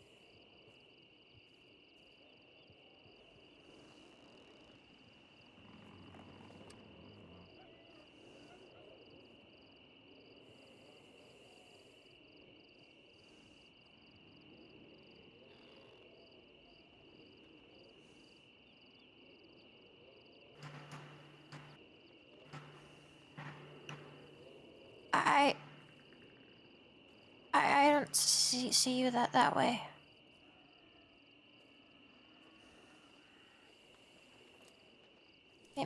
I don't see you that way.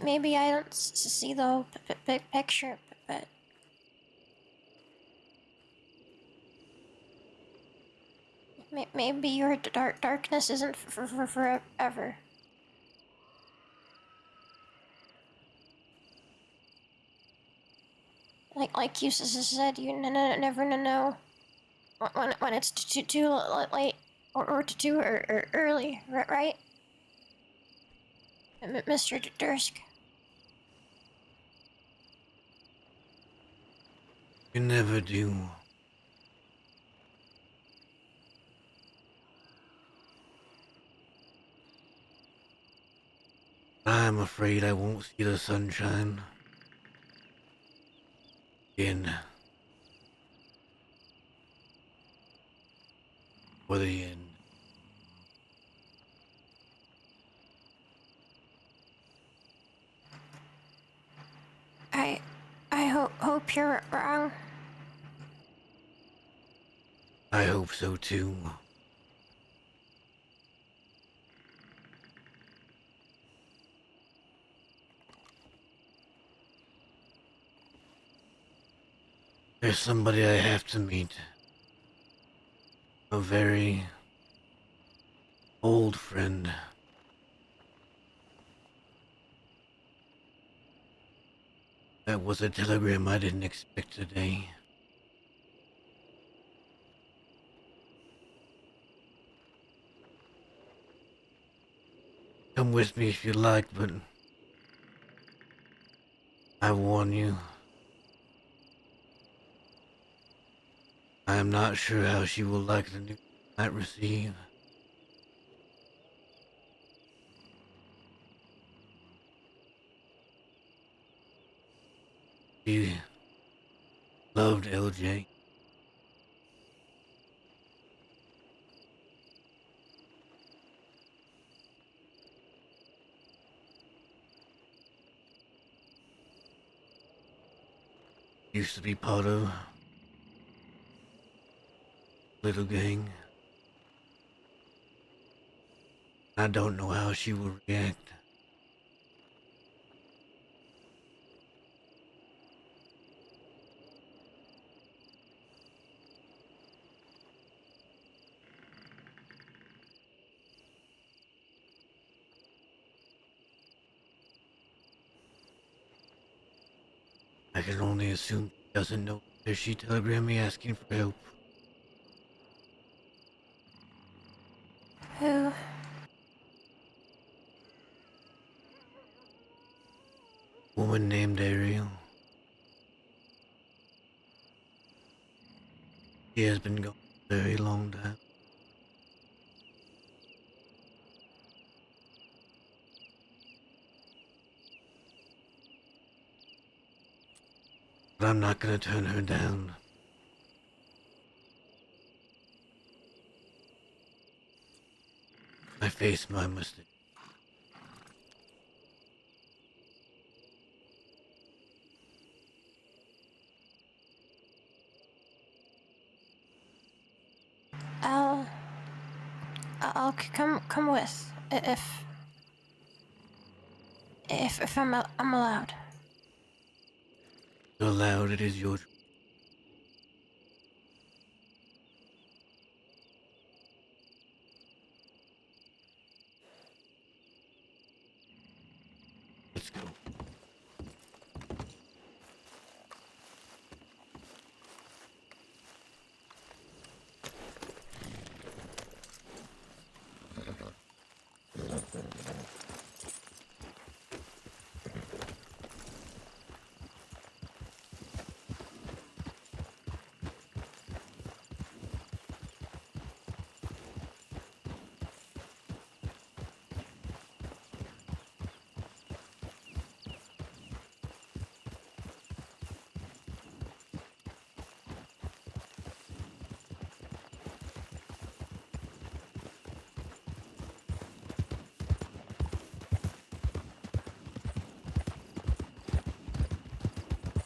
Maybe I don't see the whole picture, but maybe your darkness isn't for forever. Like you said, you never know when it's too late or too early, right? Mr. Dursk.
You never do. I'm afraid I won't see the sunshine again. For the end.
I hope you're wrong.
I hope so too. There's somebody I have to meet. A very old friend. That was a telegram I didn't expect today. Come with me if you like, but I warn you. I am not sure how she will like the news I might receive. She loved LJ. Used to be part of little gang. I don't know how she will react. I can only assume she doesn't know if she telegrammed me asking for help.
Who?
Woman named Ariel. She has been gone a very long time. But I'm not gonna turn her down. I face my mistake.
I'll come with if I'm allowed.
You're allowed, it is your choice. Let's go.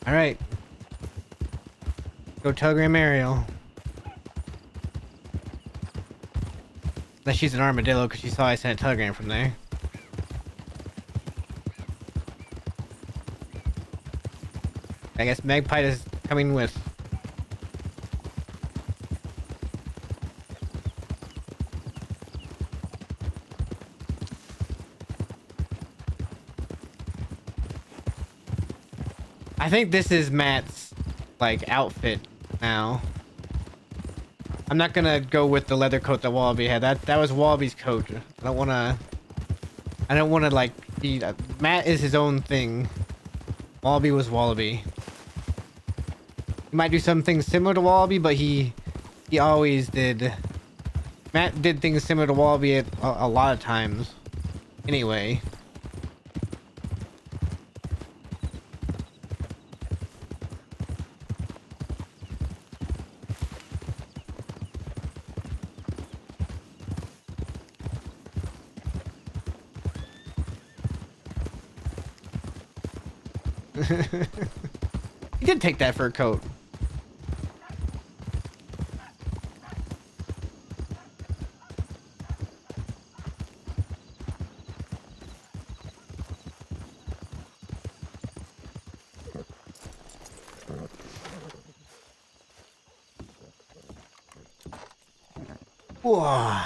All right. Go Telegram Ariel. Unless she's an armadillo because she saw I sent a telegram from there. I guess Magpie is coming with. I think this is Matt's, like, outfit now. I'm not gonna go with the leather coat that Wallaby had. That was Wallaby's coat. I don't wanna, like, be... Matt is his own thing. Wallaby was Wallaby. He might do some things similar to Wallaby, but he always did... Matt did things similar to Wallaby a lot of times. Anyway. He did take that for a coat. Whoa.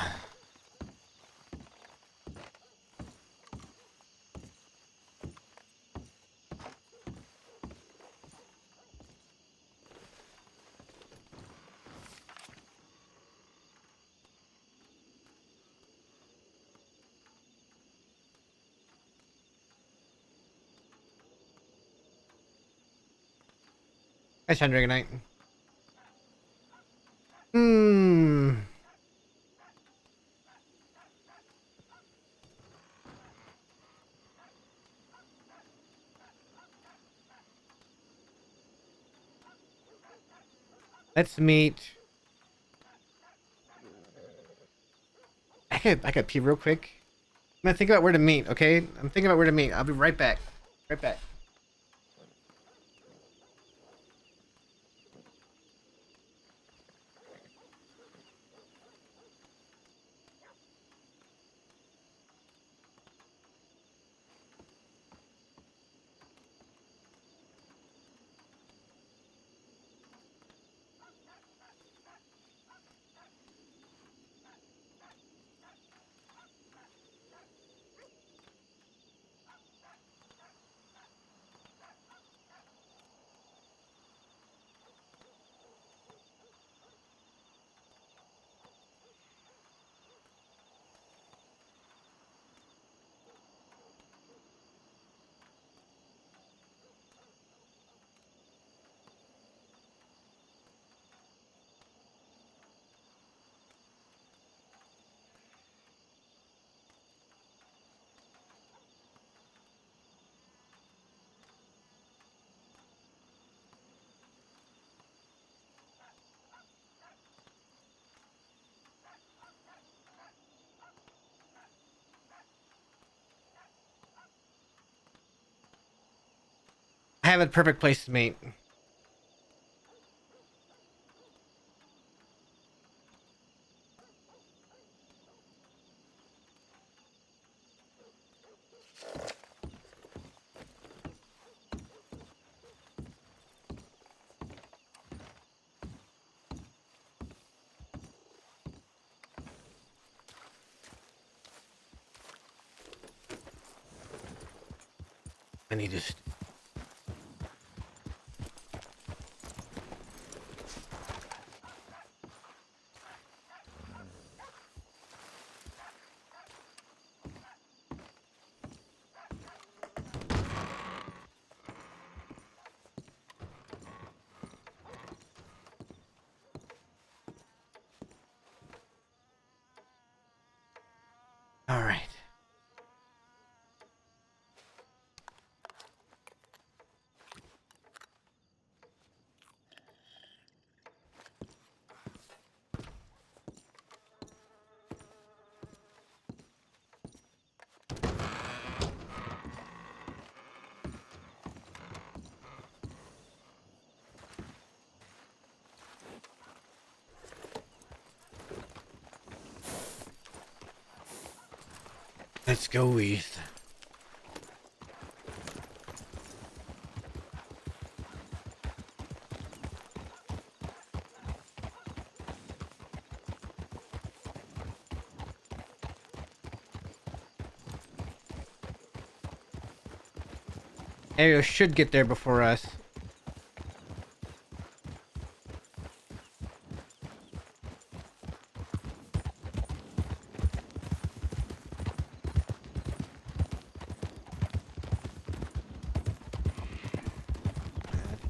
Nice Dragon Knight. Let's meet. I could pee real quick. I'm gonna think about where to meet, okay? I'm thinking about where to meet. I'll be right back. Right back. I have a perfect place to meet. I need to... All right. Let's go east. Ariel should get there before us.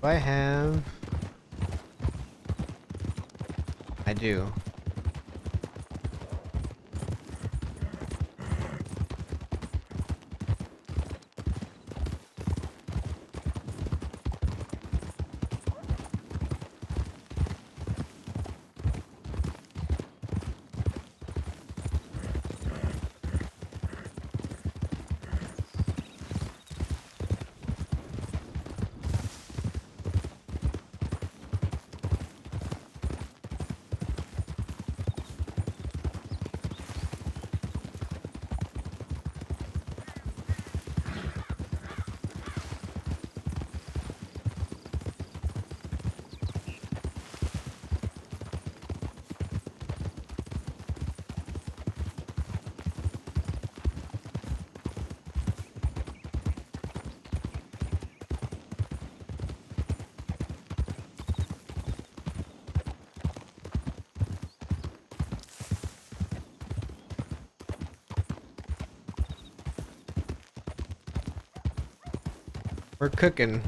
Do I have? I do. We're cooking.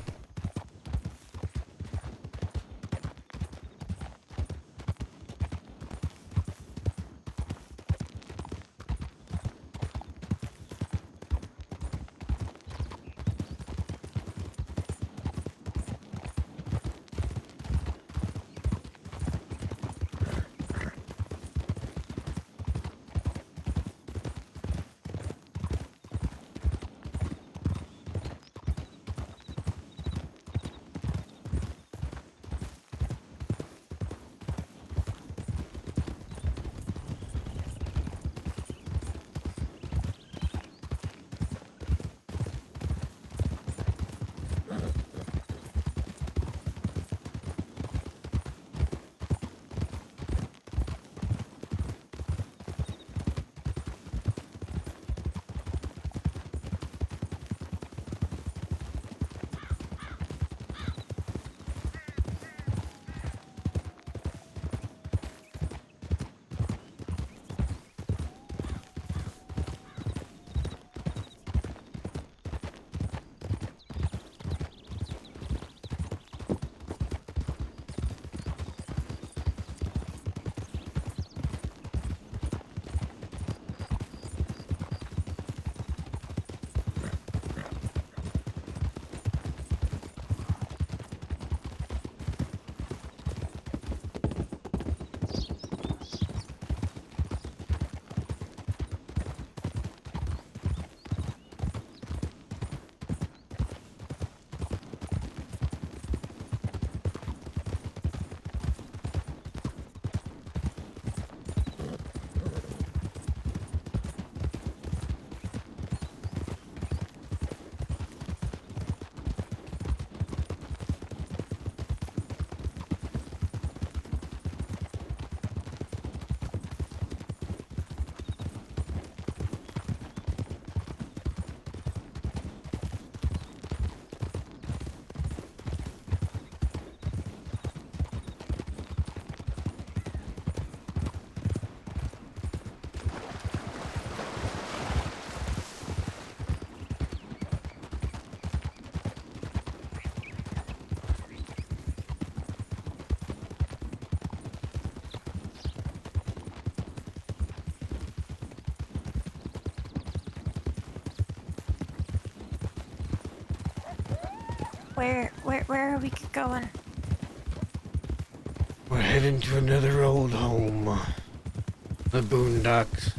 Where are we going?
We're heading to another old home. The boondocks.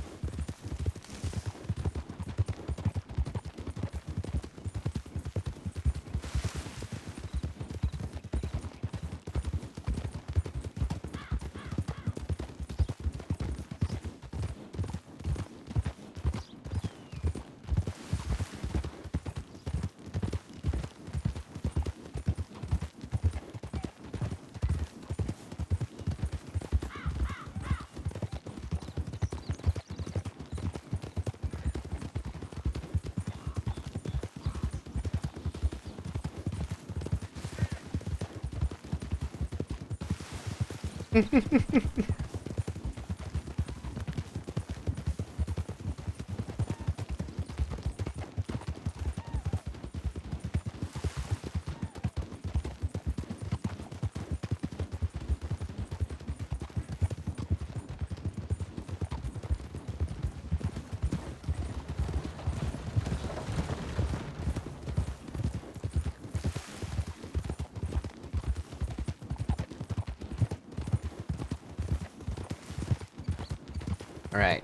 All right.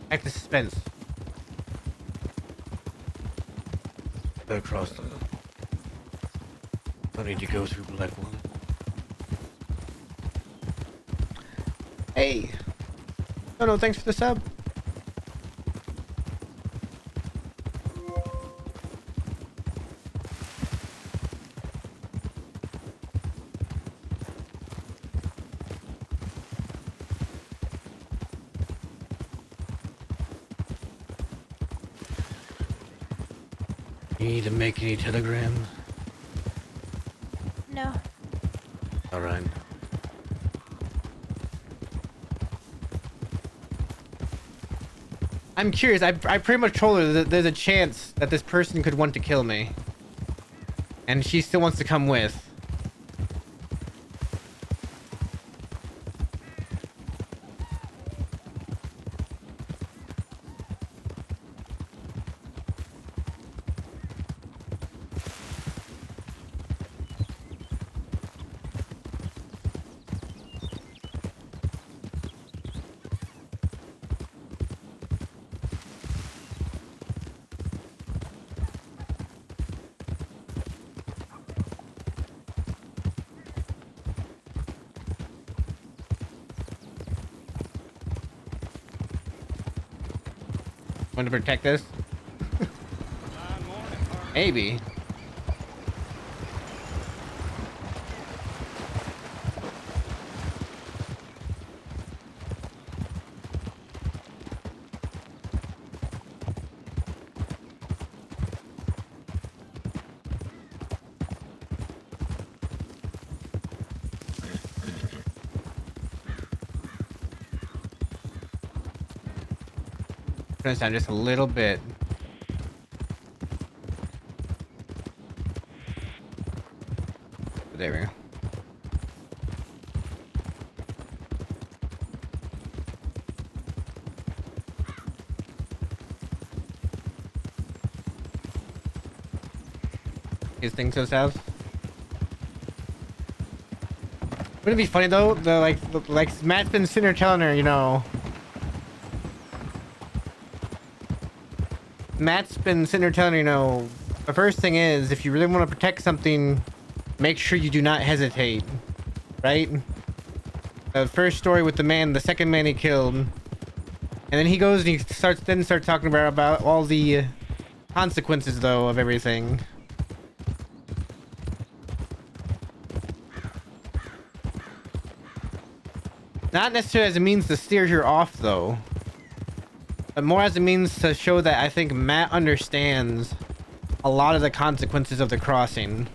Back to suspense. Across the... Don't need to go through Black One. Hey! Oh no, thanks for the sub. Need to make any telegrams?
No.
Alright. I'm curious. I pretty much told her that there's a chance that this person could want to kill me. And she still wants to come with. Want to protect this? Maybe. Turn this down just a little bit. There we go. His thing to his house. Wouldn't it be funny though? Like Matt's been sitting there telling her, you know. Matt's been sitting there telling her, you know, the first thing is, if you really want to protect something, make sure you do not hesitate, right? The first story with the man, the second man he killed, and then he goes and he starts talking about all the consequences though of everything. Not necessarily as a means to steer her off though, but more as a means to show that I think Matt understands a lot of the consequences of the crossing.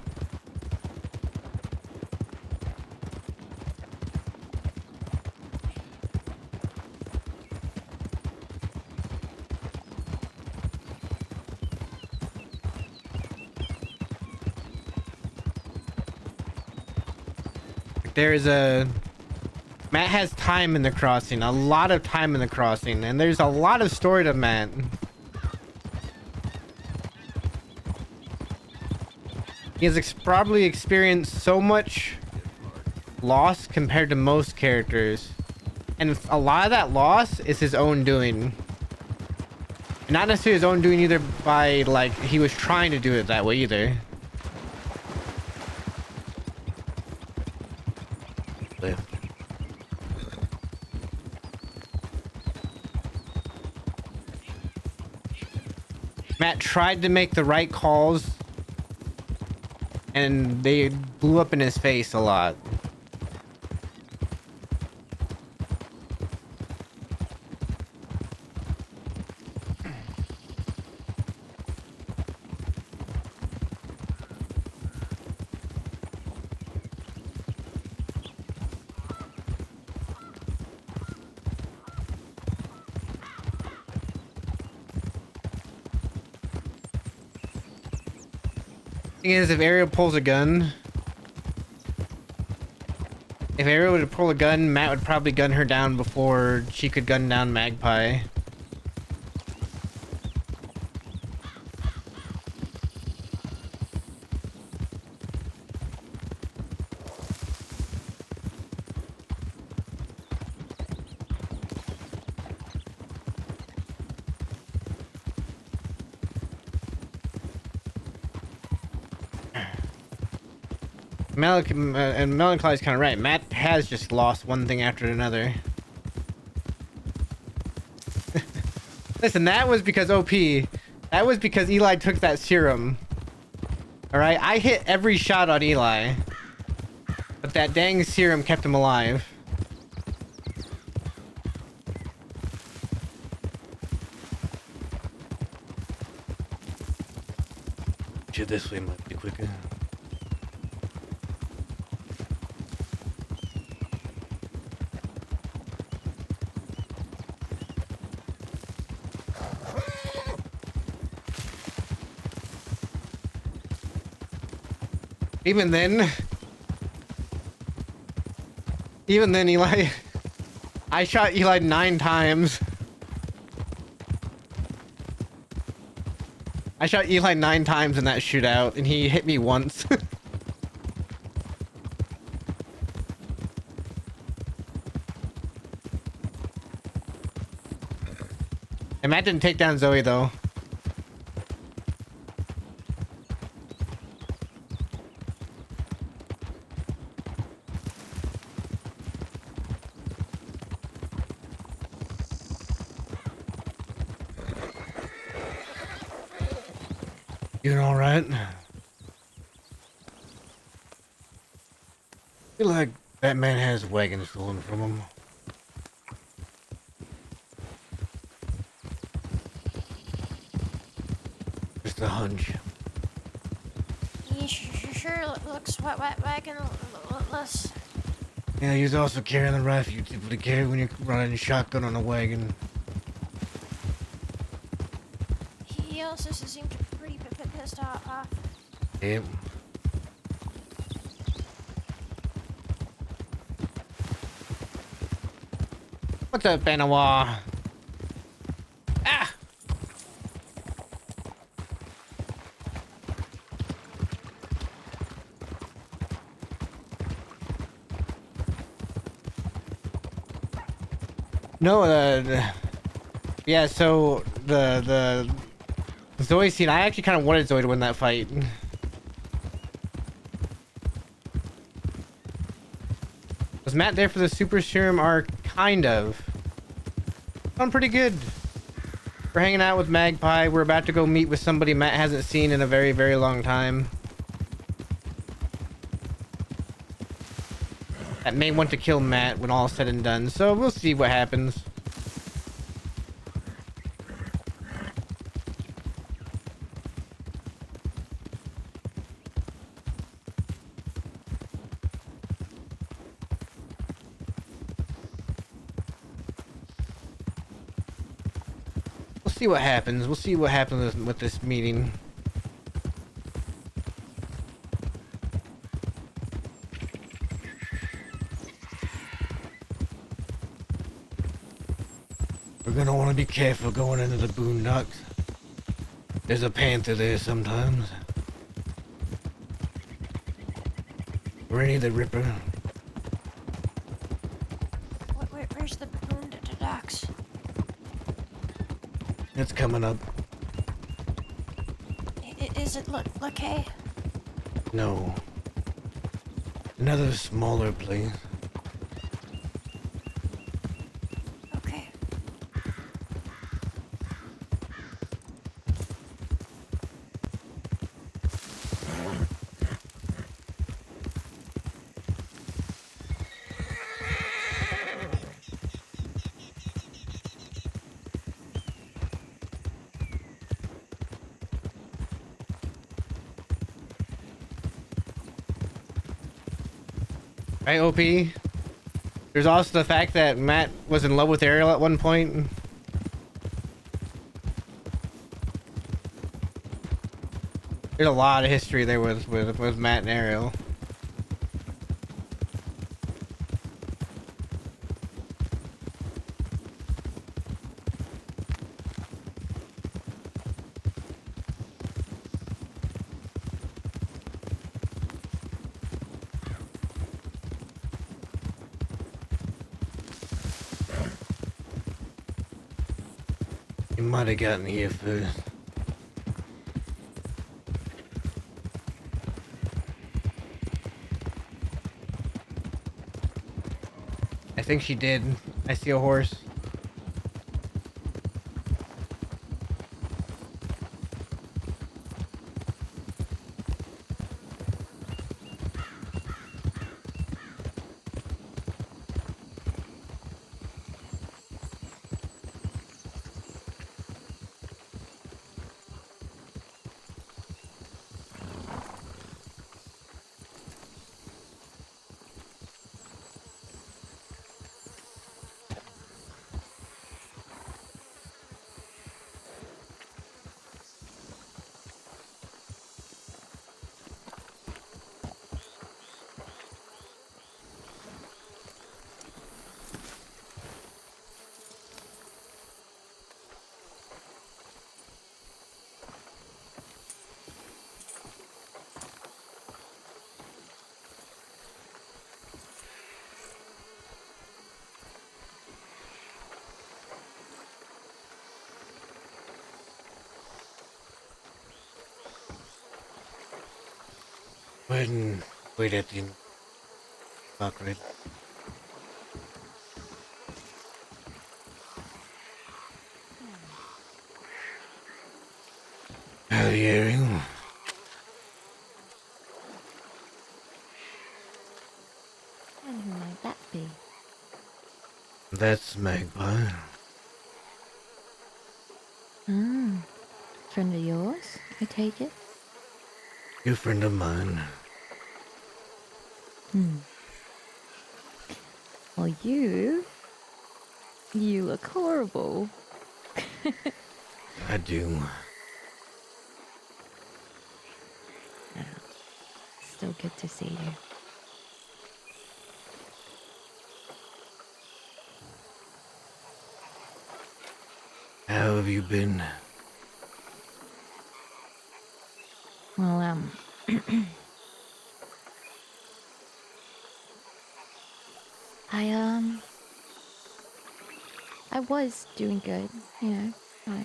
Matt has time in the crossing, a lot of time in the crossing, and there's a lot of story to Matt. He has probably experienced so much loss compared to most characters, and a lot of that loss is his own doing. And not necessarily his own doing either by, like, he was trying to do it that way either. Matt tried to make the right calls, and they blew up in his face a lot. Thing is, if Ariel pulls a gun, if Ariel would pull a gun, Matt would probably gun her down before she could gun down Magpie. And Melancholy's kind of right. Matt has just lost one thing after another. Listen, that was because OP. That was because Eli took that serum. Alright, I hit every shot on Eli. But that dang serum kept him alive. Shit, this way might be quicker. Even then, Eli, I shot Eli 9 times. I shot Eli 9 times in that shootout, and he hit me once. And Matt didn't take down Zoe, though. Doing all right. Feel like that man has a wagon stolen from him. Just a hunch.
He sure looks wagon-less.
Yeah, he's also carrying the rifle you typically carry when you're running a shotgun on a wagon.
He also seemed pretty pissed off.
Yep. What's up, Benoit? Ah! No, yeah, so the Zoe scene, I actually kind of wanted Zoe to win that fight. Was Matt there for the super serum arc? Kind of. Doing pretty good. We're hanging out with Magpie. We're about to go meet with somebody Matt hasn't seen in a very, very long time. That may want to kill Matt when all is said and done, so we'll see what happens. We'll see what happens. We'll see what happens with this meeting. We're gonna want to be careful going into the boondocks. There's a panther there sometimes. Rennie the Ripper.
Where's the boondocks?
It's coming up.
Is it okay?
No. Another smaller place.
Okay.
Right, OP? There's also the fact that Matt was in love with Ariel at one point. There's a lot of history there with Matt and Ariel. You might have gotten here first. I think she did. I see a horse. Wait at the fuck right. Howdy, Ariel.
And who might that be?
That's Magpie.
Ah, friend of yours, I take it?
Good friend of mine.
Well, you look horrible.
I do.
Still good to see you.
How have you been?
Well, I was doing good, you know. I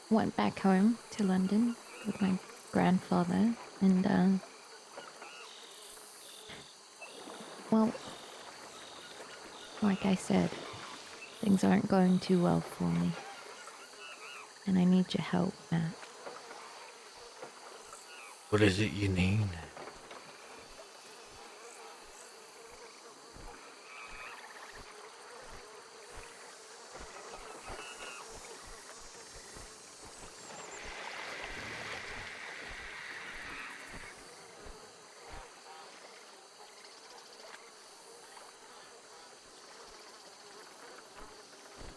went back home to London with my grandfather, and well, like I said, things aren't going too well for me. And I need your help, Matt.
What is it you need?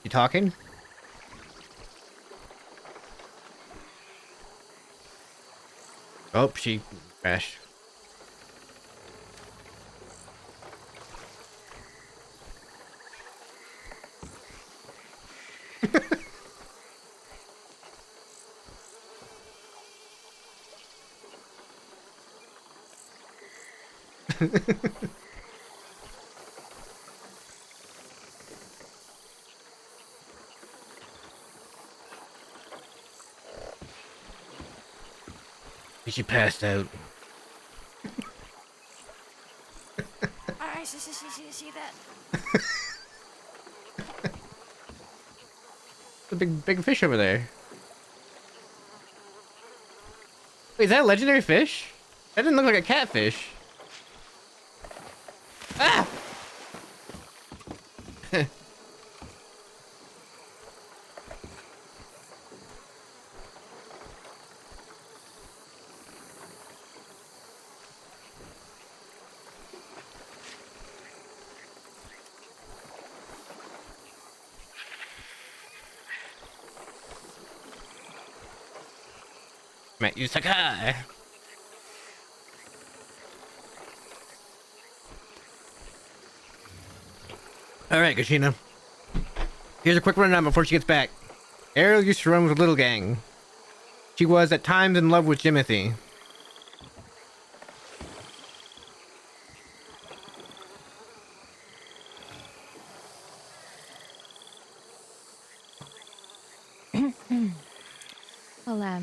You talking? Oh, she crashed. She passed out.
Alright, see that?
The big fish over there. Wait, is that a legendary fish? That didn't look like a catfish. Ah! Matt, you Sakai. All right, Kashina. Here's a quick rundown before she gets back. Ariel used to run with a little gang. She was at times in love with Jimothy.
Well,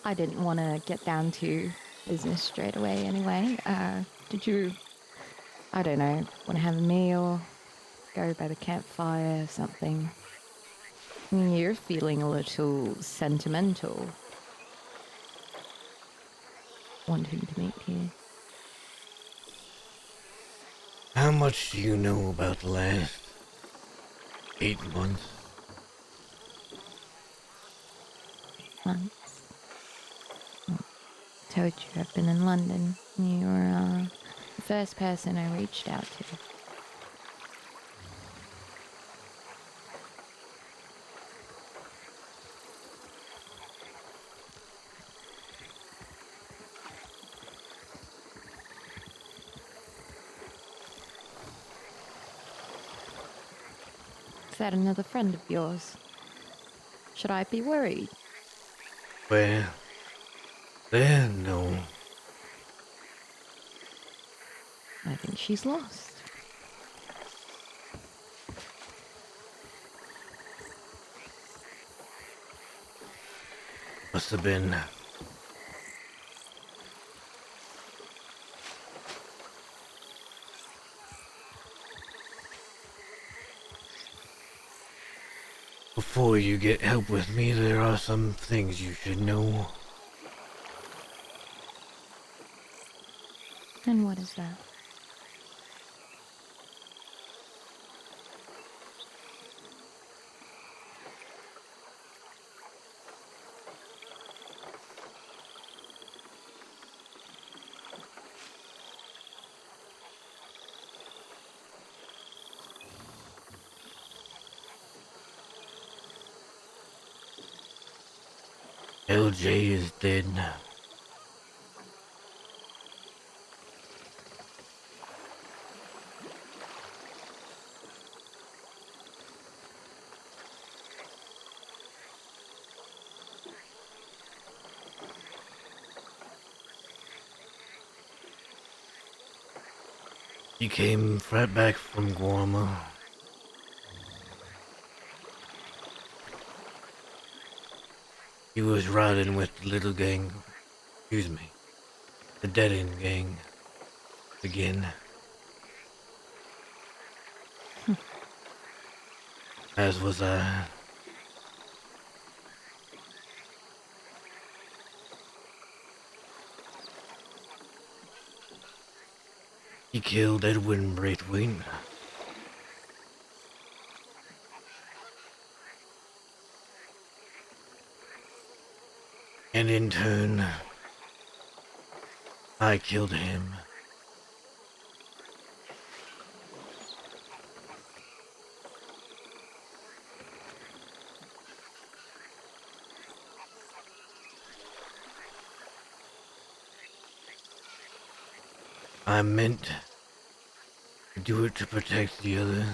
I didn't want to get down to business straight away anyway. Did you, I don't know, want to have a meal, go by the campfire, something? I mean, you're feeling a little sentimental. Wanting to meet you.
How much do you know about the last 8 months?
Months. Told you I've been in London. You were the first person I reached out to. Is that another friend of yours? Should I be worried?
Well, no.
I think she's lost.
Must have been. Before you get help with me, there are some things you should know.
And what is that?
LJ is dead. He came right back from Guarma. He was riding with the little gang. Excuse me. The dead end gang. Again. As was I. He killed Edwin Braithwaite. And in turn, I killed him. I meant to do it to protect the other.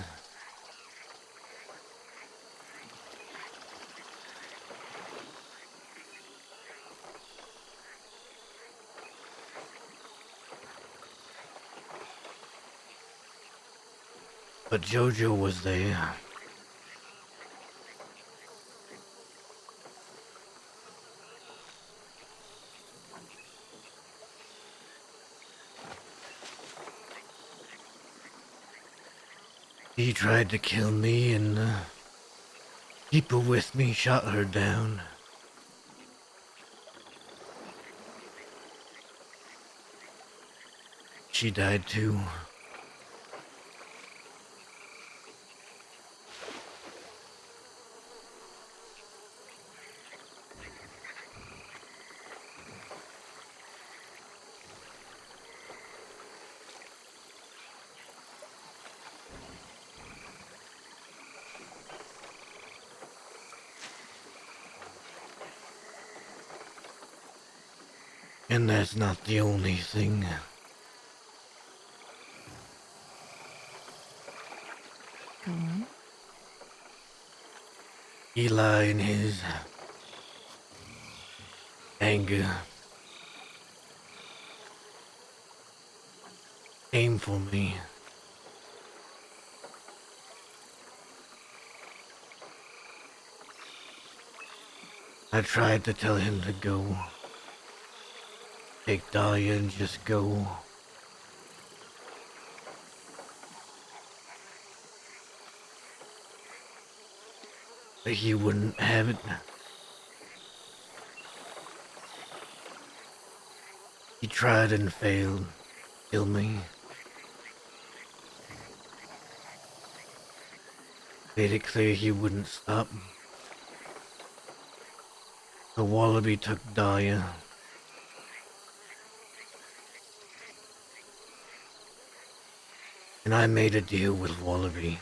But Jojo was there. He tried to kill me, and the people with me shot her down. She died too. And that's not the only thing.
Go on.
Eli, in his anger, came for me. I tried to tell him to go. Take Dahlia and just go. But he wouldn't have it. He tried and failed. Kill me. Made it clear he wouldn't stop. The Wallaby took Dahlia. And I made a deal with Wallaby.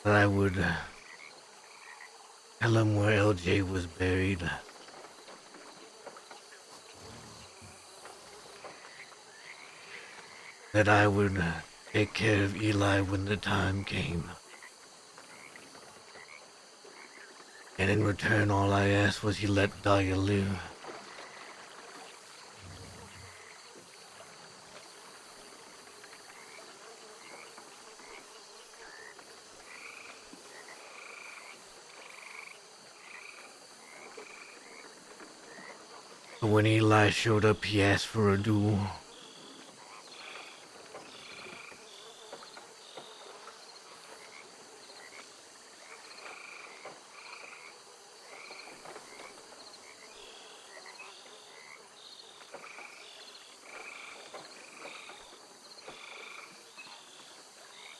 That I would tell him where LJ was buried. That I would take care of Eli when the time came. And in return, all I asked was he let Dahlia live. But when Eli showed up, he asked for a duel.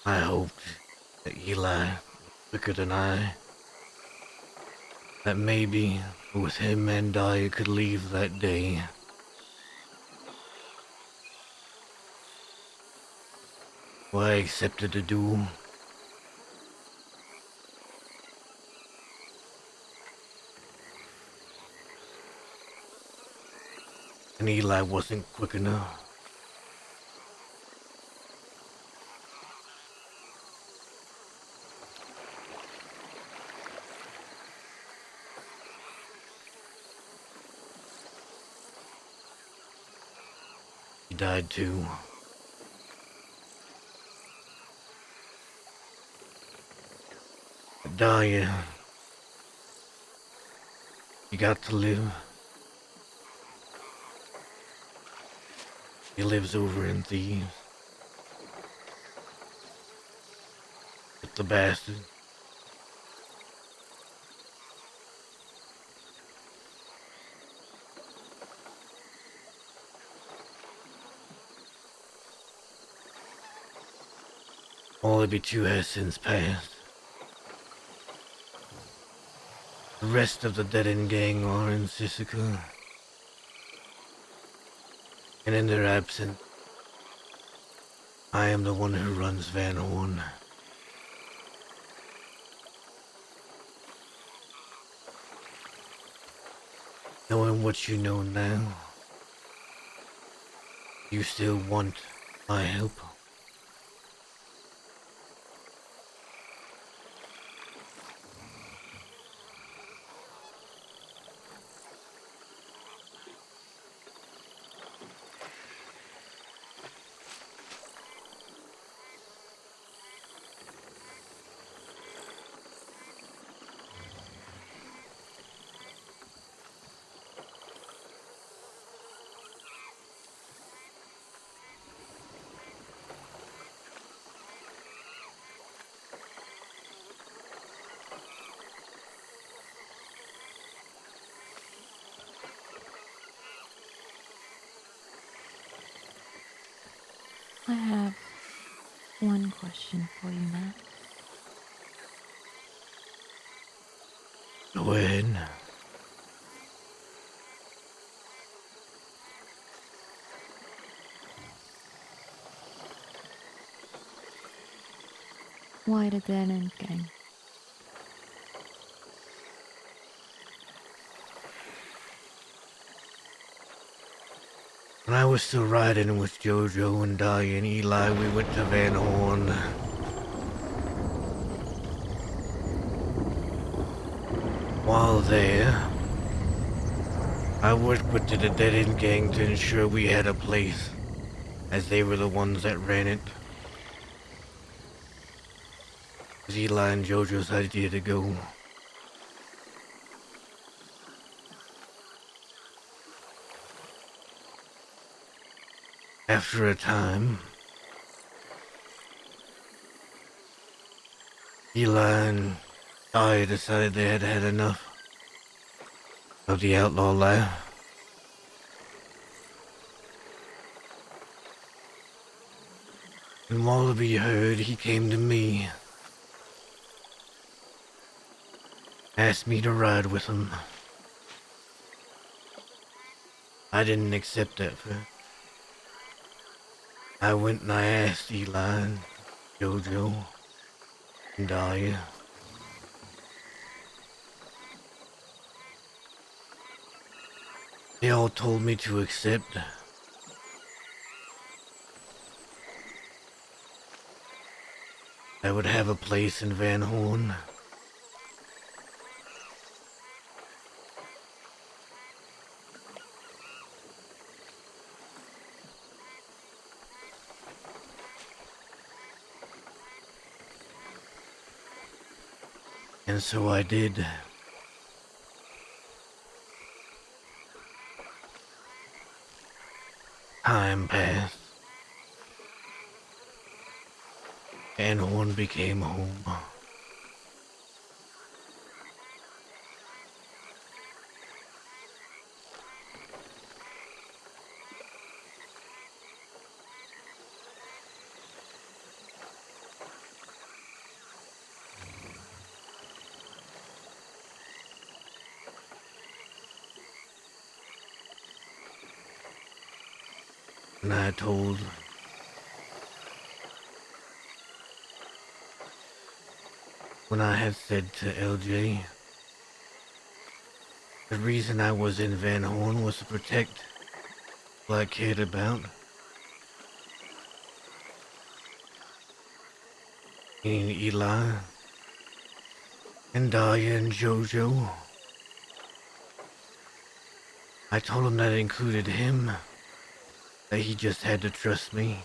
I hoped that Eli was quicker than I. That maybe with him and Dahlia could leave that day. Well, I accepted the duel. And Eli wasn't quick enough. He died too. But Dahlia, he got to live. He lives over in Thieves. But the bastard. Wallaby 2 has since passed. The rest of the Dead-End Gang are in Sisika. And in their absence, I am the one who runs Van Horn. Knowing what you know now, you still want my help?
I have one question for you, Matt.
Go ahead.
Why the dead end gang?
When I was still riding with Jojo and Dahlia and Eli, we went to Van Horn. While there, I worked with the dead end gang to ensure we had a place, as they were the ones that ran it. It was Eli and Jojo's idea to go. After a time, Eli and I decided they had had enough of the outlaw life. And Wallaby heard, he came to me, asked me to ride with him. I didn't accept that first. I went and I asked Eli and Jojo and Dahlia. They all told me to accept. I would have a place in Van Horn. And so I did. Time passed. Van Horn became home. And I told when I had said to LJ, the reason I was in Van Horn was to protect what I cared about. Meaning Eli and Dahlia and Jojo. I told him that included him, that he just had to trust me.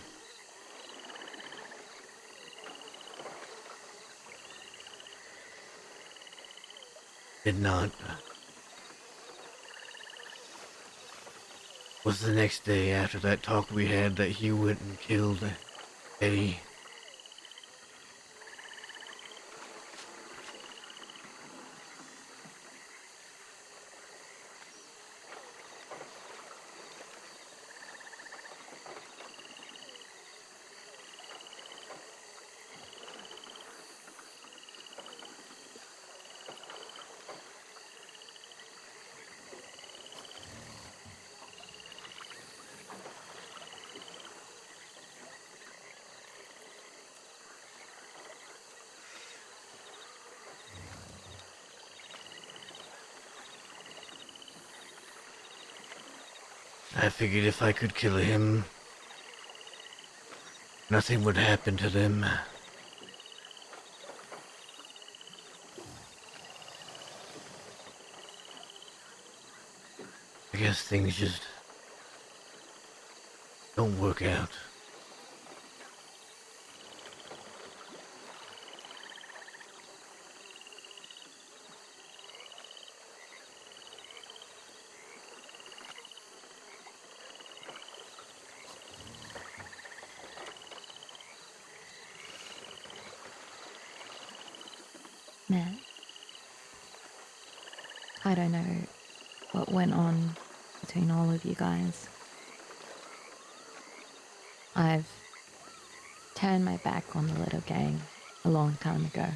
Did not. Was the next day after that talk we had that he went and killed Eddie. I figured if I could kill him, nothing would happen to them. I guess things just don't work out.
Matt, I don't know what went on between all of you guys. I've turned my back on the little gang a long time ago.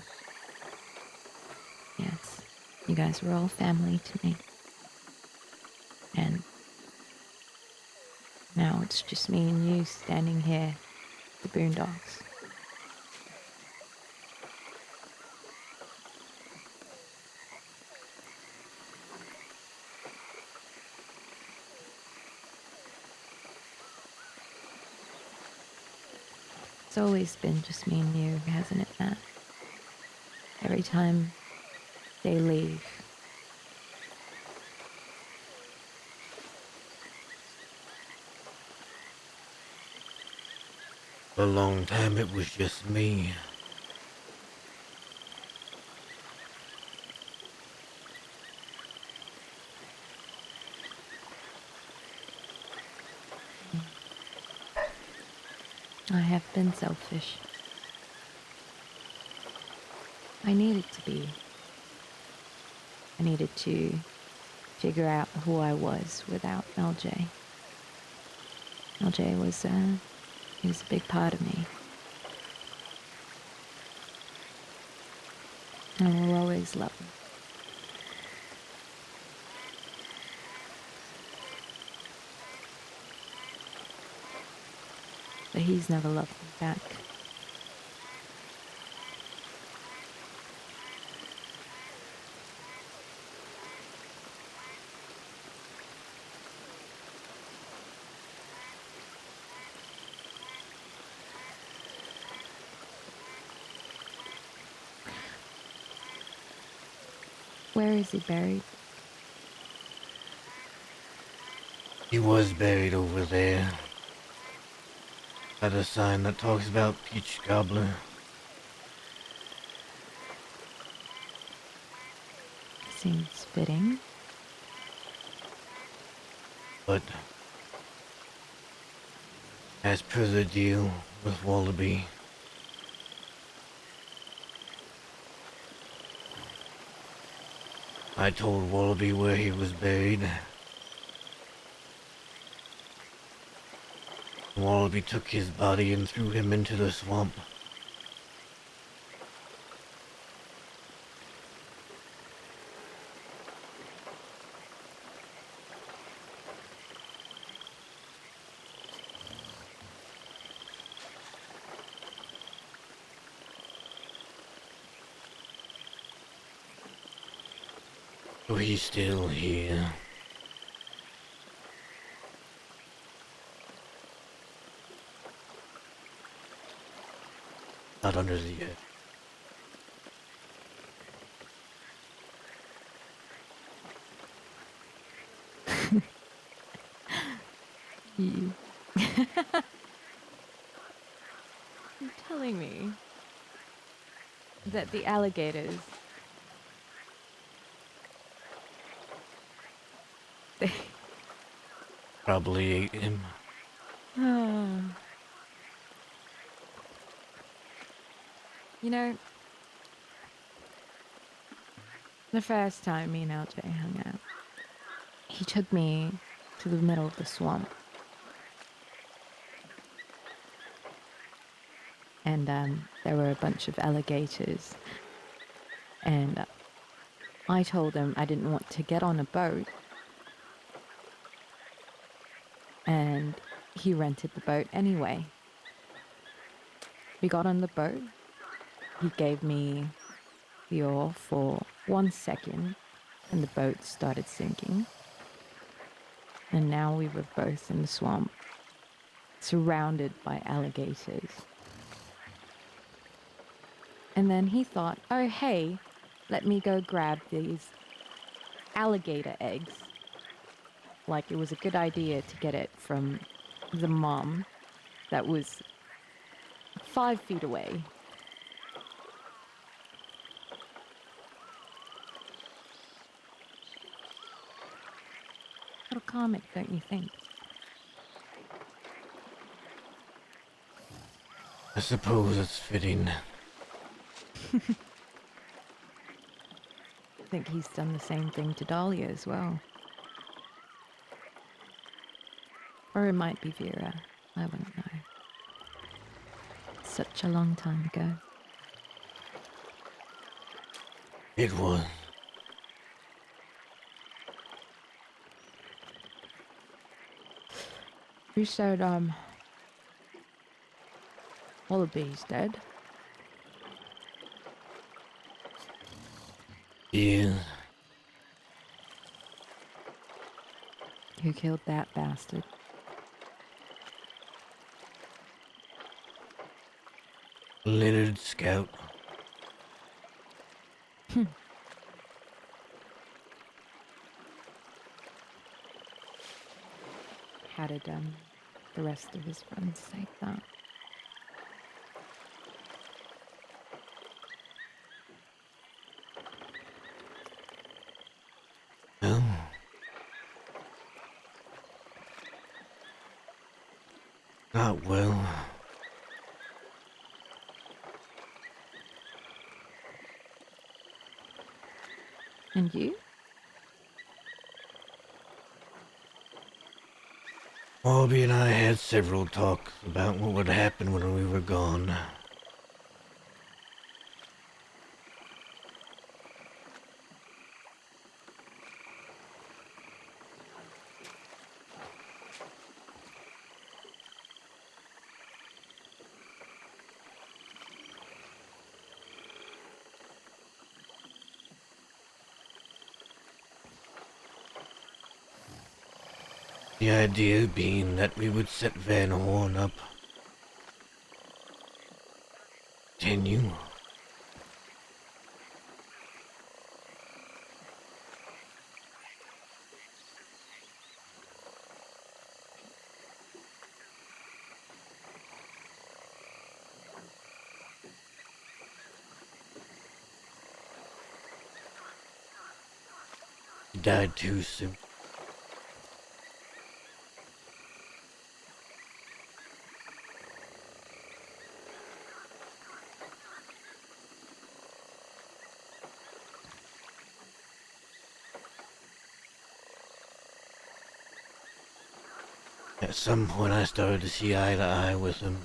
Yes, you guys were all family to me. And now it's just me and you standing here, the boondocks. It's always been just me and you, hasn't it, Matt? Every time they leave,
For a long time it was just me.
I have been selfish. I needed to be. I needed to figure out who I was without LJ. LJ was, he was a big part of me. And I will always love him. But he's never loved me back. Where is he buried?
He was buried over there. Got a sign that talks about Peach Gobbler.
Seems fitting.
But as per the deal with Wallaby, I told Wallaby where he was buried. Wallaby took his body and threw him into the swamp. So he's still here. Not under the earth.
You. You're telling me that the alligators, they
Probably ate him.
You know, the first time me and LJ hung out, he took me to the middle of the swamp. And there were a bunch of alligators. And I told him I didn't want to get on a boat. And he rented the boat anyway. We got on the boat. He gave me the oar for 1 second, and the boat started sinking. And now we were both in the swamp, surrounded by alligators. And then he thought, oh hey, let me go grab these alligator eggs. Like it was a good idea to get it from the mom that was 5 feet away. Little comic, don't you think?
I suppose it's fitting.
I think he's done the same thing to Dahlia as well. Or it might be Vera. I wouldn't know. Such a long time ago.
It was.
You said, Wallaby's dead?
Yeah.
Who killed that bastard?
Leonard Scout.
How did the rest of his friends take that?
Well, not well.
And you?
Bobby and I had several talks about what would happen when we were gone. The idea being that we would set Van Horn up. Continue. He died too soon. At some point I started to see eye to eye with him.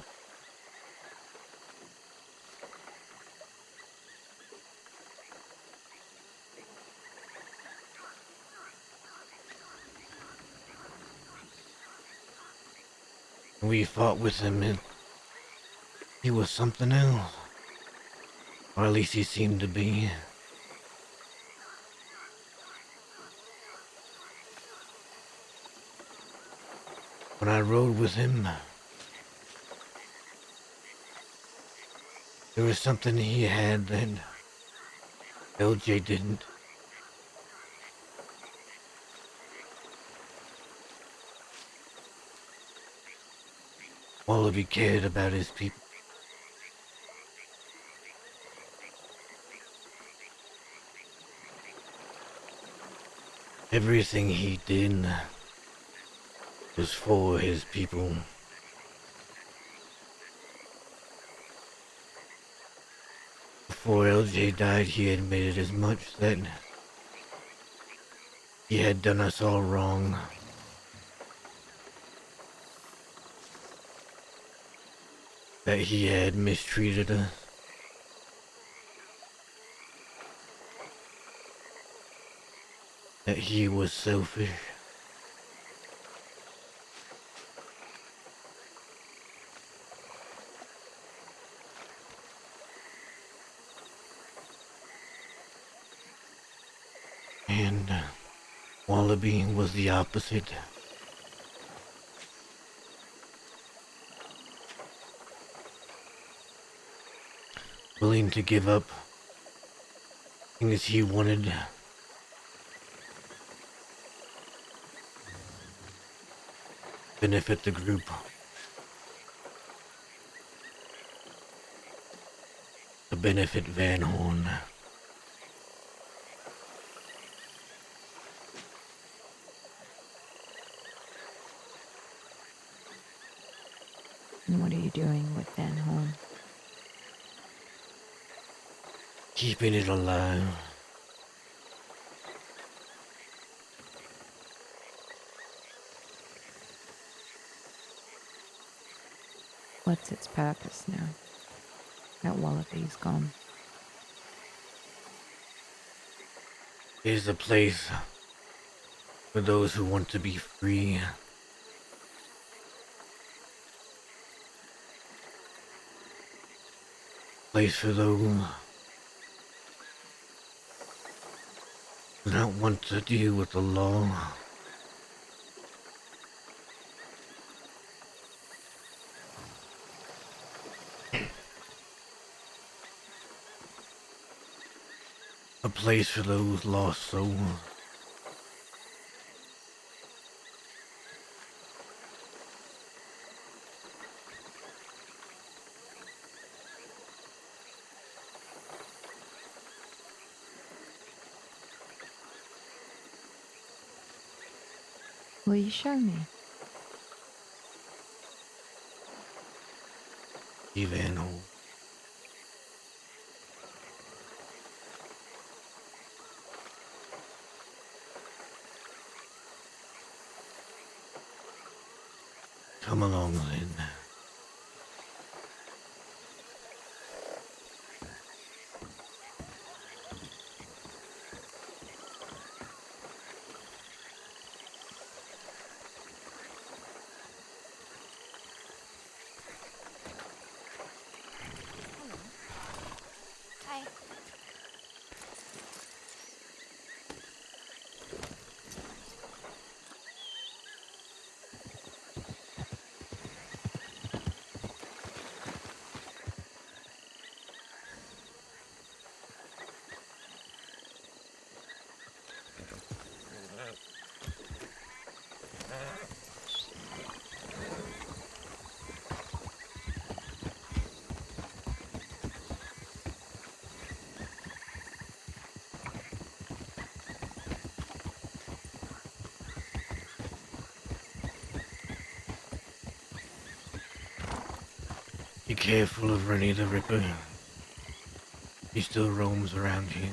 We fought with him and he was something else. Or at least he seemed to be. When I rode with him, there was something he had that LJ didn't. All of he cared about his people. Everything he did was for his people. Before LJ died, he admitted as much that he had done us all wrong. That he had mistreated us. That he was selfish. And Wallaby was the opposite. Willing to give up things he wanted. Benefit the group. To benefit Van Horn.
And what are you doing with Van Horn?
Keeping it alive.
What's its purpose now that Wallaby's gone?
It is a place for those who want to be free. Place for those who do not want to deal with the law. place for those lost souls.
Will you show me?
Even come along then.
Hi.
Be careful of Rennie the Ripper. He still roams around here.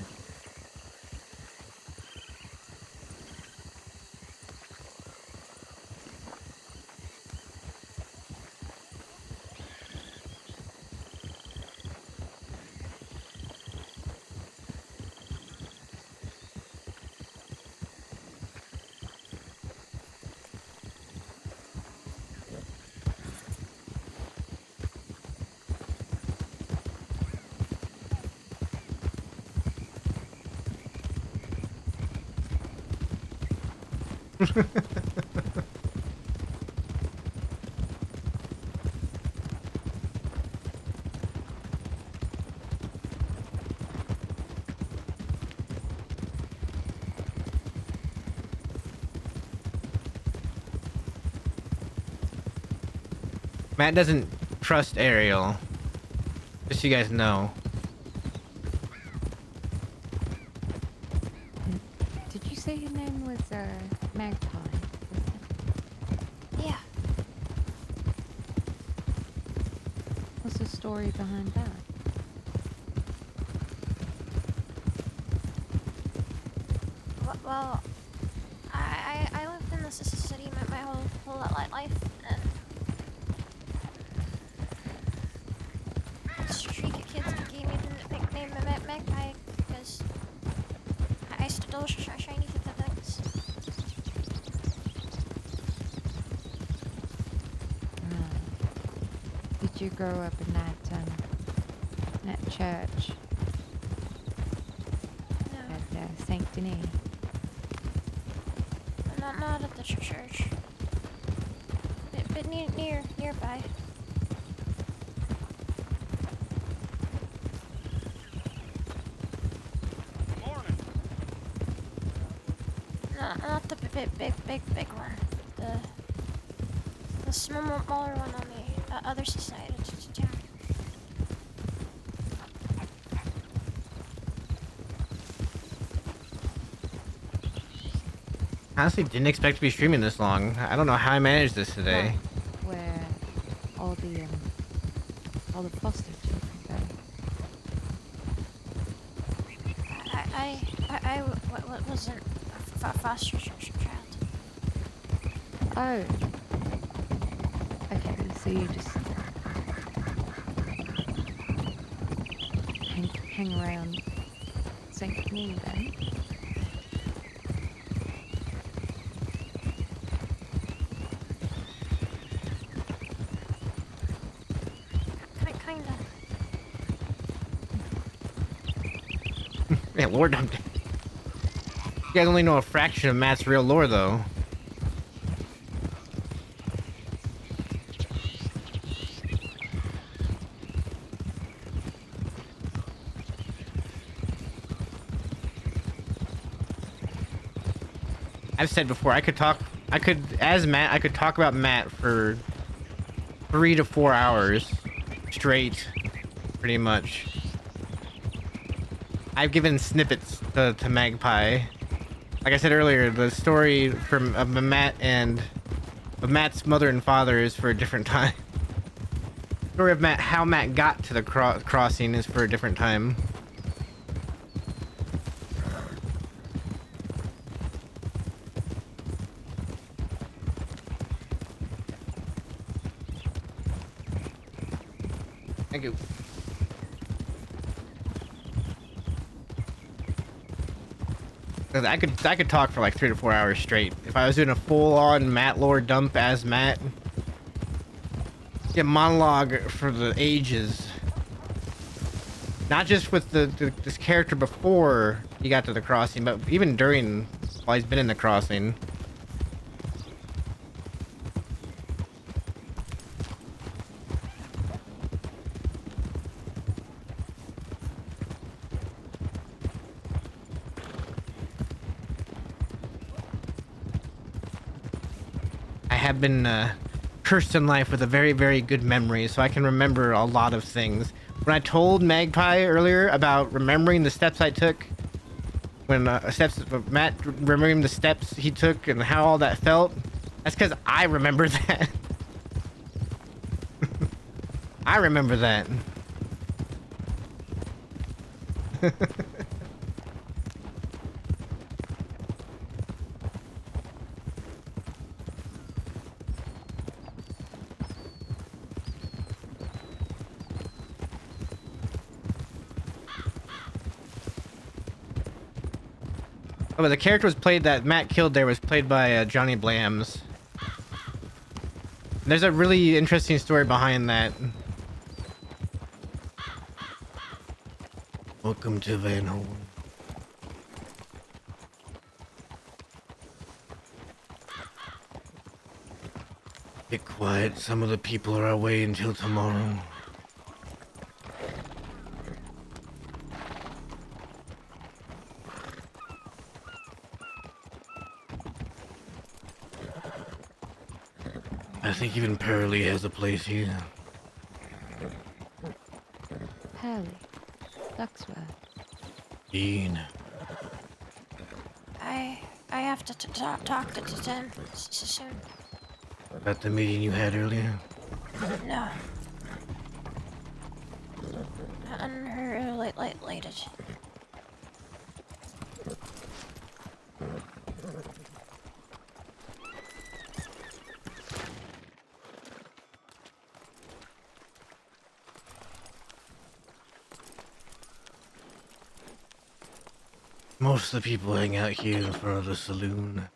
Matt doesn't trust Ariel. Just so you guys know.
Did you say your name was Magpie?
Yeah.
What's the story behind that?
Well, I lived in the city my whole life, and street kids gave me the nickname Magpie because I stole shiny things.
Did you grow up in that church?
No.
At Saint Denis?
Not at the church. But nearby.
Morning.
Not the big one. The smaller one on the other side of town.
Honestly, didn't expect to be streaming this long. I don't know how I managed this today.
Where all the foster children go.
I wasn't a foster child.
Oh. Okay, so you just hang around Saint Denis then?
Kinda.
Yeah, Lord, you guys only know a fraction of Matt's real lore, though. I've said before, I could talk about Matt for 3 to 4 hours straight, pretty much. I've given snippets to Magpie. Like I said earlier, the story from of Matt's mother and father is for a different time. The story of how Matt got to the crossing is for a different time. Thank you. I could talk for like 3 to 4 hours straight if I was doing a full-on Matt lore dump as Matt. Yeah, monologue for the ages. Not just with this character before he got to the crossing, but even during while he's been in the crossing. I have been cursed in life with a very, very good memory, so I can remember a lot of things. When I told Magpie earlier about remembering the steps I took, Matt remembering the steps he took and how all that felt, that's because I remember that. I remember that. Oh, but the character that Matt killed there was played by Johnny Blams. There's a really interesting story behind that. Welcome to Van Horn. Get quiet. Some of the people are away until tomorrow. I think even Pearly has a place here.
Pearly? Ducksworth?
Dean.
I have to talk to Tim soon.
About the meeting you had earlier?
No. Unrelated.
Most of the people hang out here in front of the saloon.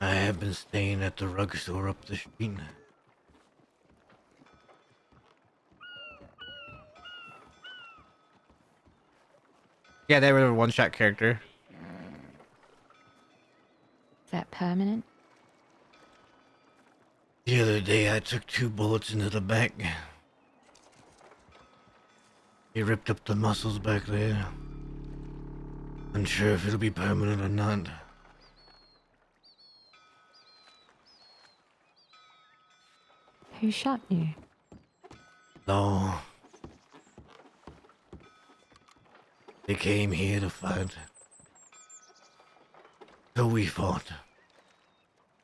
I have been staying at the rug store up the street. Yeah, they were a one-shot character.
Is that permanent?
The other day I took 2 bullets into the back. He ripped up the muscles back there. Unsure if it'll be permanent or not.
Who shot you?
No. They came here to fight. So we fought.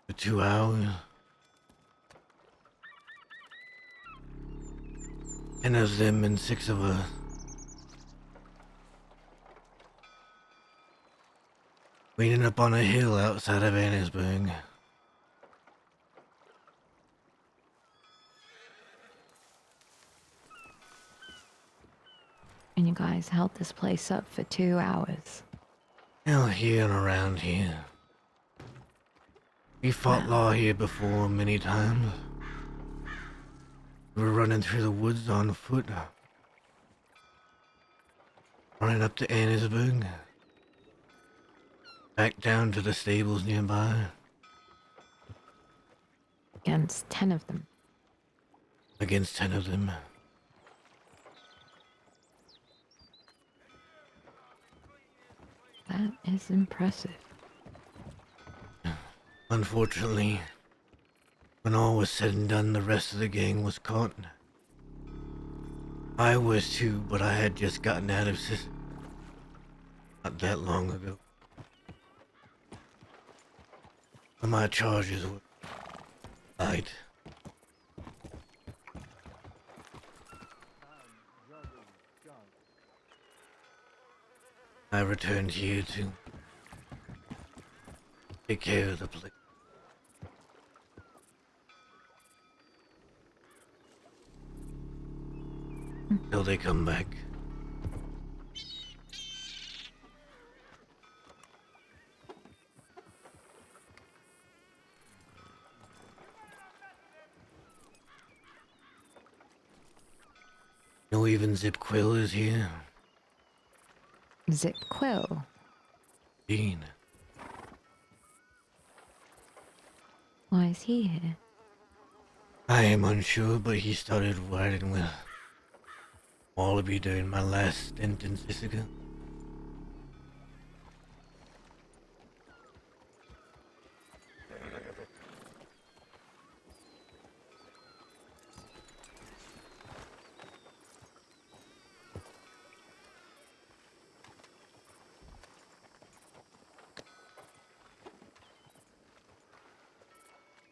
For 2 hours. And of them and 6 of us. We ended up on a hill outside of Annisburg.
And you guys held this place up for 2 hours.
Hell, here and around here. We fought law here before many times. We were running through the woods on foot. Running up to Annisburg. Back down to the stables nearby.
Against 10 of them.
Against 10 of them.
That is impressive.
Unfortunately, when all was said and done, the rest of the gang was caught. I was too, but I had just gotten out of Sicily not that long ago. My charges were light. I returned here to take care of the place. Till they come back. No, even Zip Quill is here.
Zip Quill?
Dean.
Why is he here?
I am unsure, but he started riding with Wallaby during my last stint in Sisika.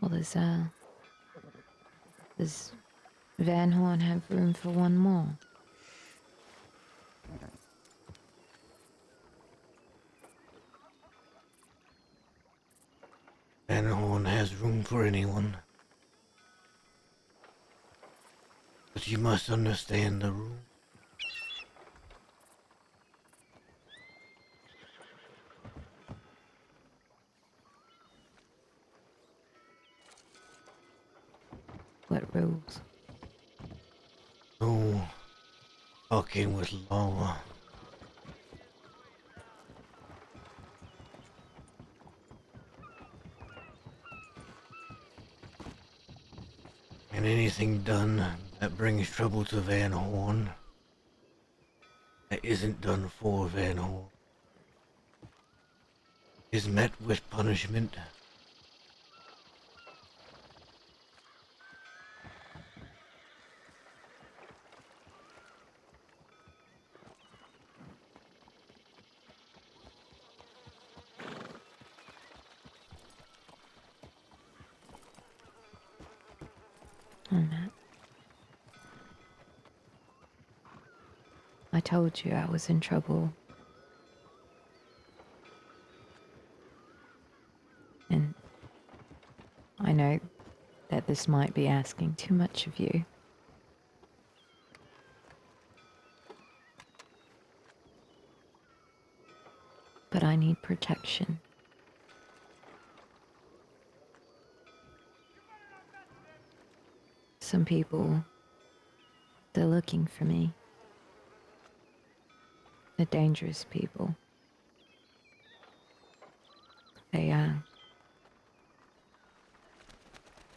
Well, does Van Horn have room for one more?
Van Horn has room for anyone. But you must understand the rule.
What rules?
No talking with law. And anything done that brings trouble to Van Horn, that isn't done for Van Horn, is met with punishment.
On that. I told you I was in trouble. And I know that this might be asking too much of you. But I need protection. Some people, they're looking for me. They're dangerous people. I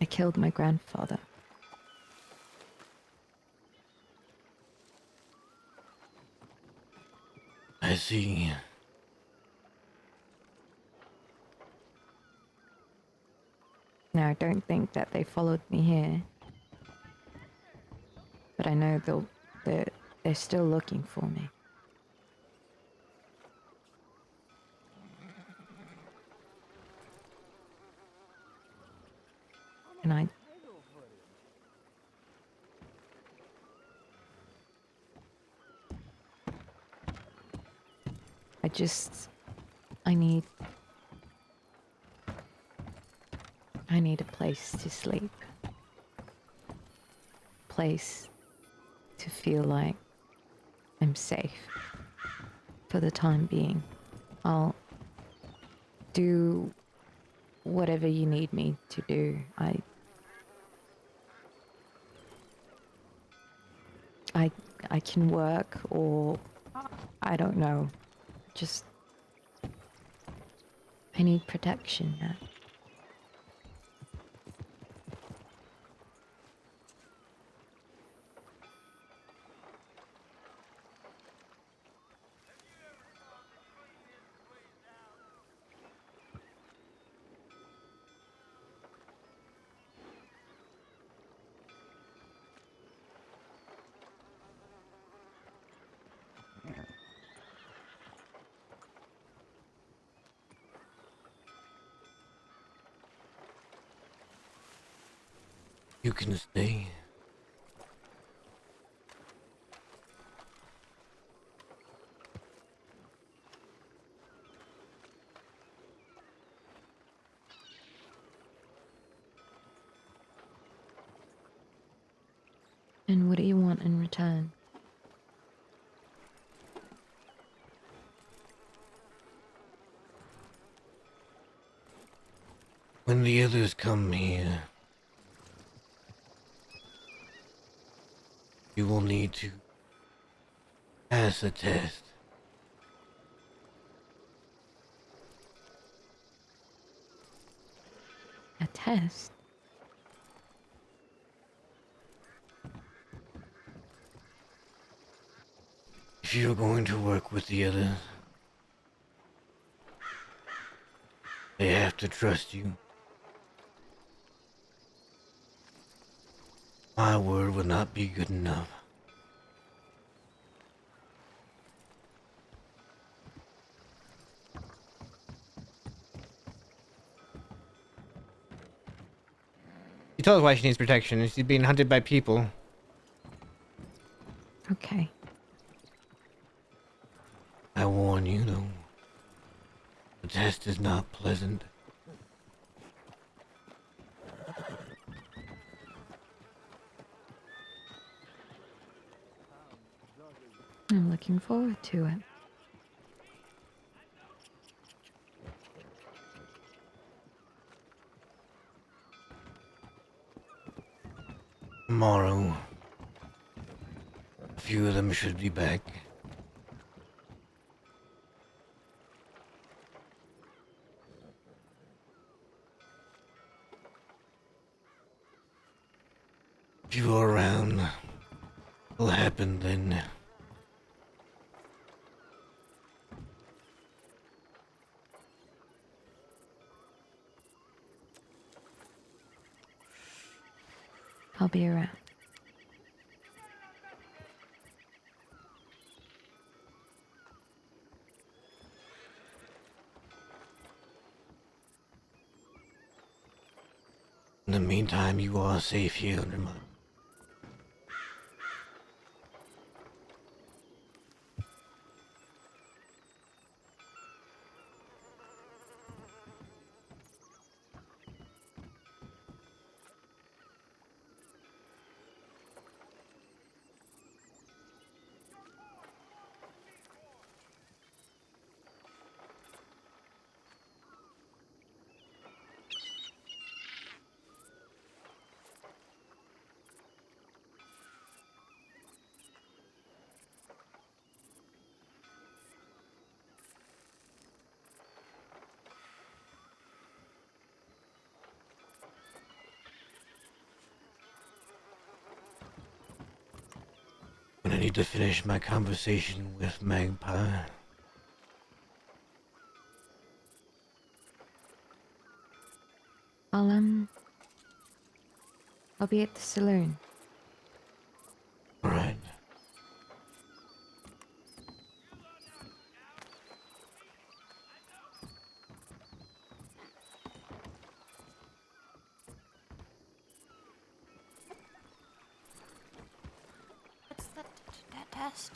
killed my grandfather.
I see.
Now, don't think that they followed me here. But I know they're still looking for me. And I need a place to sleep. Place to feel like I'm safe for the time being. I'll do whatever you need me to do. I can work, or I don't know. Just I need protection now.
You can stay.
And what do you want in return?
When the others come here, you will need to pass a test.
A test?
If you're going to work with the others, they have to trust you. My word will not be good enough. She told us why she needs protection. She's being hunted by people.
Okay.
I warn you, though. The test is not pleasant.
I'm looking forward to it.
Tomorrow, a few of them should be back. If you are around, what'll happen then?
I'll be around.
In the meantime, you are safe here under my... I need to finish my conversation with Magpie.
I'll be at the saloon.
All right.
What's that test?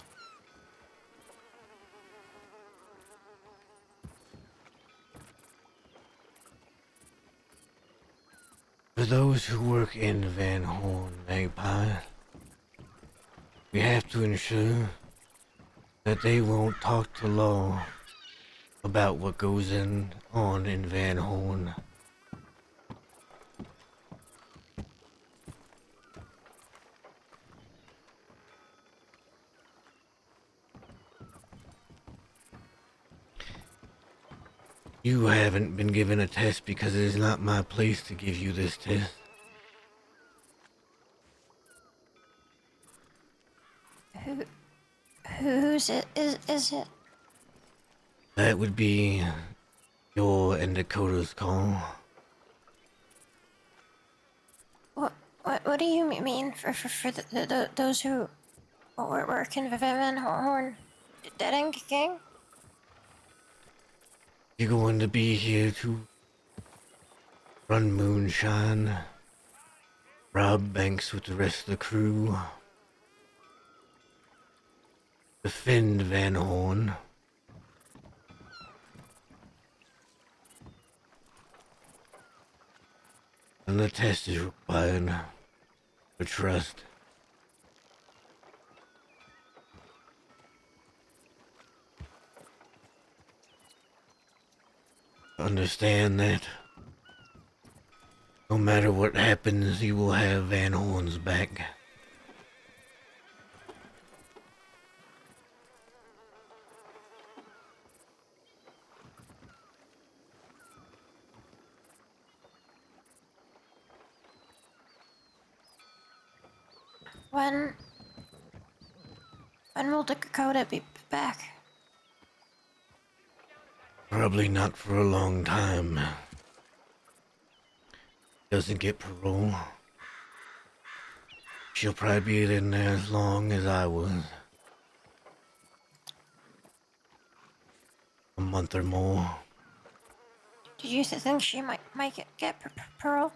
For those who work in Van Horn, Magpie, we have to ensure that they won't talk to law about what goes on in Van Horn. You haven't been given a test because it is not my place to give you this test.
Whose is it?
That would be your and Dakota's call.
What do you mean for those who work in Van Horn? Dead End Gang?
You're going to be here to run moonshine. rob banks with the rest of the crew, defend Van Horn, and the test is required for trust. Understand that no matter what happens, you will have Van Horn's back.
When will Dakota be back?
Probably not for a long time. Doesn't get parole. She'll probably be in there as long as I was. A month or more.
Do you think she might get parole?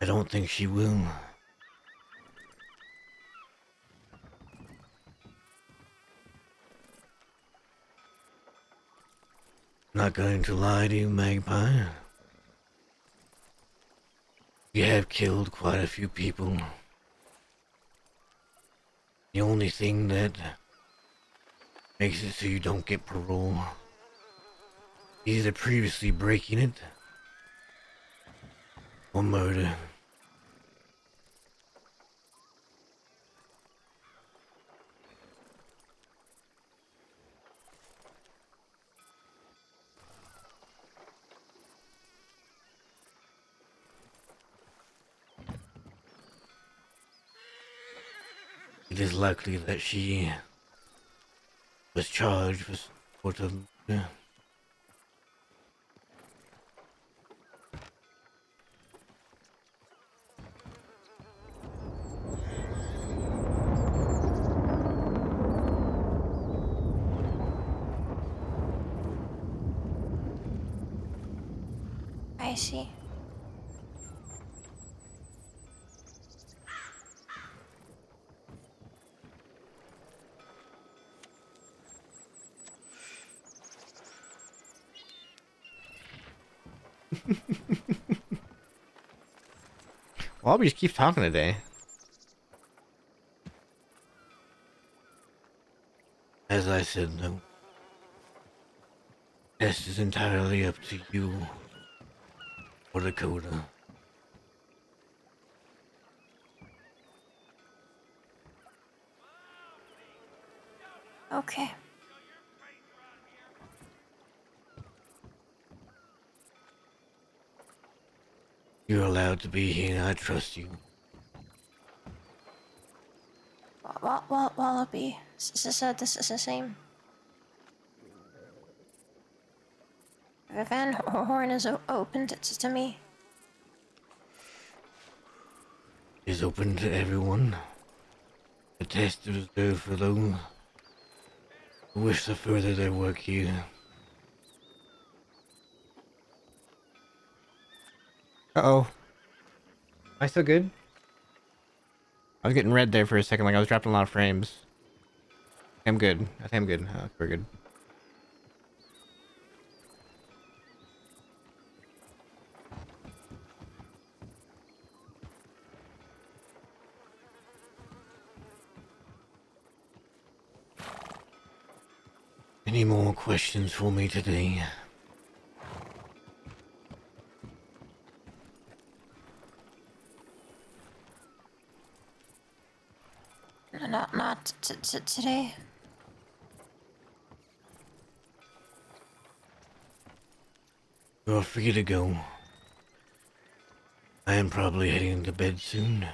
I don't think she will. Not going to lie to you, Magpie. You have killed quite a few people. The only thing that makes it so you don't get parole is either previously breaking it or murder. It is likely that she was charged with sort of murder.
I see.
Well, we just keep talking today. As I said, though, test is entirely up to you or Dakota.
Okay.
You're allowed to be here, I trust you.
Wallaby said this is the same. Van Horn is open to me.
Is open to everyone. The test is reserved for those who wish to further their work here. Uh-oh. Am I still good? I was getting red there for a second, like I was dropping a lot of frames. I'm good. I think I'm good. We're good. Any more questions for me today?
Not today.
You're free to go. I am probably heading to bed soon.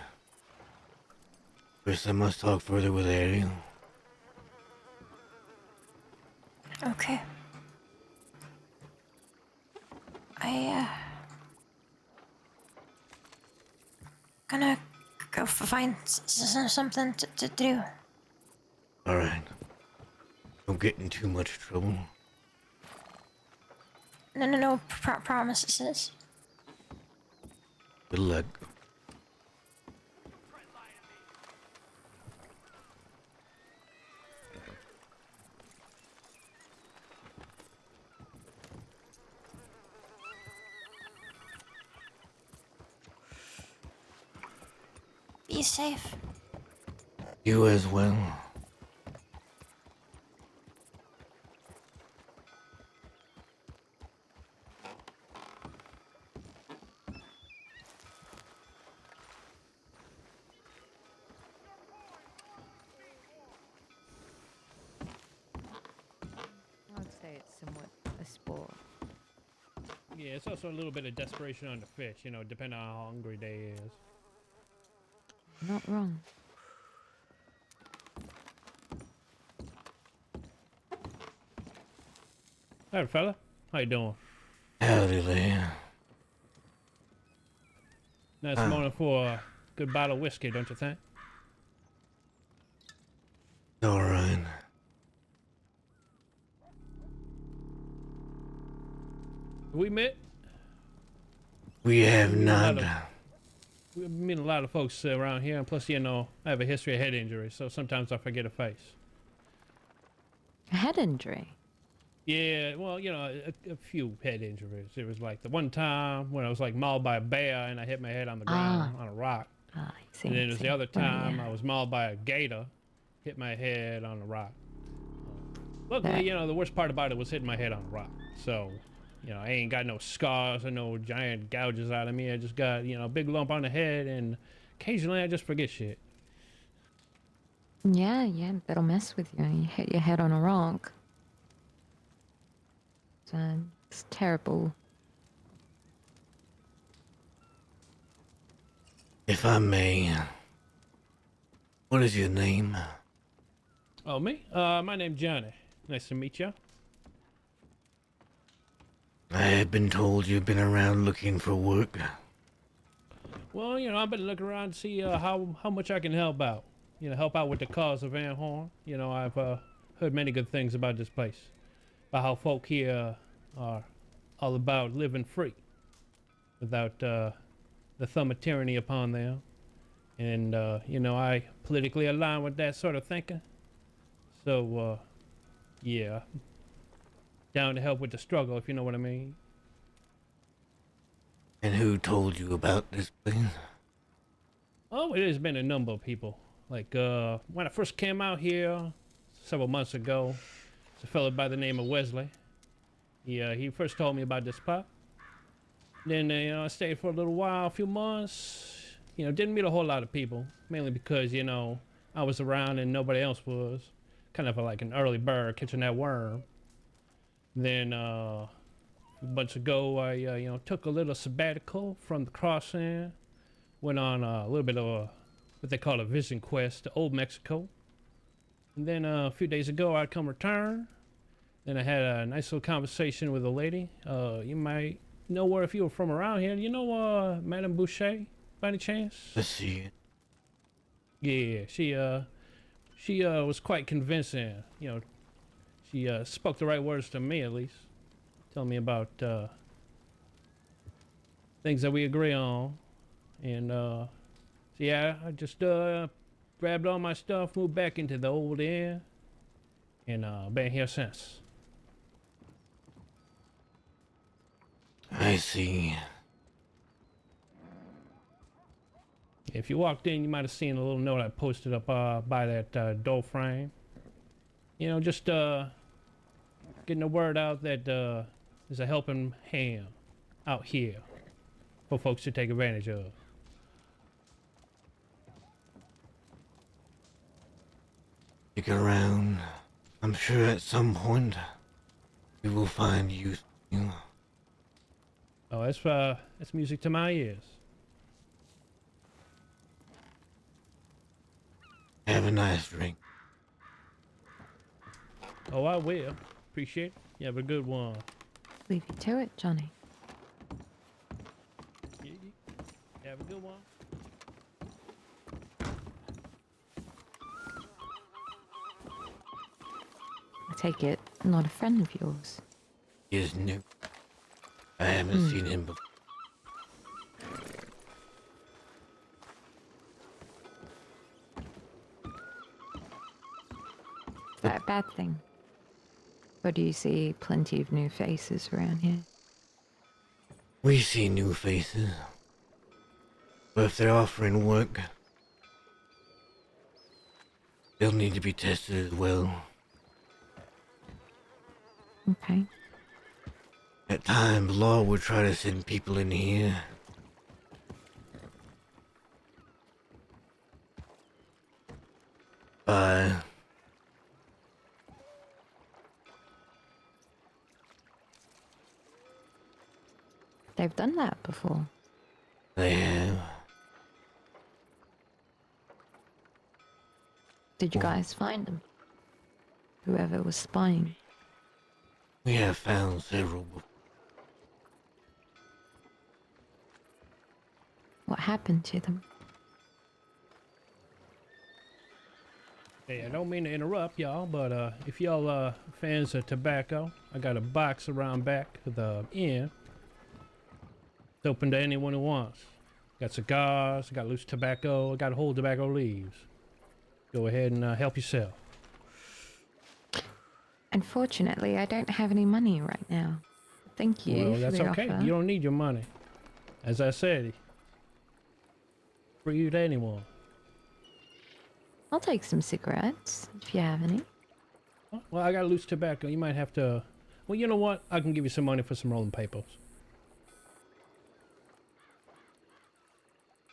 First, I must talk further with Ariel.
Okay. Gonna go find something to do.
Alright. Don't get in too much trouble.
No promises.
Good luck.
Be safe.
You as well.
I'd say it's somewhat a sport.
Yeah, it's also a little bit of desperation on the fish, you know, depending on how hungry they is.
Not wrong.
Hey, fella. How you doing?
Howdy there.
Nice morning for a good bottle of whiskey, don't you think?
All right.
We met?
We have not.
We meet a lot of folks around here, and plus, you know, I have a history of head injuries, so sometimes I forget a face.
A head injury?
Yeah, well, you know, a few head injuries. It was like the one time when I was like mauled by a bear and I hit my head on the ground on a rock.
I see.
And then there's the other
Right,
time
yeah.
I was mauled by a gator, hit my head on a rock. Luckily, you know, the worst part about it was hitting my head on a rock. So, you know, I ain't got no scars or no giant gouges out of me. I just got, you know, a big lump on the head, and occasionally I just forget shit.
Yeah, that'll mess with you. You hit your head on a rock. It's terrible.
If I may, what is your name?
Oh, me? My name's Johnny. Nice to meet you.
I have been told you've been around looking for work.
Well, you know, I've been looking around to see how much I can help out. You know, help out with the cause of Van Horn. You know, I've heard many good things about this place. About how folk here are all about living free. Without the thumb of tyranny upon them. And, you know, I politically align with that sort of thinking. So, yeah. Down to help with the struggle, if you know what I mean.
And who told you about this place?
Oh, it has been a number of people. Like, when I first came out here several months ago, it's a fellow by the name of Wesley. He first told me about this spot. Then, you know, I stayed for a little while, a few months. You know, didn't meet a whole lot of people, mainly because, you know, I was around and nobody else was. Kind of like an early bird catching that worm. Then, a months ago, I, you know, took a little sabbatical from the crossing. Went on a little bit of what they call a vision quest to Old Mexico. And then a few days ago, I'd come return. Then I had a nice little conversation with a lady. You might know her if you were from around here. You know Madame Boucher, by any chance?
I see it.
Yeah, she was quite convincing. You know, she spoke the right words to me, at least. Telling me about things that we agree on. And, so yeah, I just grabbed all my stuff, moved back into the old inn, and been here since.
I see.
If you walked in, you might have seen a little note I posted up by that door frame. You know, just getting the word out that there's a helping hand out here for folks to take advantage of.
Stick around. I'm sure at some point we will find use for you.
Oh, that's music to my ears.
Have a nice drink.
Oh, I will. Appreciate it. You have a good one.
Leave you to it, Johnny.
You have a good one.
I take it, not a friend of yours.
He is new. I haven't seen him before.
Is that a bad thing? Or do you see plenty of new faces around here?
We see new faces. But if they're offering work, they'll need to be tested as well.
Okay.
At times, law would try to send people in here.
They've done that before.
They have.
Did you guys find them? Whoever was spying.
We have found several before.
What happened to them?
Hey, I don't mean to interrupt y'all, but if y'all fans of tobacco, I got a box around back of the inn. It's open to anyone who wants. Got cigars, got loose tobacco, got whole tobacco leaves. Go ahead and help yourself.
Unfortunately, I don't have any money right now. Thank you
Well,
for
that's
the
okay.
offer.
You don't need your money. As I said, free to anyone.
I'll take some cigarettes, if you have any.
Well, I got loose tobacco. You might have to... Well, you know what? I can give you some money for some rolling papers.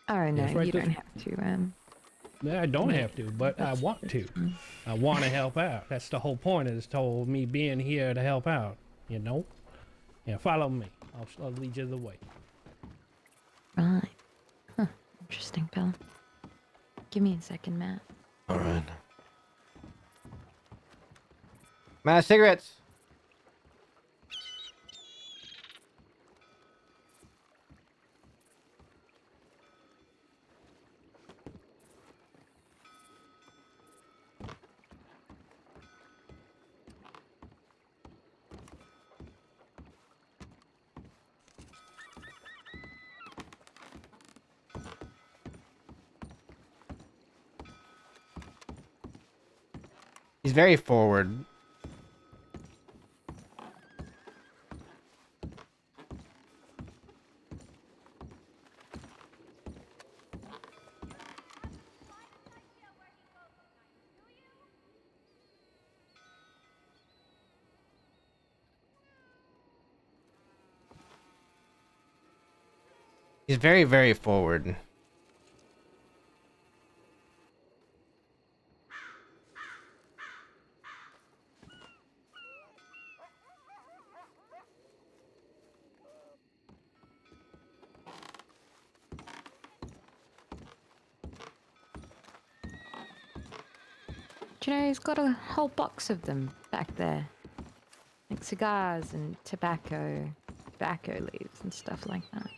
Oh, no,
Yes, right
you
this-
don't have to,
I don't have to, but I
That's
want to. I want to help out. That's the whole point of this whole me being here to help out, you know? Yeah, follow me. I'll lead you the way.
Right. Huh. Interesting, Bill. Give me a second, Matt.
Alright. Matt, cigarettes! He's very forward. He's very, very forward.
Do you know, he's got a whole box of them back there. Like cigars and tobacco leaves and stuff like that.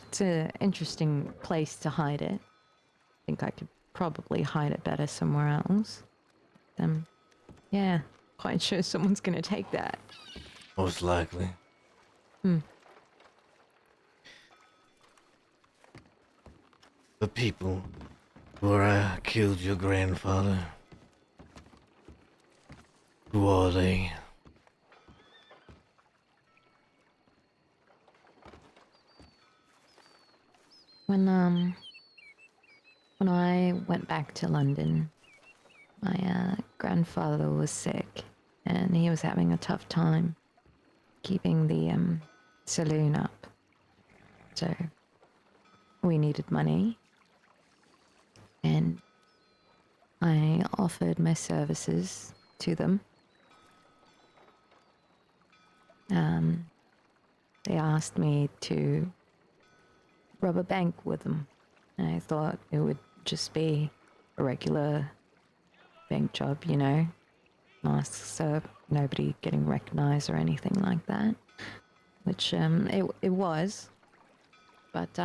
It's an interesting place to hide it. I think I could probably hide it better somewhere else. Yeah, quite sure someone's gonna take that.
Most likely. The people who killed your grandfather. Who are they?
When I went back to London, my grandfather was sick and he was having a tough time keeping the saloon up. So we needed money and I offered my services to them. They asked me to rob a bank with them. And I thought it would just be a regular bank job, you know, masks up, nobody getting recognized or anything like that. Which it was, but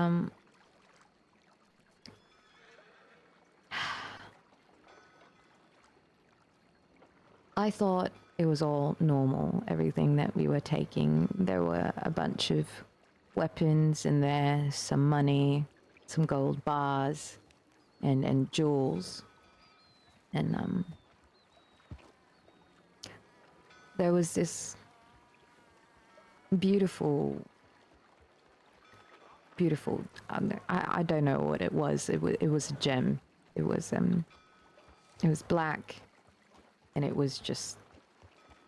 I thought it was all normal, everything that we were taking. There were a bunch of weapons in there, some money, some gold bars, and jewels. And there was this beautiful, I don't know what it was. It was a gem. It was black, and it was just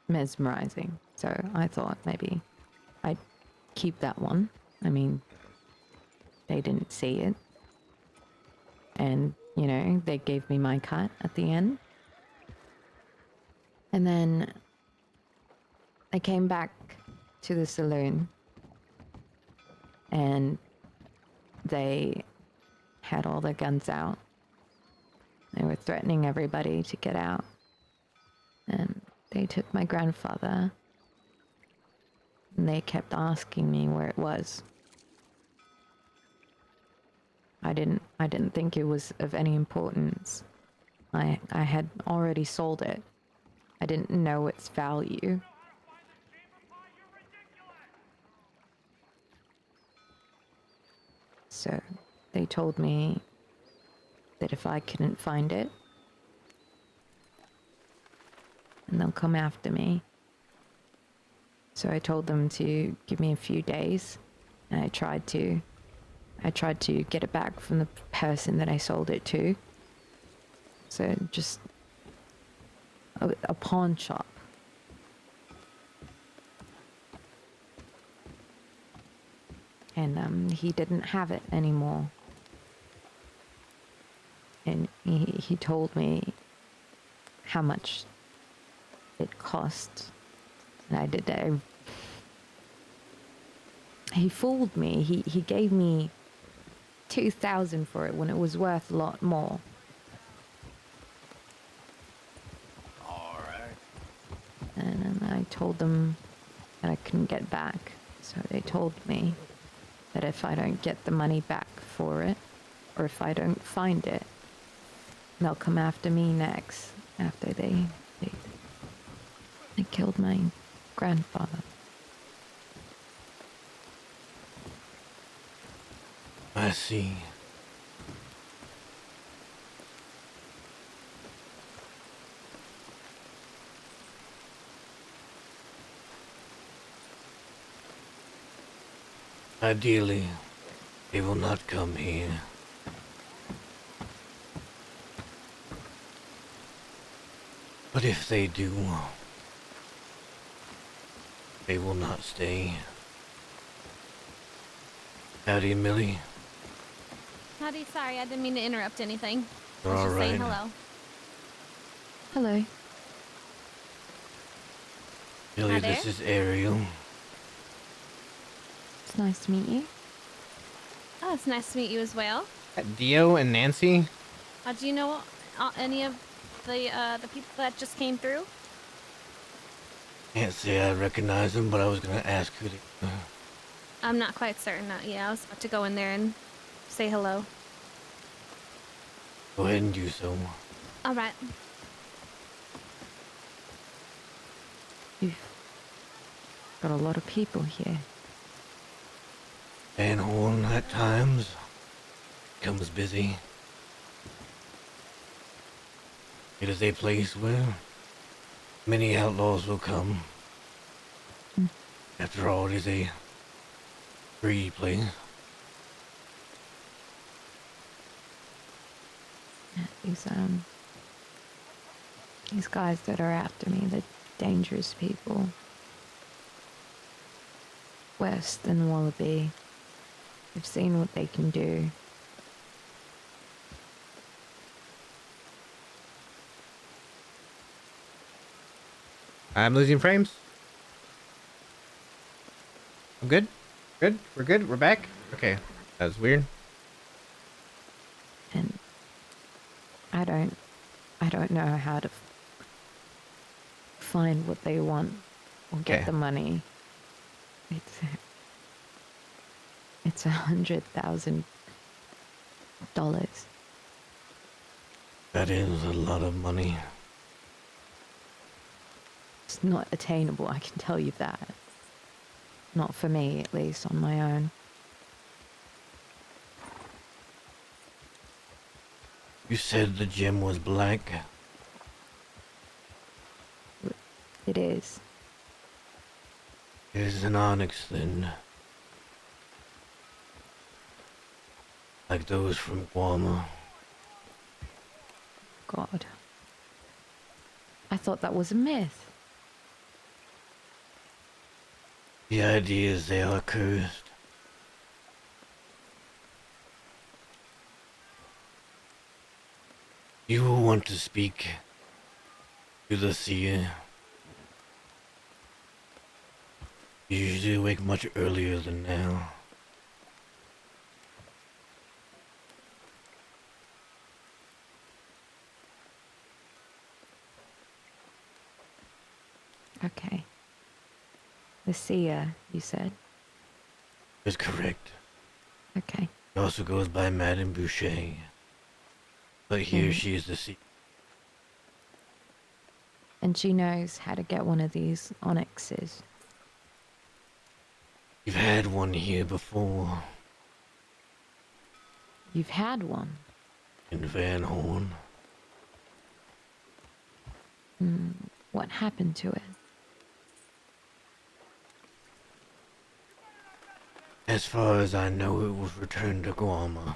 mesmerizing. So I thought maybe I'd keep that one. I mean, they didn't see it. And, you know, they gave me my cut at the end. And then I came back to the saloon, and they had all their guns out. They were threatening everybody to get out. And they took my grandfather, and they kept asking me where it was. I didn't think it was of any importance. I had already sold it. I didn't know its value. So they told me that if I couldn't find it, and they'll come after me. So I told them to give me a few days, and I tried to get it back from the person that I sold it to. So just a pawn shop. And he didn't have it anymore. And he told me how much it cost. And he fooled me. He gave me 2,000 for it when it was worth a lot more.
All right.
And I told them that I couldn't get back. So they told me that if I don't get the money back for it, or if I don't find it, they'll come after me next, after they killed my grandfather.
I see. Ideally, they will not come here. But if they do, they will not stay. Howdy, Millie.
Howdy, sorry, I didn't mean to interrupt anything. I
You're
was
all
just saying
right.
hello.
Hello.
Millie,
Hi
this
there.
is Ariel.
It's nice to meet you.
Oh, it's nice to meet you as well.
Dio and Nancy?
Do you know any of the people that just came through?
Can't say I recognize them, but I was gonna ask who they.
I'm not quite certain. Yeah, I was about to go in there and say hello.
Go ahead and do so.
All right.
You've got a lot of people here.
Van Horn at times becomes busy. It is a place where many outlaws will come. After all, it is a free place.
These guys that are after me, the dangerous people. West and Wallaby. I've seen what they can do.
I'm losing frames. I'm good? Good? We're good? We're back? Okay. That was weird.
And I don't know how to find what they want or get
Okay.
the money. It's $100,000.
That is a lot of money.
It's not attainable, I can tell you that. Not for me, at least, on my own.
You said the gem was black?
It is.
It is an onyx then. Like those from Guama.
God. I thought that was a myth.
The idea is they are cursed. You will want to speak to the seer. You usually wake much earlier than now.
Okay. The seer, you said?
That's correct.
Okay.
She also goes by Madame Boucher. But here she is the seer.
And she knows how to get one of these onyxes.
You've had one here before.
You've had one?
In Van Horn.
What happened to it?
As far as I know, it was returned to Guama.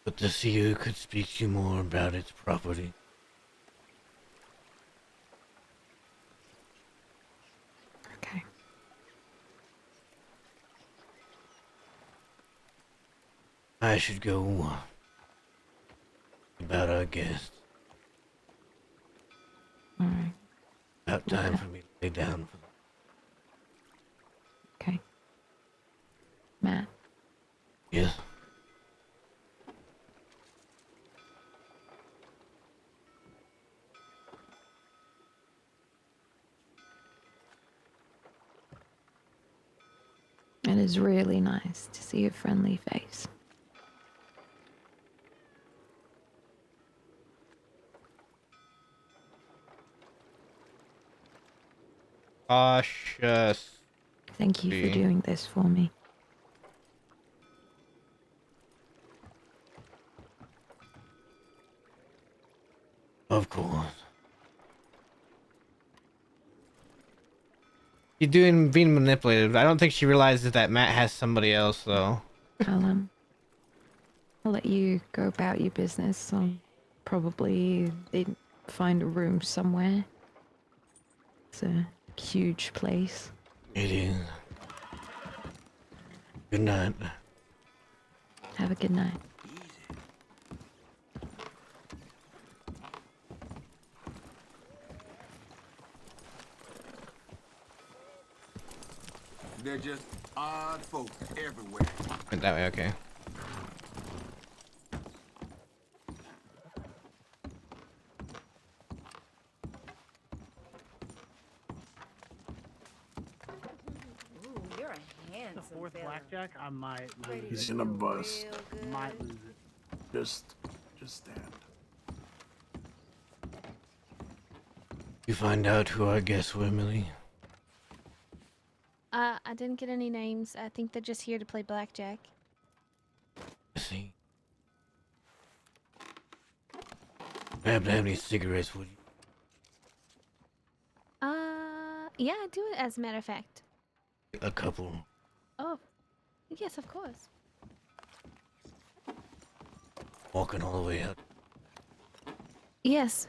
But the seer could speak to you more about its property.
Okay.
I should go about our guests.
Alright.
About time for me to lay down for them.
Okay. Matt?
Yes?
It is really nice to see a friendly face.
Cautious.
Thank you for doing this for me.
Of course. You're being manipulated. I don't think she realizes that Matt has somebody else, though.
I'll let you go about your business. I'll probably find a room somewhere. It's a huge place.
It is. Good night.
Have a good night.
They're just odd folks everywhere.
Went that way, okay.
Ooh, you're a handsome
The fourth
fella.
blackjack, I might lose.
He's in a bus.
Might lose it.
Just stand.
You find out who our guests were, Millie?
I didn't get any names. I think they're just here to play blackjack.
I see. You happen to have any cigarettes, would you?
Yeah, I do, as a matter of fact.
A couple.
Oh, yes, of course.
Walking all the way out.
Yes.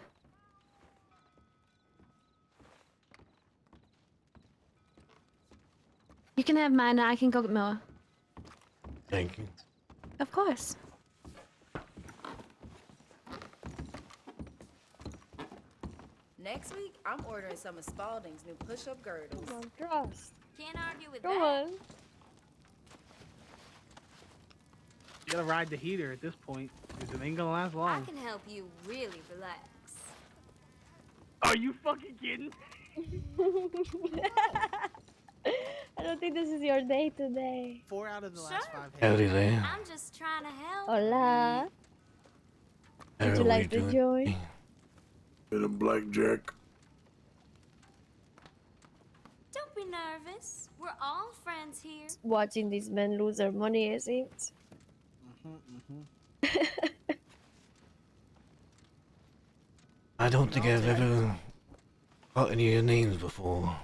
You can have mine. I can go get more.
Thank you.
Of course.
Next week, I'm ordering some of Spalding's new push-up girdles.
Come on, trust.
Can't argue with
Come
that.
on.
You gotta ride the heater at this point, because it ain't gonna last
I
long.
can help you really relax.
Are you fucking kidding?
I don't think this is your day today.
4 out of the last 5
Howdy there.
I'm just trying to help.
Hola. Would you like to join?
Bit of blackjack.
Don't be nervous. We're all friends here.
Watching these men lose their money, it seems.
I don't think I've ever got any of your names before.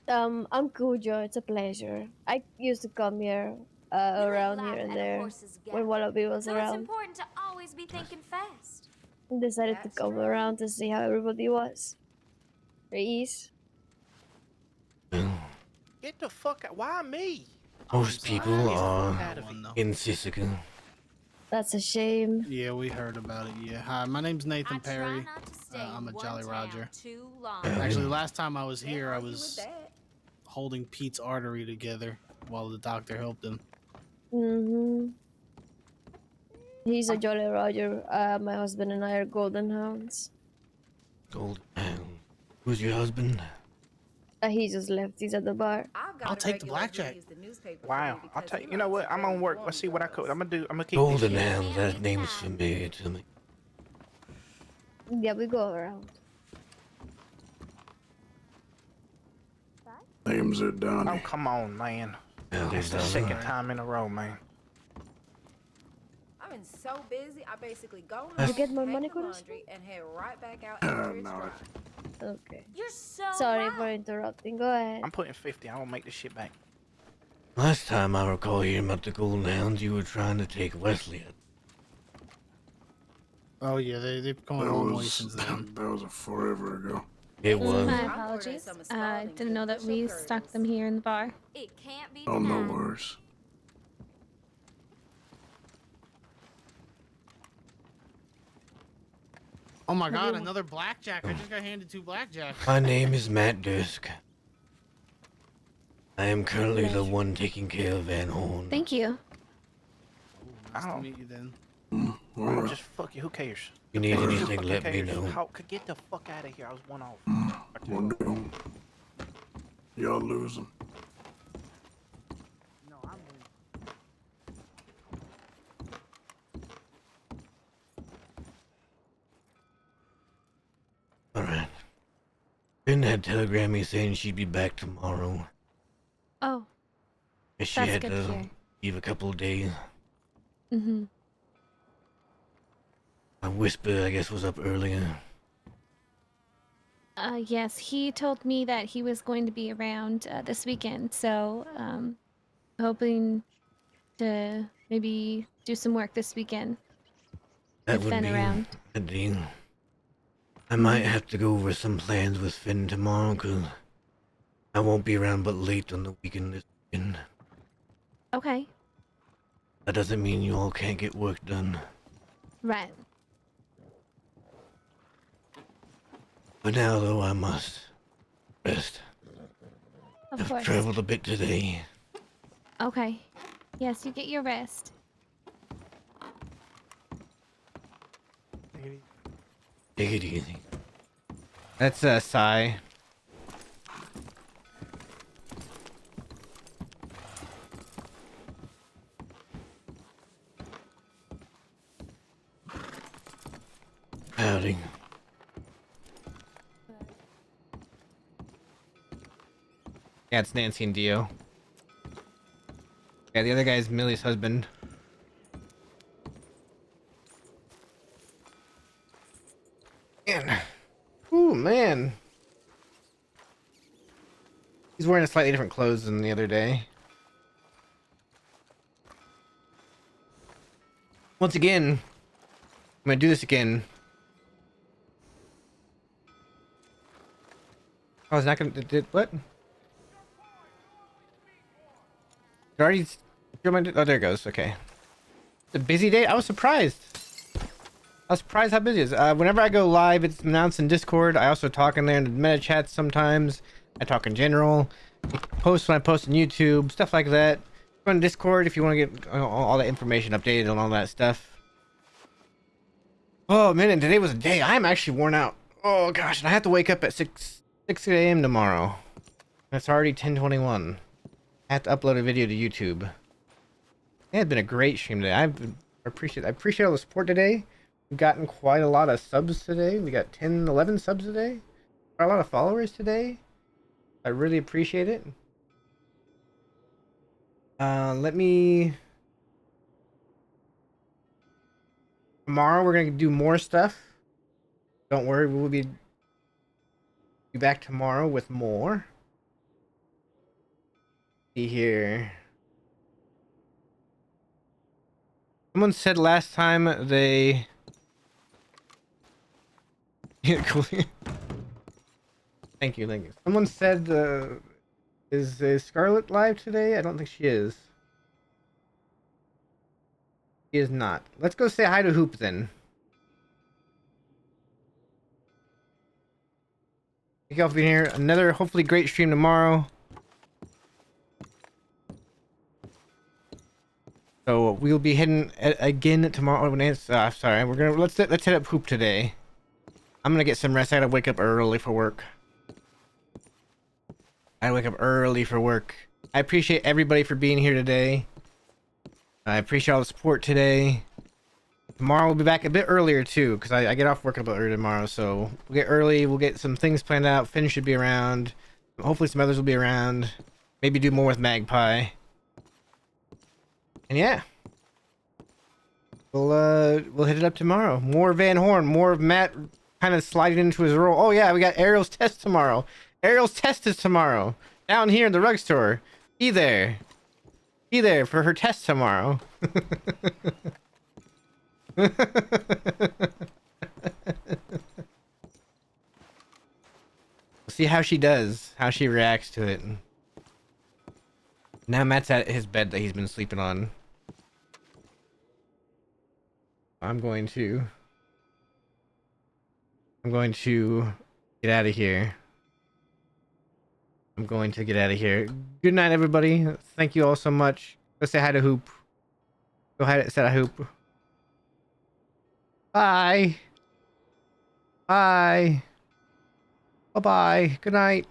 I'm Cujo. It's a pleasure. I used to come here, around here and there when Wallaby was
So it's
around.
important to always be thinking fast.
Decided to come around to see how everybody was. Reese.
Get the fuck out. Why me?
Most people are in Sisika.
That's a shame.
Yeah, we heard about it. Yeah. Hi, my name's Nathan Perry. I'm a Jolly Roger. Actually, last time I was here, I was holding Pete's artery together while the doctor helped him.
He's a Jolly Roger. My husband and I are Golden Hounds.
Golden Hound. Who's your husband?
He just left. He's at the bar.
I'll take the blackjack. Wow. I'll take. You know what? I'm on work. Let's see what I could. I'm gonna keep.
Golden Hound. That name's familiar to me.
Yeah, we go around.
Name's it, Donnie.
Oh, come on, man.
Yeah,
It's the second time in a row, man.
I've been so busy, I basically go
Did you get more money,
make the laundry, and head right back out
Oh,
into its
no.
dry.
Okay.
You're so
Sorry for interrupting. Go ahead.
I'm putting 50. I won't make this shit back.
Last time I recall hearing about the Golden Hounds, you were trying to take Wesley.
Oh yeah, they've gone a long way since then.
That was a forever ago.
It was.
My apologies. I didn't know that we stocked them here in the bar.
It can't be
Oh, no
denied.
worries.
Oh my god, another blackjack. I just got handed 2 blackjacks.
My name is Matt Dusk. I am currently the one taking care of Van Horn.
Thank you.
Nice to meet you then.
Well,
Just fuck you. Who cares?
If you need
Who
anything,
fucking
let me
cares?
know.
How could get the fuck out of here? I was one off.
we'll do. Y'all losing.
No, I'm in.
Alright. Finn had telegrammed me saying she'd be back tomorrow.
Oh,
But she
that's
had
good
to
to hear.
leave a couple of days.
Mm-hmm.
A whisper, I guess, was up earlier.
Yes, he told me that he was going to be around this weekend, so hoping to maybe do some work this weekend.
That
with
would
Finn
be
around.
a deal. I might have to go over some plans with Finn tomorrow, cause I won't be around but late on the weekend this weekend.
Okay,
That doesn't mean you all can't get work done.
right.
For now, though, I must rest.
Of
I've
course.
traveled a bit today.
Okay. Yes, you get your rest.
Take it easy.
That's Sai.
Howdy.
Yeah, it's Nancy and Dio. Yeah, the other guy's Millie's husband. Man. Ooh, man. He's wearing a slightly different clothes than the other day. Once again, I'm gonna do this again. Oh, it's not gonna. Did what? It already. Oh, there it goes. Okay. It's a busy day. I was surprised. I was surprised how busy it is. Whenever I go live, it's announced in Discord. I also talk in there in the meta chats sometimes. I talk in general. I post when I post on YouTube, stuff like that. Go on Discord if you want to get all the information updated on all that stuff. Oh man, and today was a day. I'm actually worn out. Oh gosh, and I have to wake up at 6 a.m. tomorrow. It's already 10:21. I have to upload a video to YouTube. It's been a great stream today. I appreciate all the support today. We've gotten quite a lot of subs today. We got 10, 11 subs today. Got a lot of followers today. I really appreciate it. Let me... Tomorrow we're gonna do more stuff. Don't worry, we will be back tomorrow with more. See here. Someone said last time they... Cool. Thank you. Someone said, is Scarlet live today? I don't think she is. She is not. Let's go say hi to Hoop then. Thank you all for being here. Another hopefully great stream tomorrow. So we'll be heading again tomorrow. Sorry, we're gonna let's head up Hoop today. I'm gonna get some rest. I gotta wake up early for work. I appreciate everybody for being here today. I appreciate all the support today. Tomorrow we'll be back a bit earlier too, because I get off work a bit early tomorrow. So we'll get early. We'll get some things planned out. Finn should be around. Hopefully some others will be around. Maybe do more with Magpie. And yeah, we'll hit it up tomorrow. More Van Horn, more of Matt kind of sliding into his role. Oh yeah, we got Ariel's test tomorrow. Ariel's test is tomorrow down here in the rug store. Be there for her test tomorrow. We'll see how she does, how she reacts to it. Now Matt's at his bed that he's been sleeping on. I'm going to get out of here. Good night, everybody. Thank you all so much. Go say hi to Hoop. Go ahead and say hi to Hoop. Bye. Bye. Bye-bye. Good night.